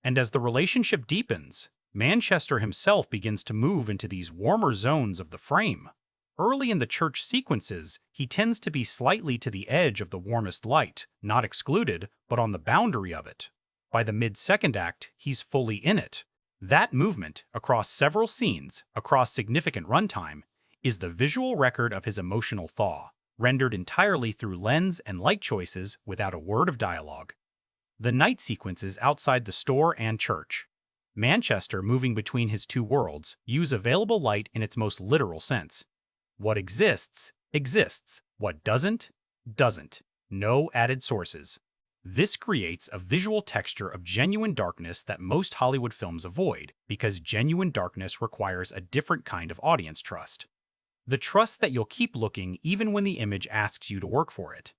A: And as the relationship deepens, Manchester himself begins to move into these warmer zones of the frame. Early in the church sequences, he tends to be slightly to the edge of the warmest light, not excluded, but on the boundary of it. By the mid-second act, he's fully in it. That movement, across several scenes, across significant runtime, is the visual record of his emotional thaw, rendered entirely through lens and light choices without a word of dialogue. The night sequences outside the store and church. Manchester, moving between his two worlds, use available light in its most literal sense. What exists, exists. What doesn't, doesn't. No added sources. This creates a visual texture of genuine darkness that most Hollywood films avoid, because genuine darkness requires a different kind of audience trust. The trust that you'll keep looking even when the image asks you to work for it.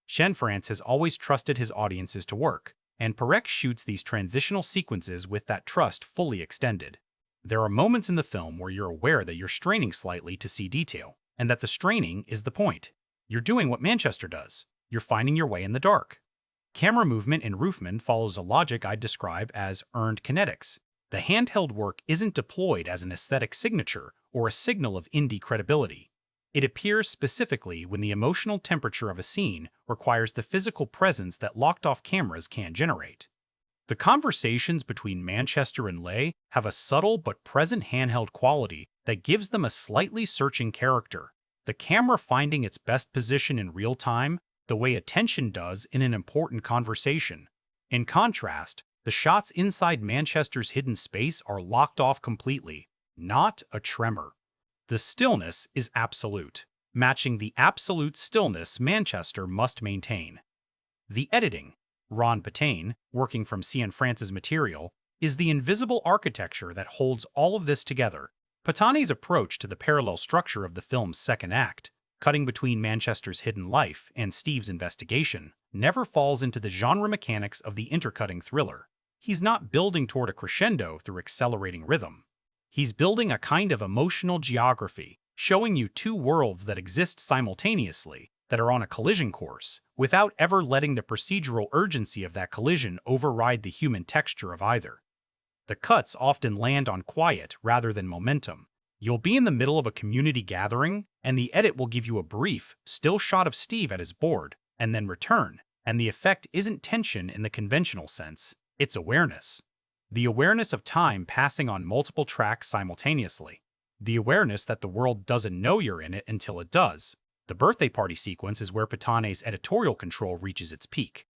A: Cianfrance has always trusted his audiences to work, and Perek shoots these transitional sequences with that trust fully extended. There are moments in the film where you're aware that you're straining slightly to see detail, and that the straining is the point. You're doing what Manchester does. you're finding your way in the dark. Camera movement in Roofman follows a logic I'd describe as earned kinetics. The handheld work isn't deployed as an aesthetic signature or a signal of indie credibility. It appears specifically when the emotional temperature of a scene requires the physical presence that locked-off cameras can't generate. The conversations between Manchester and Leigh have a subtle but present handheld quality that gives them a slightly searching character, the camera finding its best position in real time, the way attention does in an important conversation. In contrast, the shots inside Manchester's hidden space are locked off completely, not a tremor. The stillness is absolute, matching the absolute stillness Manchester must maintain. The editing, Ron Patane, working from Cianfrance's material, is the invisible architecture that holds all of this together. Patane's approach to the parallel structure of the film's second act, cutting between Manchester's hidden life and Steve's investigation, never falls into the genre mechanics of the intercutting thriller. He's not building toward a crescendo through accelerating rhythm. He's building a kind of emotional geography, showing you two worlds that exist simultaneously, that are on a collision course, without ever letting the procedural urgency of that collision override the human texture of either. The cuts often land on quiet rather than momentum. You'll be in the middle of a community gathering, and the edit will give you a brief, still shot of Steve at his board, and then return, and the effect isn't tension in the conventional sense, it's awareness. The awareness of time passing on multiple tracks simultaneously. The awareness that the world doesn't know you're in it until it does. The birthday party sequence is where Patane's editorial control reaches its peak.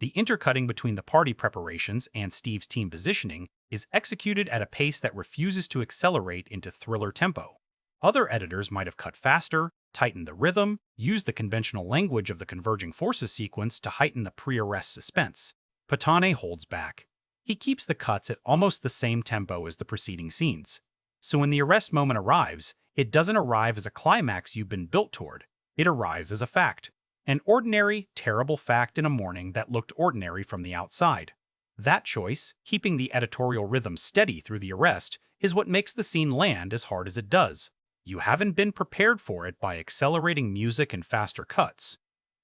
A: The intercutting between the party preparations and Steve's team positioning is executed at a pace that refuses to accelerate into thriller tempo. Other editors might have cut faster, tightened the rhythm, used the conventional language of the converging forces sequence to heighten the pre-arrest suspense. Patane holds back. He keeps the cuts at almost the same tempo as the preceding scenes. So when the arrest moment arrives, it doesn't arrive as a climax you've been built toward. It arrives as a fact. An ordinary, terrible fact in a morning that looked ordinary from the outside. That choice, keeping the editorial rhythm steady through the arrest, is what makes the scene land as hard as it does. You haven't been prepared for it by accelerating music and faster cuts.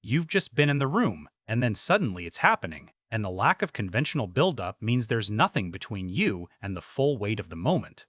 A: You've just been in the room, and then suddenly it's happening, and the lack of conventional build-up means there's nothing between you and the full weight of the moment.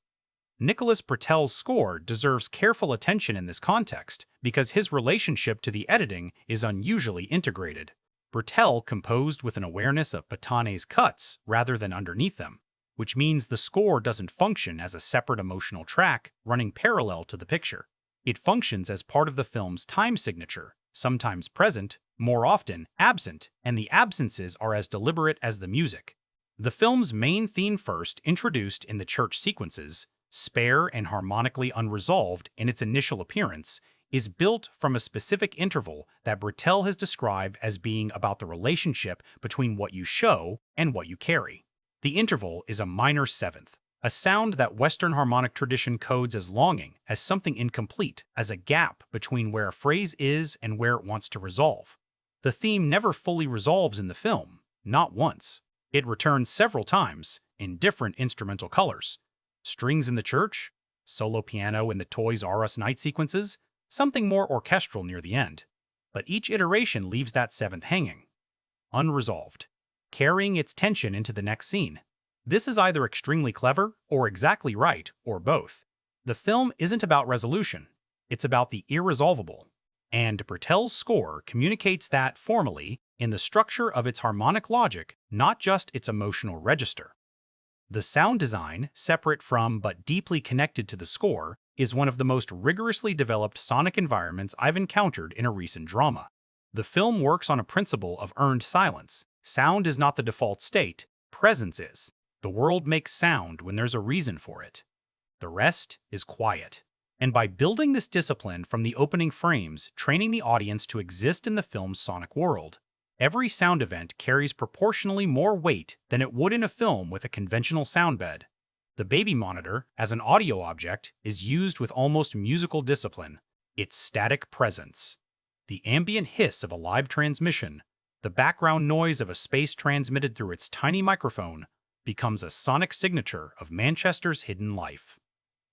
A: Nicholas Britell's score deserves careful attention in this context because his relationship to the editing is unusually integrated. Britell composed with an awareness of Patane's cuts rather than underneath them, which means the score doesn't function as a separate emotional track running parallel to the picture. It functions as part of the film's time signature, sometimes present, more often absent, and the absences are as deliberate as the music. The film's main theme, first introduced in the church sequences, spare and harmonically unresolved in its initial appearance, is built from a specific interval that Britell has described as being about the relationship between what you show and what you carry. The interval is a minor seventh, a sound that Western harmonic tradition codes as longing, as something incomplete, as a gap between where a phrase is and where it wants to resolve. The theme never fully resolves in the film, not once. It returns several times, in different instrumental colors. Strings in the church, solo piano in the Toys R Us night sequences, something more orchestral near the end. But each iteration leaves that seventh hanging, unresolved, carrying its tension into the next scene. This is either extremely clever or exactly right, or both. The film isn't about resolution, it's about the irresolvable. And Britell's score communicates that formally in the structure of its harmonic logic, not just its emotional register. The sound design, separate from but deeply connected to the score, is one of the most rigorously developed sonic environments I've encountered in a recent drama. The film works on a principle of earned silence. Sound is not the default state, presence is. The world makes sound when there's a reason for it. The rest is quiet. And by building this discipline from the opening frames, training the audience to exist in the film's sonic world, every sound event carries proportionally more weight than it would in a film with a conventional sound bed. The baby monitor, as an audio object, is used with almost musical discipline, its static presence. The ambient hiss of a live transmission, the background noise of a space transmitted through its tiny microphone, becomes a sonic signature of Manchester's hidden life.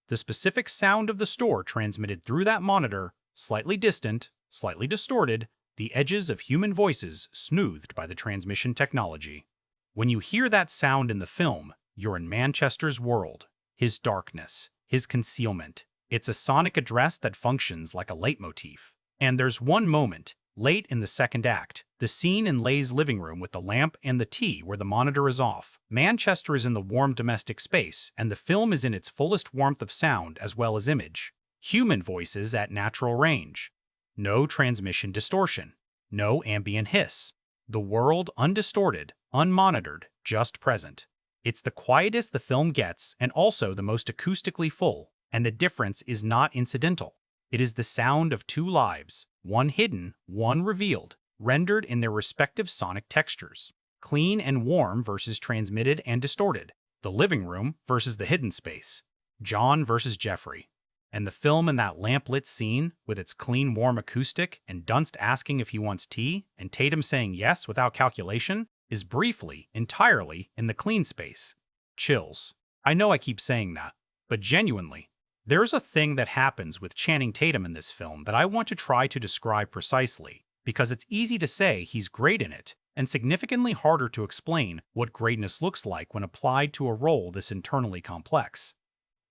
A: The specific sound of the store transmitted through that monitor, slightly distant, slightly distorted, the edges of human voices smoothed by the transmission technology. When you hear that sound in the film, you're in Manchester's world, his darkness, his concealment. It's a sonic address that functions like a leitmotif. And there's one moment, late in the second act, the scene in Leigh's living room with the lamp and the tea where the monitor is off. Manchester is in the warm domestic space, and the film is in its fullest warmth of sound as well as image. Human voices at natural range. No transmission distortion. No ambient hiss. The world undistorted, unmonitored, just present. It's the quietest the film gets and also the most acoustically full, and the difference is not incidental. It is the sound of two lives, one hidden, one revealed, rendered in their respective sonic textures. Clean and warm versus transmitted and distorted. The living room versus the hidden space. John versus Jeffrey. And the film in that lamplit scene, with its clean, warm acoustic, and Dunst asking if he wants tea, and Tatum saying yes without calculation, is briefly, entirely, in the clean space. Chills. I know I keep saying that, but genuinely, there's a thing that happens with Channing Tatum in this film that I want to try to describe precisely, because it's easy to say he's great in it, and significantly harder to explain what greatness looks like when applied to a role this internally complex.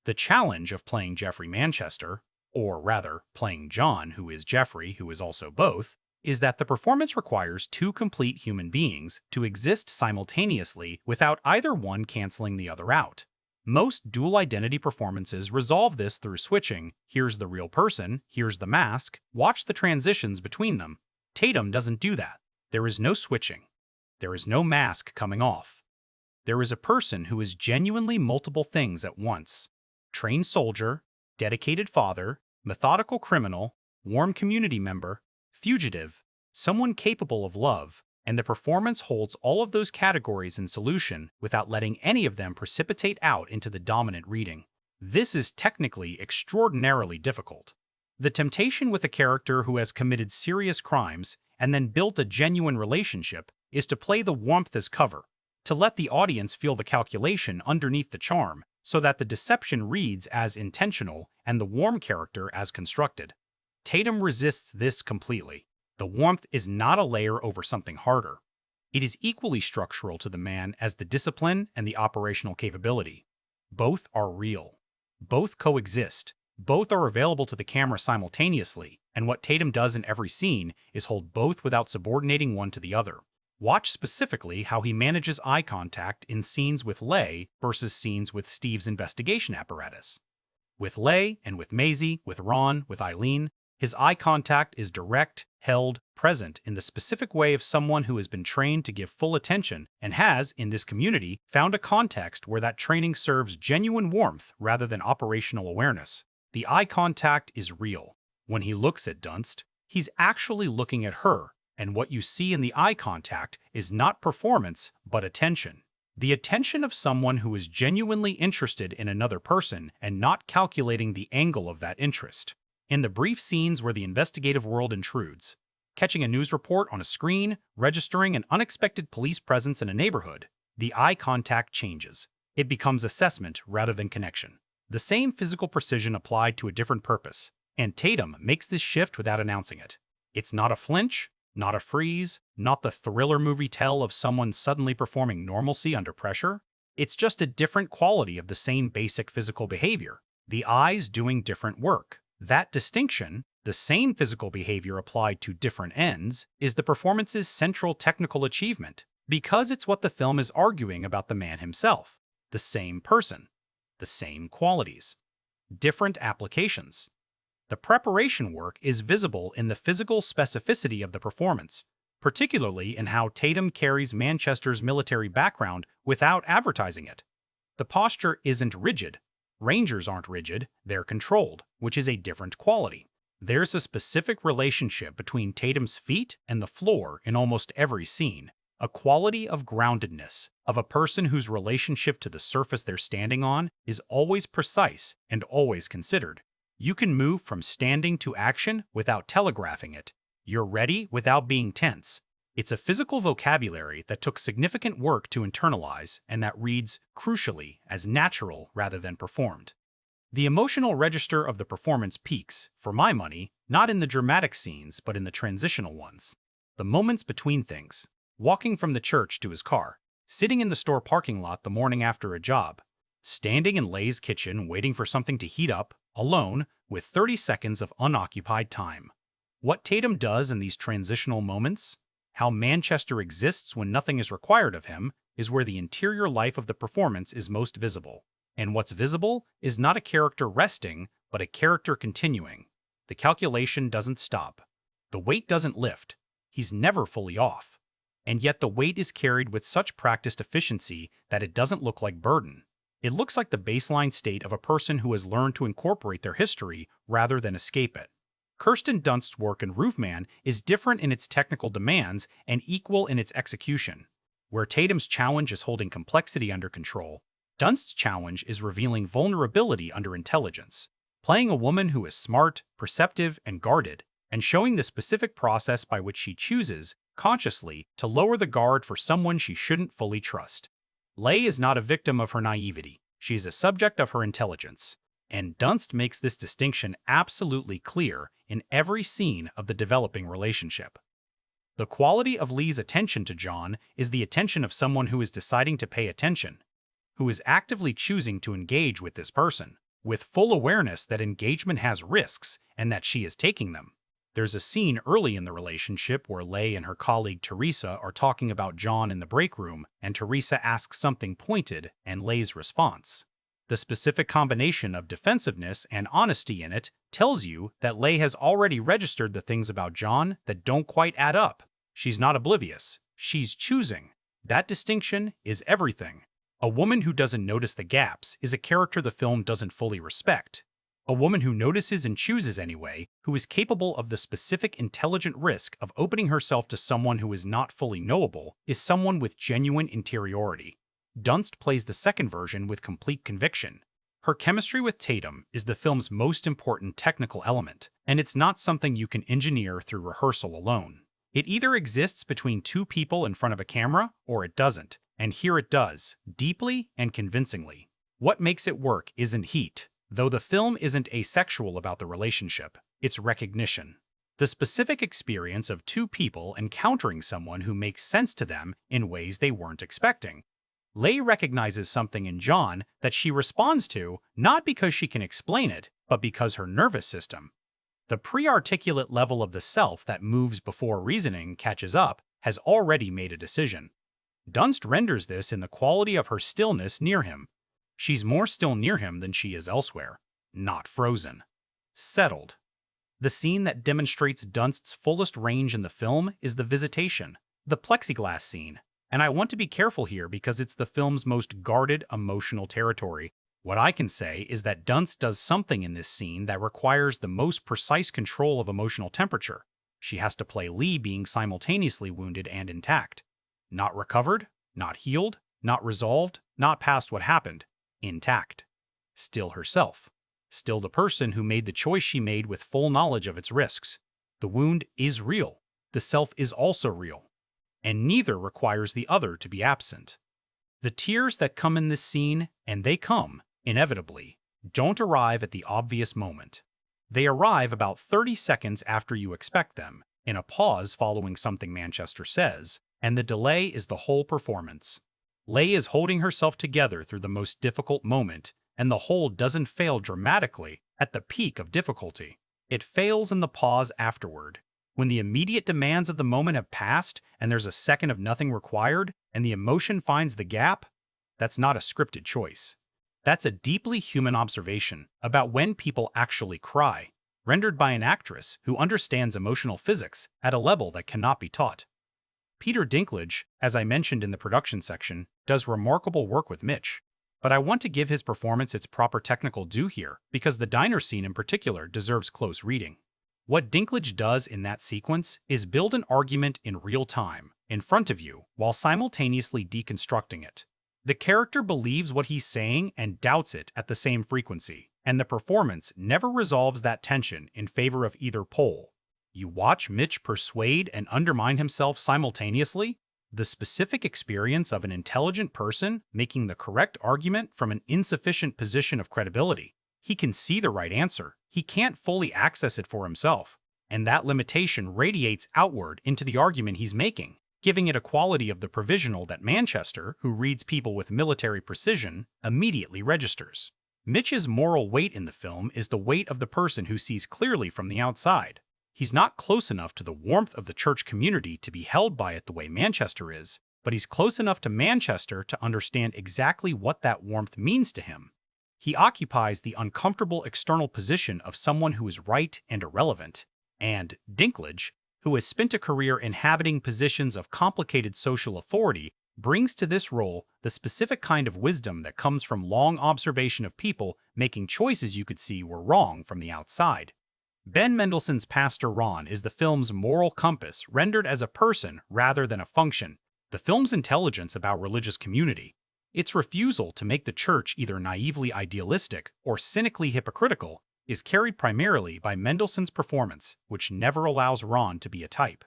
A: The challenge of playing Jeffrey Manchester, or rather, playing John, who is Jeffrey, who is also both, is that the performance requires two complete human beings to exist simultaneously without either one canceling the other out. Most dual identity performances resolve this through switching, here's the real person, here's the mask, watch the transitions between them. Tatum doesn't do that. There is no switching. There is no mask coming off. There is a person who is genuinely multiple things at once. Trained soldier, dedicated father, methodical criminal, warm community member, fugitive, someone capable of love, and the performance holds all of those categories in solution without letting any of them precipitate out into the dominant reading. This is technically extraordinarily difficult. The temptation with a character who has committed serious crimes and then built a genuine relationship is to play the warmth as cover, to let the audience feel the calculation underneath the charm, so that the deception reads as intentional and the warm character as constructed. Tatum resists this completely. The warmth is not a layer over something harder. It is equally structural to the man as the discipline and the operational capability. Both are real. Both coexist. Both are available to the camera simultaneously, and what Tatum does in every scene is hold both without subordinating one to the other. Watch specifically how he manages eye contact in scenes with Leigh versus scenes with Steve's investigation apparatus. With Leigh and with Maisie, with Ron, with Eileen, his eye contact is direct, held, present in the specific way of someone who has been trained to give full attention and has, in this community, found a context where that training serves genuine warmth rather than operational awareness. The eye contact is real. When he looks at Dunst, he's actually looking at her, and what you see in the eye contact is not performance, but attention. The attention of someone who is genuinely interested in another person and not calculating the angle of that interest. In the brief scenes where the investigative world intrudes, catching a news report on a screen, registering an unexpected police presence in a neighborhood, the eye contact changes. It becomes assessment rather than connection. The same physical precision applied to a different purpose, and Tatum makes this shift without announcing it. It's not a flinch, not a freeze, not the thriller movie tell of someone suddenly performing normalcy under pressure. It's just a different quality of the same basic physical behavior. The eyes doing different work. That distinction, the same physical behavior applied to different ends, is the performance's central technical achievement, because it's what the film is arguing about the man himself. The same person. The same qualities. Different applications. The preparation work is visible in the physical specificity of the performance, particularly in how Tatum carries Manchester's military background without advertising it. The posture isn't rigid. Rangers aren't rigid, they're controlled, which is a different quality. There's a specific relationship between Tatum's feet and the floor in almost every scene, a quality of groundedness, of a person whose relationship to the surface they're standing on is always precise and always considered. You can move from standing to action without telegraphing it. You're ready without being tense. It's a physical vocabulary that took significant work to internalize and that reads, crucially, as natural rather than performed. The emotional register of the performance peaks, for my money, Not in the dramatic scenes, but in the transitional ones. The moments between things. Walking from the church to his car. Sitting in the store parking lot the morning after a job. Standing in Leigh's kitchen waiting for something to heat up, alone, with 30 seconds of unoccupied time. What Tatum does in these transitional moments, how Manchester exists when nothing is required of him, is where the interior life of the performance is most visible. And what's visible is not a character resting, but a character continuing. The calculation doesn't stop. The weight doesn't lift. He's never fully off. And yet the weight is carried with such practiced efficiency that it doesn't look like burden. It looks like the baseline state of a person who has learned to incorporate their history rather than escape it. Kirsten Dunst's work in Roofman is different in its technical demands and equal in its execution. Where Tatum's challenge is holding complexity under control, Dunst's challenge is revealing vulnerability under intelligence, playing a woman who is smart, perceptive, and guarded, and showing the specific process by which she chooses, consciously, to lower the guard for someone she shouldn't fully trust. Leigh is not a victim of her naivety. She is a subject of her intelligence. And Dunst makes this distinction absolutely clear in every scene of the developing relationship. The quality of Leigh's attention to John is the attention of someone who is deciding to pay attention, who is actively choosing to engage with this person, with full awareness that engagement has risks and that she is taking them. There's a scene early in the relationship where Leigh and her colleague Teresa are talking about John in the break room, and Teresa asks something pointed, and Leigh's response. The specific combination of defensiveness and honesty in it tells you that Leigh has already registered the things about John that don't quite add up. She's not oblivious. She's choosing. That distinction is everything. A woman who doesn't notice the gaps is a character the film doesn't fully respect. A woman who notices and chooses anyway, who is capable of the specific intelligent risk of opening herself to someone who is not fully knowable, is someone with genuine interiority. Dunst plays the second version with complete conviction. Her chemistry with Tatum is the film's most important technical element, and it's not something you can engineer through rehearsal alone. It either exists between two people in front of a camera, or it doesn't, and here it does, deeply and convincingly. What makes it work isn't heat, though the film isn't asexual about the relationship, it's recognition. The specific experience of two people encountering someone who makes sense to them in ways they weren't expecting. Leigh recognizes something in John that she responds to not because she can explain it, but because her nervous system, the pre-articulate level of the self that moves before reasoning catches up, has already made a decision. Dunst renders this in the quality of her stillness near him. She's more still near him than she is elsewhere. Not frozen. Settled. The scene that demonstrates Dunst's fullest range in the film is the visitation, the plexiglass scene. And I want to be careful here because it's the film's most guarded emotional territory. What I can say is that Dunst does something in this scene that requires the most precise control of emotional temperature. She has to play Leigh being simultaneously wounded and intact. Not recovered, not healed, not resolved, not past what happened. Intact. Still herself. Still the person who made the choice she made with full knowledge of its risks. The wound is real. The self is also real. And neither requires the other to be absent. The tears that come in this scene, and they come, inevitably, don't arrive at the obvious moment. They arrive about 30 seconds after you expect them, in a pause following something Manchester says, and the delay is the whole performance. Leigh is holding herself together through the most difficult moment, and the hold doesn't fail dramatically at the peak of difficulty. It fails in the pause afterward. When the immediate demands of the moment have passed and there's a second of nothing required and the emotion finds the gap, that's not a scripted choice. That's a deeply human observation about when people actually cry, rendered by an actress who understands emotional physics at a level that cannot be taught. Peter Dinklage, as I mentioned in the production section, does remarkable work with Mitch. But I want to give his performance its proper technical due here because the diner scene in particular deserves close reading. What Dinklage does in that sequence is build an argument in real time, in front of you, while simultaneously deconstructing it. The character believes what he's saying and doubts it at the same frequency, and the performance never resolves that tension in favor of either pole. You watch Mitch persuade and undermine himself simultaneously, the specific experience of an intelligent person making the correct argument from an insufficient position of credibility. He can see the right answer. He can't fully access it for himself, and that limitation radiates outward into the argument he's making, giving it a quality of the provisional that Manchester, who reads people with military precision, immediately registers. Mitch's moral weight in the film is the weight of the person who sees clearly from the outside. He's not close enough to the warmth of the church community to be held by it the way Manchester is, but he's close enough to Manchester to understand exactly what that warmth means to him. He occupies the uncomfortable external position of someone who is right and irrelevant, and Dinklage, who has spent a career inhabiting positions of complicated social authority, brings to this role the specific kind of wisdom that comes from long observation of people making choices you could see were wrong from the outside. Ben Mendelsohn's Pastor Ron is the film's moral compass rendered as a person rather than a function, the film's intelligence about religious community. Its refusal to make the church either naively idealistic or cynically hypocritical is carried primarily by Mendelsohn's performance, which never allows Ron to be a type.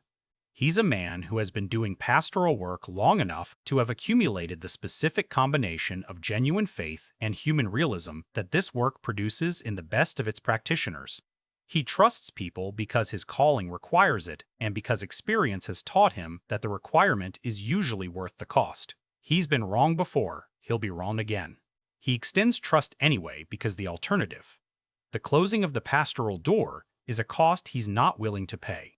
A: He's a man who has been doing pastoral work long enough to have accumulated the specific combination of genuine faith and human realism that this work produces in the best of its practitioners. He trusts people because his calling requires it and because experience has taught him that the requirement is usually worth the cost. He's been wrong before, he'll be wrong again. He extends trust anyway because the alternative, the closing of the pastoral door, is a cost he's not willing to pay.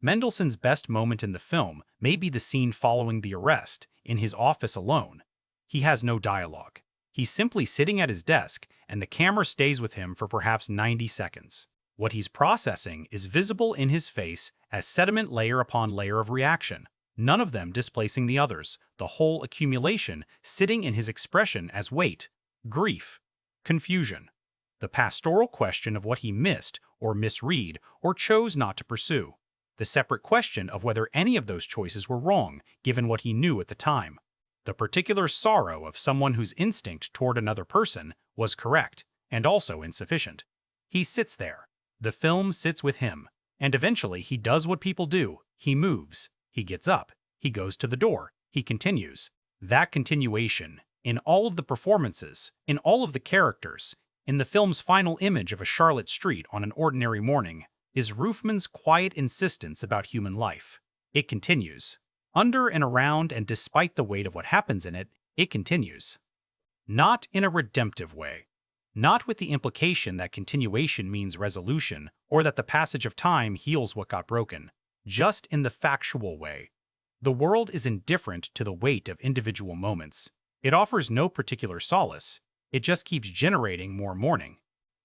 A: Mendelsohn's best moment in the film may be the scene following the arrest, in his office alone. He has no dialogue. He's simply sitting at his desk, and the camera stays with him for perhaps 90 seconds. What he's processing is visible in his face as sediment layer upon layer of reaction, none of them displacing the others, the whole accumulation sitting in his expression as weight, grief, confusion. The pastoral question of what he missed or misread or chose not to pursue. The separate question of whether any of those choices were wrong, given what he knew at the time. The particular sorrow of someone whose instinct toward another person was correct and also insufficient. He sits there. The film sits with him. And eventually he does what people do. He moves. He gets up. He goes to the door. He continues. That continuation, in all of the performances, in all of the characters, in the film's final image of a Charlotte street on an ordinary morning, is Roofman's quiet insistence about human life. It continues. Under and around and despite the weight of what happens in it, it continues. Not in a redemptive way. Not with the implication that continuation means resolution or that the passage of time heals what got broken. Just in the factual way. The world is indifferent to the weight of individual moments. It offers no particular solace. It just keeps generating more mourning.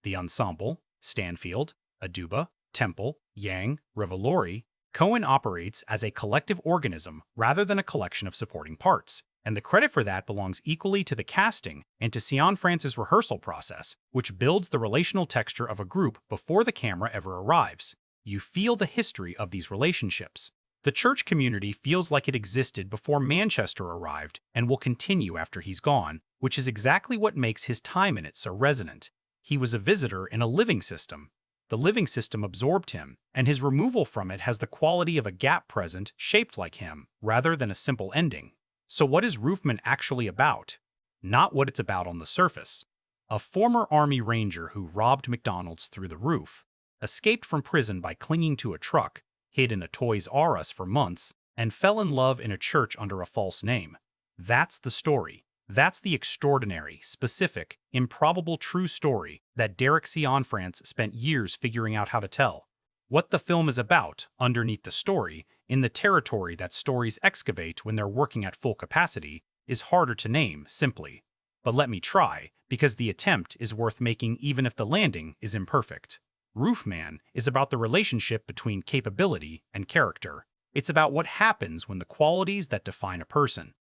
A: The ensemble, Stanfield, Aduba, Temple, Yang, Rivolori, Cohen operates as a collective organism rather than a collection of supporting parts, and the credit for that belongs equally to the casting and to Cianfrance's rehearsal process, which builds the relational texture of a group before the camera ever arrives. You feel the history of these relationships. The church community feels like it existed before Manchester arrived and will continue after he's gone, which is exactly what makes his time in it so resonant. He was a visitor in a living system. The living system absorbed him, and his removal from it has the quality of a gap present shaped like him, rather than a simple ending. So what is Roofman actually about? Not what it's about on the surface. A former Army Ranger who robbed McDonald's through the roof, escaped from prison by clinging to a truck, hid in a Toys R Us for months, and fell in love in a church under a false name. That's the story. That's the extraordinary, specific, improbable true story that Derek Cianfrance spent years figuring out how to tell. What the film is about, underneath the story, in the territory that stories excavate when they're working at full capacity, is harder to name, simply. But let me try, because the attempt is worth making even if the landing is imperfect. Roofman is about the relationship between capability and character. It's about what happens when the qualities that define a person,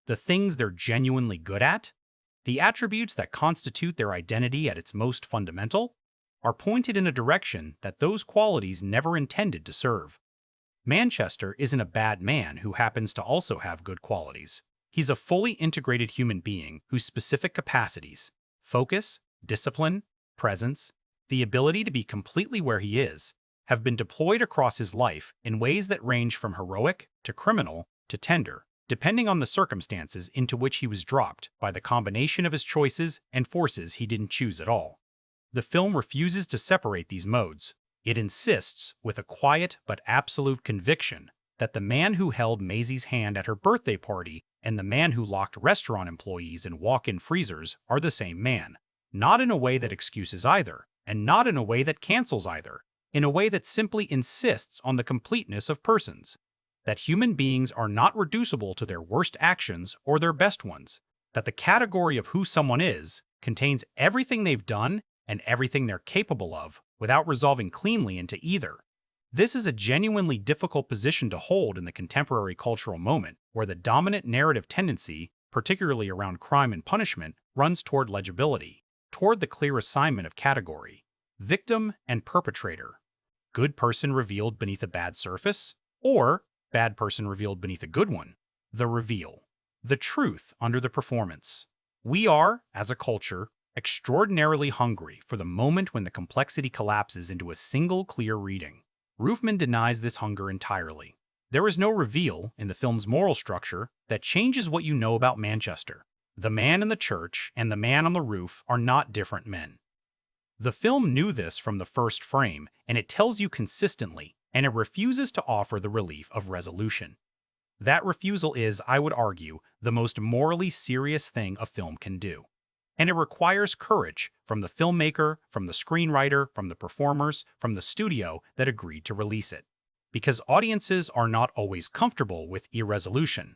A: the things they're genuinely good at, the attributes that constitute their identity at its most fundamental, are pointed in a direction that those qualities never intended to serve. Manchester isn't a bad man who happens to also have good qualities. He's a fully integrated human being whose specific capacities, focus, discipline, presence, the ability to be completely where he is, have been deployed across his life in ways that range from heroic to criminal to tender, depending on the circumstances into which he was dropped by the combination of his choices and forces he didn't choose at all. The film refuses to separate these modes. It insists, with a quiet but absolute conviction, that the man who held Maisie's hand at her birthday party and the man who locked restaurant employees in walk-in freezers are the same man. Not in a way that excuses either, and not in a way that cancels either, in a way that simply insists on the completeness of persons. That human beings are not reducible to their worst actions or their best ones. That the category of who someone is contains everything they've done and everything they're capable of without resolving cleanly into either. This is a genuinely difficult position to hold in the contemporary cultural moment, where the dominant narrative tendency, particularly around crime and punishment, runs toward legibility, toward the clear assignment of category, victim and perpetrator, good person revealed beneath a bad surface, or bad person revealed beneath a good one. The reveal, the truth under the performance. We are, as a culture, extraordinarily hungry for the moment when the complexity collapses into a single clear reading. Roofman denies this hunger entirely. There is no reveal in the film's moral structure that changes what you know about Manchester. The man in the church and the man on the roof are not different men. The film knew this from the first frame, and it tells you consistently, and it refuses to offer the relief of resolution. That refusal is, I would argue, the most morally serious thing a film can do. And it requires courage from the filmmaker, from the screenwriter, from the performers, from the studio that agreed to release it. Because audiences are not always comfortable with irresolution.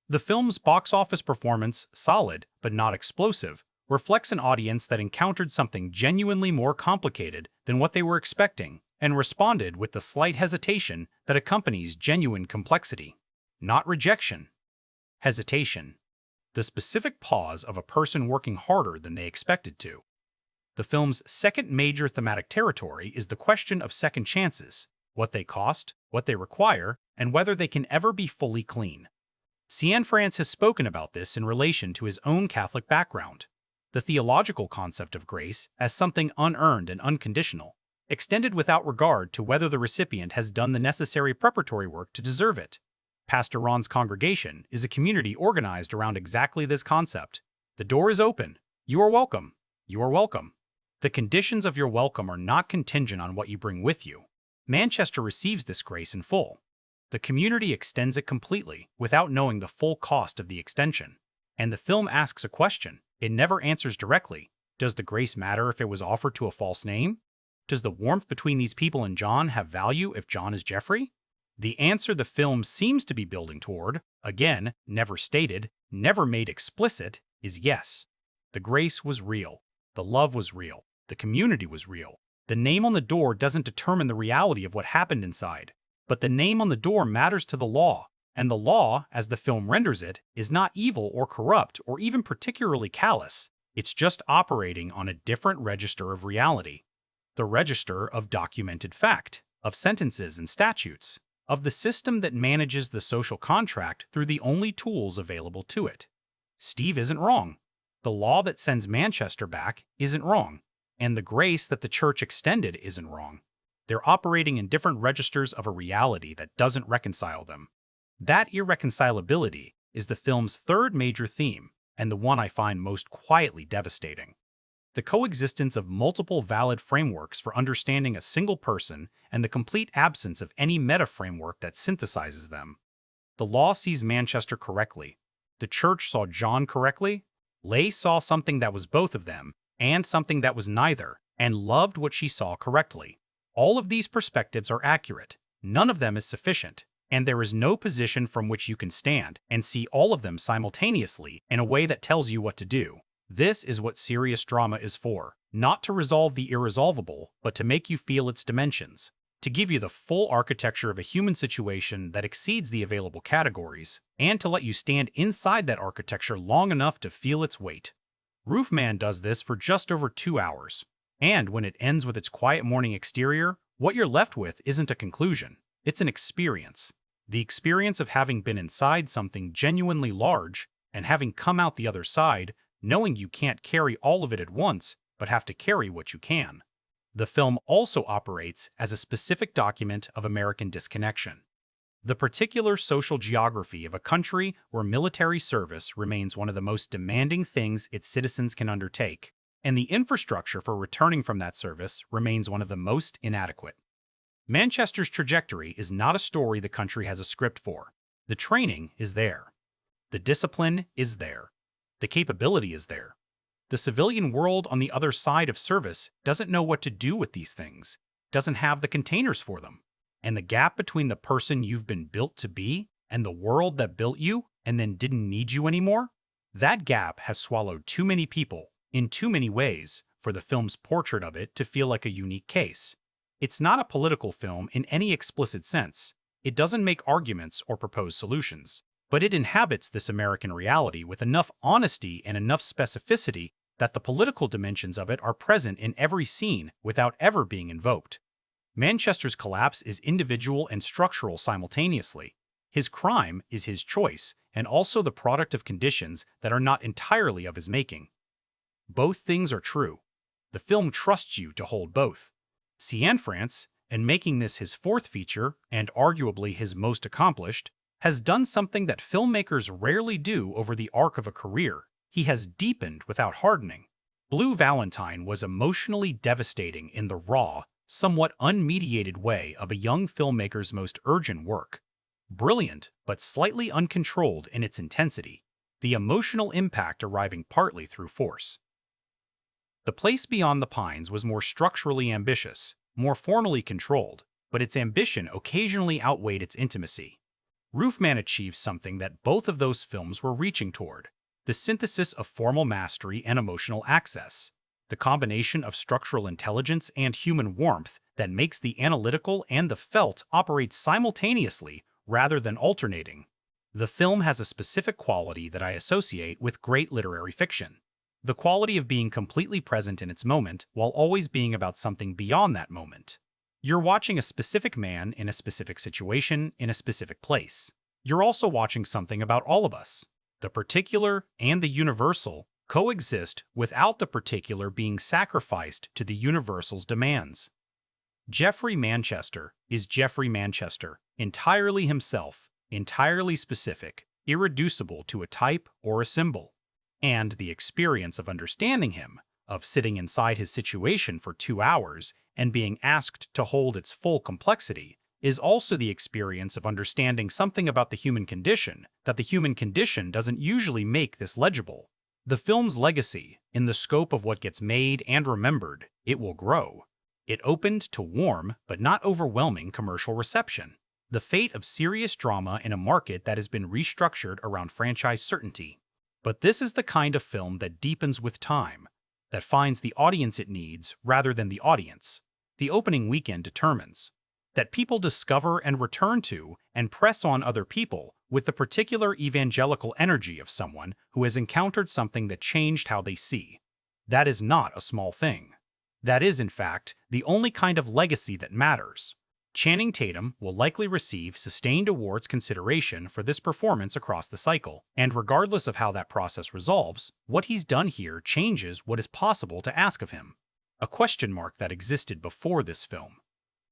A: The film's box office performance, solid but not explosive, reflects an audience that encountered something genuinely more complicated than what they were expecting and responded with the slight hesitation that accompanies genuine complexity. Not rejection. Hesitation. The specific pause of a person working harder than they expected to. The film's second major thematic territory is the question of second chances, what they cost, what they require, and whether they can ever be fully clean. Cianfrance has spoken about this in relation to his own Catholic background. The theological concept of grace as something unearned and unconditional, extended without regard to whether the recipient has done the necessary preparatory work to deserve it. Pastor Ron's congregation is a community organized around exactly this concept. The door is open. You are welcome. You are welcome. The conditions of your welcome are not contingent on what you bring with you. Manchester receives this grace in full. The community extends it completely, without knowing the full cost of the extension. And the film asks a question. It never answers directly. Does the grace matter if it was offered to a false name? Does the warmth between these people and John have value if John is Jeffrey? The answer the film seems to be building toward, again, never stated, never made explicit, is yes. The grace was real. The love was real. The community was real. The name on the door doesn't determine the reality of what happened inside. But the name on the door matters to the law, and the law, as the film renders it, is not evil or corrupt or even particularly callous. It's just operating on a different register of reality. The register of documented fact, of sentences and statutes, of the system that manages the social contract through the only tools available to it. Steve isn't wrong. The law that sends Manchester back isn't wrong, and the grace that the church extended isn't wrong. They're operating in different registers of a reality that doesn't reconcile them. That irreconcilability is the film's third major theme, and the one I find most quietly devastating. The coexistence of multiple valid frameworks for understanding a single person and the complete absence of any meta-framework that synthesizes them. The law sees Manchester correctly. The church saw John correctly. Leigh saw something that was both of them, and something that was neither, and loved what she saw correctly. All of these perspectives are accurate. None of them is sufficient, and there is no position from which you can stand and see all of them simultaneously in a way that tells you what to do. This is what serious drama is for, not to resolve the irresolvable, but to make you feel its dimensions, to give you the full architecture of a human situation that exceeds the available categories, and to let you stand inside that architecture long enough to feel its weight. Roofman does this for just over 2 hours. And when it ends with its quiet morning exterior, what you're left with isn't a conclusion. It's an experience. The experience of having been inside something genuinely large and having come out the other side, knowing you can't carry all of it at once, but have to carry what you can. The film also operates as a specific document of American disconnection. The particular social geography of a country where military service remains one of the most demanding things its citizens can undertake, and the infrastructure for returning from that service remains one of the most inadequate. Manchester's trajectory is not a story the country has a script for. The training is there. The discipline is there. The capability is there. The civilian world on the other side of service doesn't know what to do with these things, doesn't have the containers for them. And the gap between the person you've been built to be and the world that built you and then didn't need you anymore, that gap has swallowed too many people, in too many ways, for the film's portrait of it to feel like a unique case. It's not a political film in any explicit sense. It doesn't make arguments or propose solutions. But it inhabits this American reality with enough honesty and enough specificity that the political dimensions of it are present in every scene without ever being invoked. Manchester's collapse is individual and structural simultaneously. His crime is his choice, and also the product of conditions that are not entirely of his making. Both things are true. The film trusts you to hold both. Cianfrance, and making this his fourth feature, and arguably his most accomplished, has done something that filmmakers rarely do over the arc of a career. He has deepened without hardening. Blue Valentine was emotionally devastating in the raw, somewhat unmediated way of a young filmmaker's most urgent work. Brilliant, but slightly uncontrolled in its intensity, the emotional impact arriving partly through force. The Place Beyond the Pines was more structurally ambitious, more formally controlled, but its ambition occasionally outweighed its intimacy. Roofman achieves something that both of those films were reaching toward: the synthesis of formal mastery and emotional access, the combination of structural intelligence and human warmth that makes the analytical and the felt operate simultaneously rather than alternating. The film has a specific quality that I associate with great literary fiction: the quality of being completely present in its moment while always being about something beyond that moment. You're watching a specific man in a specific situation in a specific place. You're also watching something about all of us. The particular and the universal coexist without the particular being sacrificed to the universal's demands. Jeffrey Manchester is Jeffrey Manchester, entirely himself, entirely specific, irreducible to a type or a symbol. And the experience of understanding him, of sitting inside his situation for 2 hours and being asked to hold its full complexity, is also the experience of understanding something about the human condition that the human condition doesn't usually make this legible. The film's legacy, in the scope of what gets made and remembered, it will grow. It opened to warm but not overwhelming commercial reception. The fate of serious drama in a market that has been restructured around franchise certainty. But this is the kind of film that deepens with time, that finds the audience it needs rather than the audience. The opening weekend determines that people discover and return to and press on other people with the particular evangelical energy of someone who has encountered something that changed how they see. That is not a small thing. That is, in fact, the only kind of legacy that matters. Channing Tatum will likely receive sustained awards consideration for this performance across the cycle, and regardless of how that process resolves, what he's done here changes what is possible to ask of him. A question mark that existed before this film.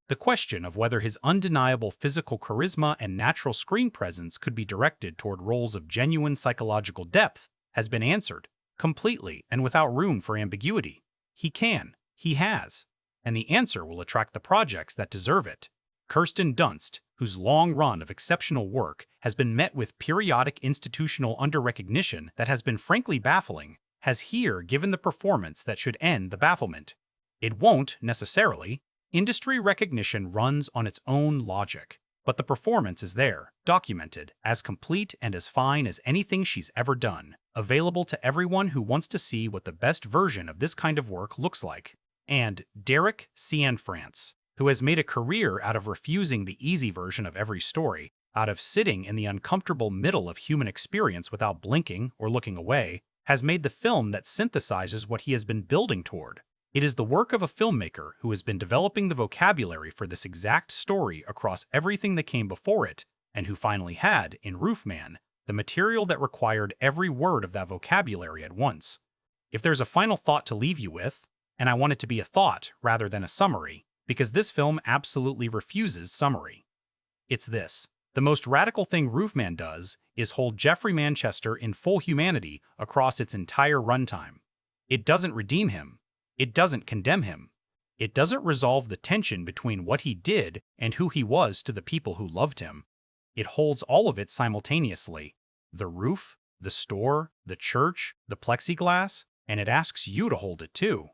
A: The question of whether his undeniable physical charisma and natural screen presence could be directed toward roles of genuine psychological depth has been answered, completely and without room for ambiguity. He can, he has, and the answer will attract the projects that deserve it. Kirsten Dunst, whose long run of exceptional work has been met with periodic institutional under-recognition that has been frankly baffling, has here given the performance that should end the bafflement. It won't, necessarily. Industry recognition runs on its own logic, but the performance is there, documented, as complete and as fine as anything she's ever done, available to everyone who wants to see what the best version of this kind of work looks like. And Derek Cianfrance, who has made a career out of refusing the easy version of every story, out of sitting in the uncomfortable middle of human experience without blinking or looking away, has made the film that synthesizes what he has been building toward. It is the work of a filmmaker who has been developing the vocabulary for this exact story across everything that came before it, and who finally had, in Roofman, the material that required every word of that vocabulary at once. If there's a final thought to leave you with, and I want it to be a thought rather than a summary, because this film absolutely refuses summary. It's this: the most radical thing Roofman does is hold Jeffrey Manchester in full humanity across its entire runtime. It doesn't redeem him. It doesn't condemn him. It doesn't resolve the tension between what he did and who he was to the people who loved him. It holds all of it simultaneously. The roof, the store, the church, the plexiglass, and it asks you to hold it too.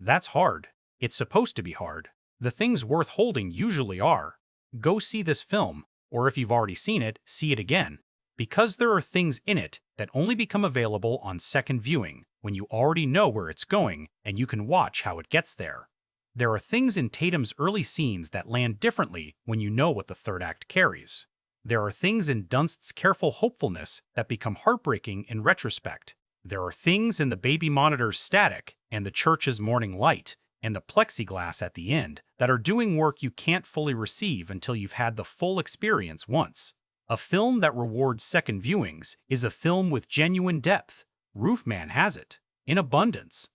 A: That's hard. It's supposed to be hard. The things worth holding usually are. Go see this film, or if you've already seen it, see it again. Because there are things in it that only become available on second viewing when you already know where it's going and you can watch how it gets there. There are things in Tatum's early scenes that land differently when you know what the third act carries. There are things in Dunst's careful hopefulness that become heartbreaking in retrospect. There are things in the baby monitor's static and the church's morning light and the plexiglass at the end that are doing work you can't fully receive until you've had the full experience once. A film that rewards second viewings is a film with genuine depth. Roofman has it, in abundance.